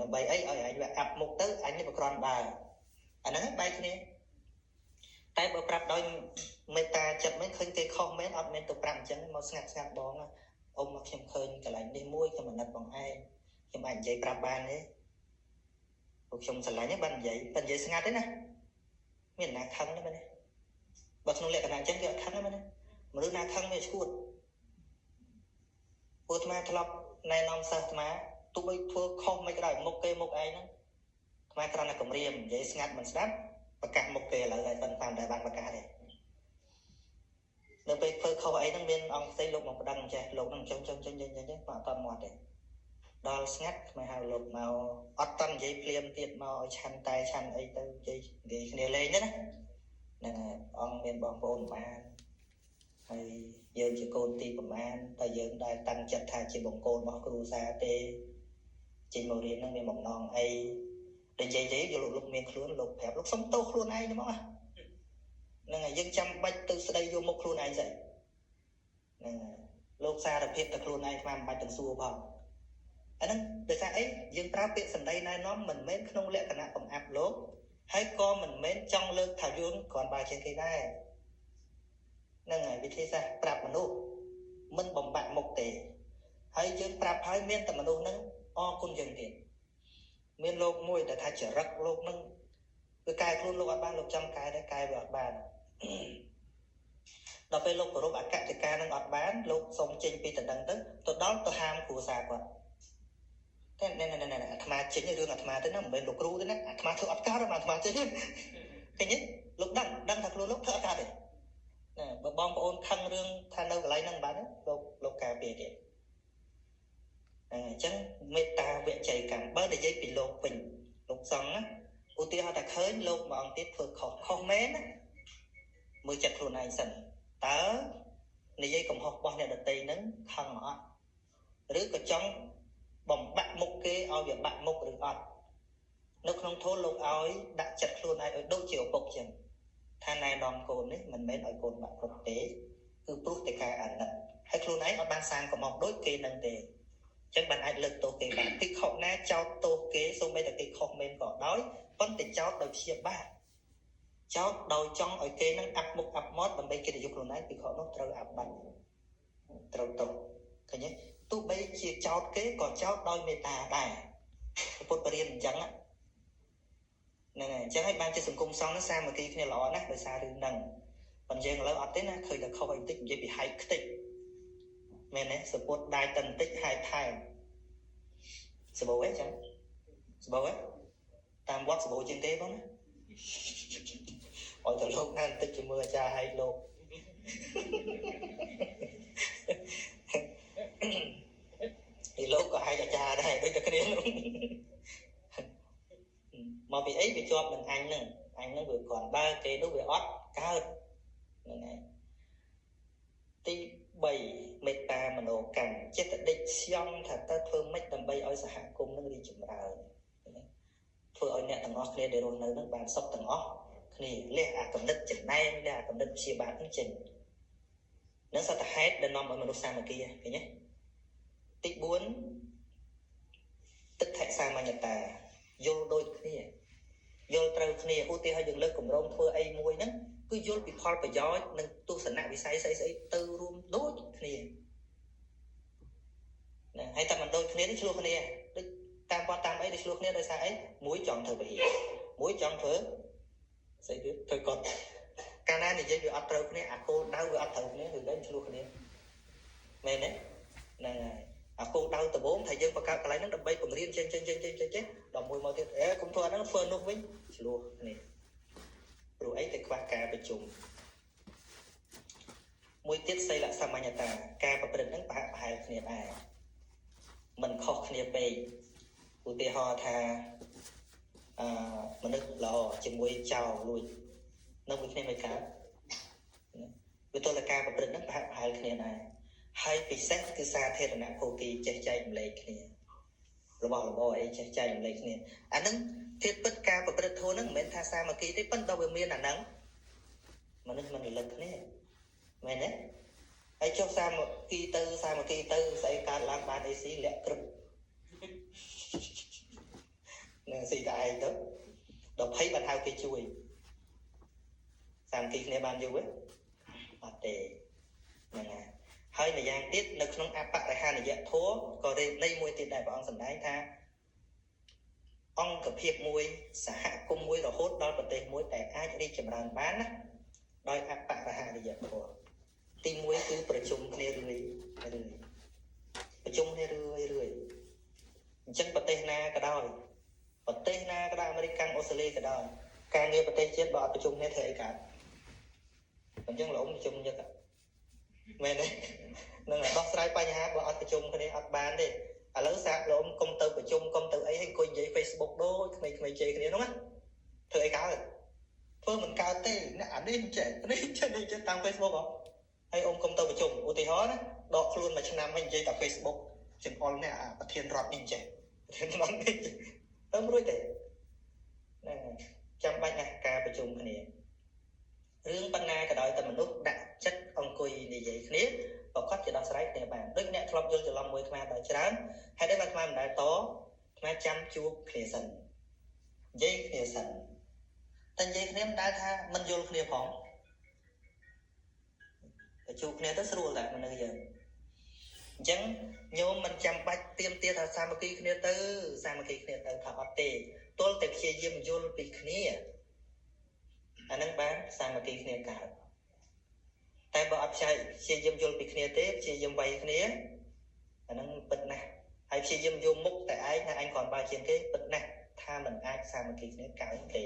ដើម្បីអីឲ្យអញវាអាប់មុខទៅអញនេះវាគ្រាន់បើអាហ្នឹងបែកគ្នាតែបើប្រាប់ដោយមេត្តាចិត្តមិនឃើញគេខុសមែនអត់មែនទៅប្រាប់អញ្ចឹងមកស្ងាត់បងអ៊ំមកខ្ញុំឃើញកន្លែងនេះមួយខ្ញុំអាណិតបងឯងខ្ញុំអាចនិយាយប្រាប់បានទេពួកខ្ញុំស្រឡាញ់ហ្នឹងបាននិយាយតែនិយាយស្ងាត់ទេណាមានណាខឹងទេមែនទេបើក្នុងលក្ខណៈអញ្ចឹងគេអត់ខឹងទេមែនទេមនុស្សណាខឹងវាឈួតពួកអាត្មាធ្លាប់ណែនាំសិស្សអាត្មាទោះបីធ្វើខុសមិនក៏ដោយមុខគេមុខឯងហ្នឹងអាត្មាគ្រាន់តែគម្រាមនិយាយស្ងាត់មិនស្ដាប់ប្រកាសមុខគេឥឡូវហើយប៉ុន្តែតែបានប្រកាសទេនៅពេលធ្វើខុសអីហ្នឹងមានអង្គផ្សេងលោកមកប្តឹងចេះលោកហ្នឹងចុងមកអត់តមាត់ទេដល់ស្ងាត់ខ្មែរហៅលោកមកអត់តនិយាយភ្លាមទៀតមកឲ្យឆាន់តែឆាន់អីទៅនិយាយគ្នាលេងទៅណាហ្នឹងហើយអង្គមានបងប្អូនបានហើយយើងជាកូនទីប្រមាណតែយើងដែលតាំងចិត្តថាជាបង្គោលរបស់គ្រួសារទេចេញមករៀនហ្នឹងមានបំណងអីតែនិយាយយកលោកមានខ្លួនលោកប្រាប់លោកសុំទោសខ្លួនឯងហ្មងហ្នឹងហើយយើងចាំបាច់ទៅស្ដីយកមុខខ្លួនឯងស្អីហ្នឹងហើយលោកសារភាពតែខ្លួនឯងស្មានមិនបាច់ទាំងសួរផងអាហ្នឹងដោយសារអីយើងប្រើពាក្យសម្ដីណែនាំមិនមែនក្នុងលក្ខណៈបង្អាប់លោកហើយក៏មិនមែនចង់លើកថាយើងគ្រាន់បើជាងគេដែរហ្នឹងហើយវិធីសាស្ត្រប្រាប់មនុស្សមិនបំបាក់មុខទេហើយយើងប្រាប់ហើយមានតែមនុស្សហ្នឹងអរគុណយើងទៀតមានលោកមួយដែលថាចរិតលោកហ្នឹងគឺកែខ្លួនលោកអត់បានលោកចាំកែតែកែវាអត់បានដល់ពេលលោកគោរពអគ្គតិកានឹងអត់បានលោកសុំចេញពីតំណែងទៅដល់ទៅហាមគ្រួសារគាត់តែណែអាត្មាចេញរឿងអាត្មាទៅណាមិនមែនលោកគ្រូទេណាអាត្មាធ្វើអត់កើតទេអាត្មាចេញឃើញទេលោកដឹងថាខ្លួនលោកធ្វើអត់កើតទេ បើបងប្អូនខឹងរឿងថានៅកន្លែងហ្នឹងបានលោកការពារទៀតអញ្ចឹងមេត្តាវិជ័យកម្មបើនិយាយពីលោកវិញលោកសង្ឃណាឧទាហរណ៍ថាឃើញលោកមួយអង្គទៀតធ្វើខុសមែនណាមើលចិត្តខ្លួនឯងសិនតើនិយាយកំហុសរបស់អ្នកដទៃហ្នឹងខឹងអត់ឬក៏ចង់បំបាក់មុខគេឲ្យវាបាក់មុខឬអត់នៅក្នុងធម៌លោកឲ្យដាក់ចិត្តខ្លួនឯងឲ្យដូចជាឪពុកចឹងថាណែនាំកូននេះមិនមែនឲ្យកូនបាក់ព្រឹកទេគឺព្រោះតែការអាណិតហើយខ្លួនឯងអត់បានសាងកំហុសដូចគេនឹងទេចឹងបានអាចលើកទោសគេបានភិក្ខុណាចោទទោសគេសូម្បីតែគេខុសមែនក៏ដោយប៉ុន្តែចោទដោយព្យាបាទចោទដោយចង់ឲ្យគេនឹងអាប់មុខអាប់មាត់ដើម្បីគេទៅយកខ្លួនឯងភិក្ខុនោះត្រូវអាប់បាញ់ត្រូវទោសឃើញទេទោះបីជាចោទគេក៏ចោទដោយមេត្តាដែរពុទ្ធបរិញ្ញាអញ្ចឹងហ្នឹងហើយអញ្ចឹងហើយបានជាសង្គមសង្ឃនឹងសាមគ្គីគ្នាល្អណាស់ដោយសាររឿងហ្នឹងប៉ុន្តែយើងឥឡូវអត់ទេណាឃើញតែខុសអីតិចនិយាយពីហែកខ្ទេចមែនទេសពុតដាយតិនតិចហែកថែមសបោអីចឹងសបោអីតាមវត្តសបោជាងទេបងណាឲ្យតែលោកណាបន្តិចជាមួយអាចារ្យហែកលោកពីលោកក៏ហែកអាចារ្យដែរដូចតែគ្នានោះមកពីអីវាជាប់នឹងអញហ្នឹងវាគ្រាន់បើគេនោះវាអត់កើតហ្នឹងហើយទី3មេត្តាមនោកម្មចិត្តដេកស្យំថាតើធ្វើម៉េចដើម្បីឲ្យសហគមន៍នឹងរីកចម្រើនធ្វើឲ្យអ្នកទាំងអស់គ្នាដែលរស់នៅនឹងបានសុខទាំងអស់គ្នាលះអាកំណត់ចំណែនលះអាកំណត់ព្យាបាទនឹងចេញនឹងសត្វហេតុដែលនាំឲ្យមនុស្សសាមគ្គីឃើញទេទី4ទឹកថសាមញ្ញតាយល់ដូចគ្នាយល់ត្រូវគ្នាឧទាហរណ៍យើងលើកគម្រោងធ្វើអីមួយហ្នឹងគឺយល់ពីផលប្រយោជន៍និងទស្សនៈវិស័យស្អីទៅរួមដូចគ្នាណាហើយតែមិនដូចគ្នានេះឆ្លោះគ្នាដូចតាមវត្តតាមអីដូចឆ្លោះគ្នាដោយសារអីមួយចង់ធ្វើវិហារមួយចង់ធ្វើស្អីទៀតធ្វើគាត់កាលណានិយាយវាអត់ត្រូវគ្នាអាគោលដៅវាអត់ត្រូវគ្នាគឺវិញឆ្លោះគ្នាមែនទេហ្នឹងហើយអាគោលដៅដំបូងថាយើងបង្កើតកន្លែងហ្នឹងដើម្បីពង្រៀនចេញដល់មួយមកទៀតកុំធ្វើអាហ្នឹងធ្វើនោះវិញឆ្លោះគ្នាព្រោះអីតែខ្វះការប្រជុំមួយទៀតសីលសាមញ្ញតាការប្រព្រឹត្តហ្នឹងប្រហែលគ្នាដែរមិនខុសគ្នាពេកឧទាហរណ៍ថាមនុស្សល្អជាមួយចោរលួចនៅមួយគ្នាមិនកើតវាទល់តែការប្រព្រឹត្តហ្នឹងប្រហែលគ្នាដែរហើយពិសេសគឺសាធារណភោគីចេះចែកម្លែកគ្នារបស់របរអីចេះចែកម្លែកគ្នាអាហ្នឹងធាតុពិតការប្រព្រឹត្តធម៌ហ្នឹងមិនមែនថាសាមគ្គីទេប៉ុន្តែវាមានអាហ្នឹងមនុស្សមិនរលឹកគ្នាមែនទេហើយចុះសាមគ្គីទៅស្អីកើតឡើងបានអីស៊ីលាក់ក្រឹបនឹងស៊ីតែឯងទៅដល់ភ័យបានហៅគេជួយសាមគ្គីគ្នាបានយូរទេអត់ទេហ្នឹងហើយម្យ៉ាងទៀតនៅក្នុងអបរិហានិយធម៌ក៏នៃមួយទៀតដែរព្រះអង្គសម្ដែងថាអង្គភាពមួយសហគមន៍មួយរហូតដល់ប្រទេសមួយតែអាចរីកចម្រើនបានណាដោយអបរិហានិយធម៌ទី1គឺប្រជុំគ្នារឿយប្រជុំគ្នារឿយអញ្ចឹងប្រទេសណាក៏ដោយអាមេរិកកាំងអូស្ត្រាលីក៏ដោយការងារប្រទេសជាតិបើអត់ប្រជុំគ្នាធ្វើអីកើតអញ្ចឹងលោកប្រជុំញឹកមែនទេនឹងដោះស្រាយបញ្ហាបើអត់ប្រជុំគ្នាអត់បានទេឥឡូវសាកលោកកុំទៅប្រជុំកុំទៅអីឲ្យអង្គុយនិយាយ Facebook ដូចក្មេងៗជេរគ្នាហ្នឹងណាធ្វើអីកើតធ្វើមិនកើតទេអ្នកអានេះចេះតាម Facebook ហ៎ហើយអ៊ំកុំទៅប្រជុំឧទាហរណ៍ណាដកខ្លួនមួយឆ្នាំហើយនិយាយតែ Facebook ចង្អុលអ្នកប្រធានរដ្ឋនេះចេះប្រធានរដ្ឋនេះទៅរួចទេហ្នឹងចាំបាច់ណាស់ការប្រជុំគ្នារឿងបណ្ណាក៏ដោយតែមនុស្សដាក់ចិត្តអង្គុយនិយាយគ្នាប្រកាសជាដោះស្រាយគ្នាបានដូចអ្នកធ្លាប់យល់ច្រឡំមួយខ្មែរដល់ច្រើនហើយដែរខ្មែរមិនដែលតខ្មែរចាំជួបគ្នាសិននិយាយគ្នាសិនតែនិយាយគ្នាមិនដែលថាមិនយល់គ្នាផងទៅជួបគ្នាទៅស្រួលតែមនុស្សយើងអញ្ចឹងញោមមិនចាំបាច់ទៀមទាថាសាមគ្គីគ្នាទៅថាអត់ទេទល់តែព្យាយាមយល់ពីគ្នាអានឹងបានសាមគ្គីគ្នាកើតតែបើអត់ព្យាយាមយល់ពីគ្នាទេព្យាយាមវាយគ្នាអានឹងពិតណាស់ហើយព្យាយាមយកមុខតែឯងថាអញគ្រាន់បើជាងគេពិតណាស់ថាមិនអាចសាមគ្គីគ្នាកើតទេ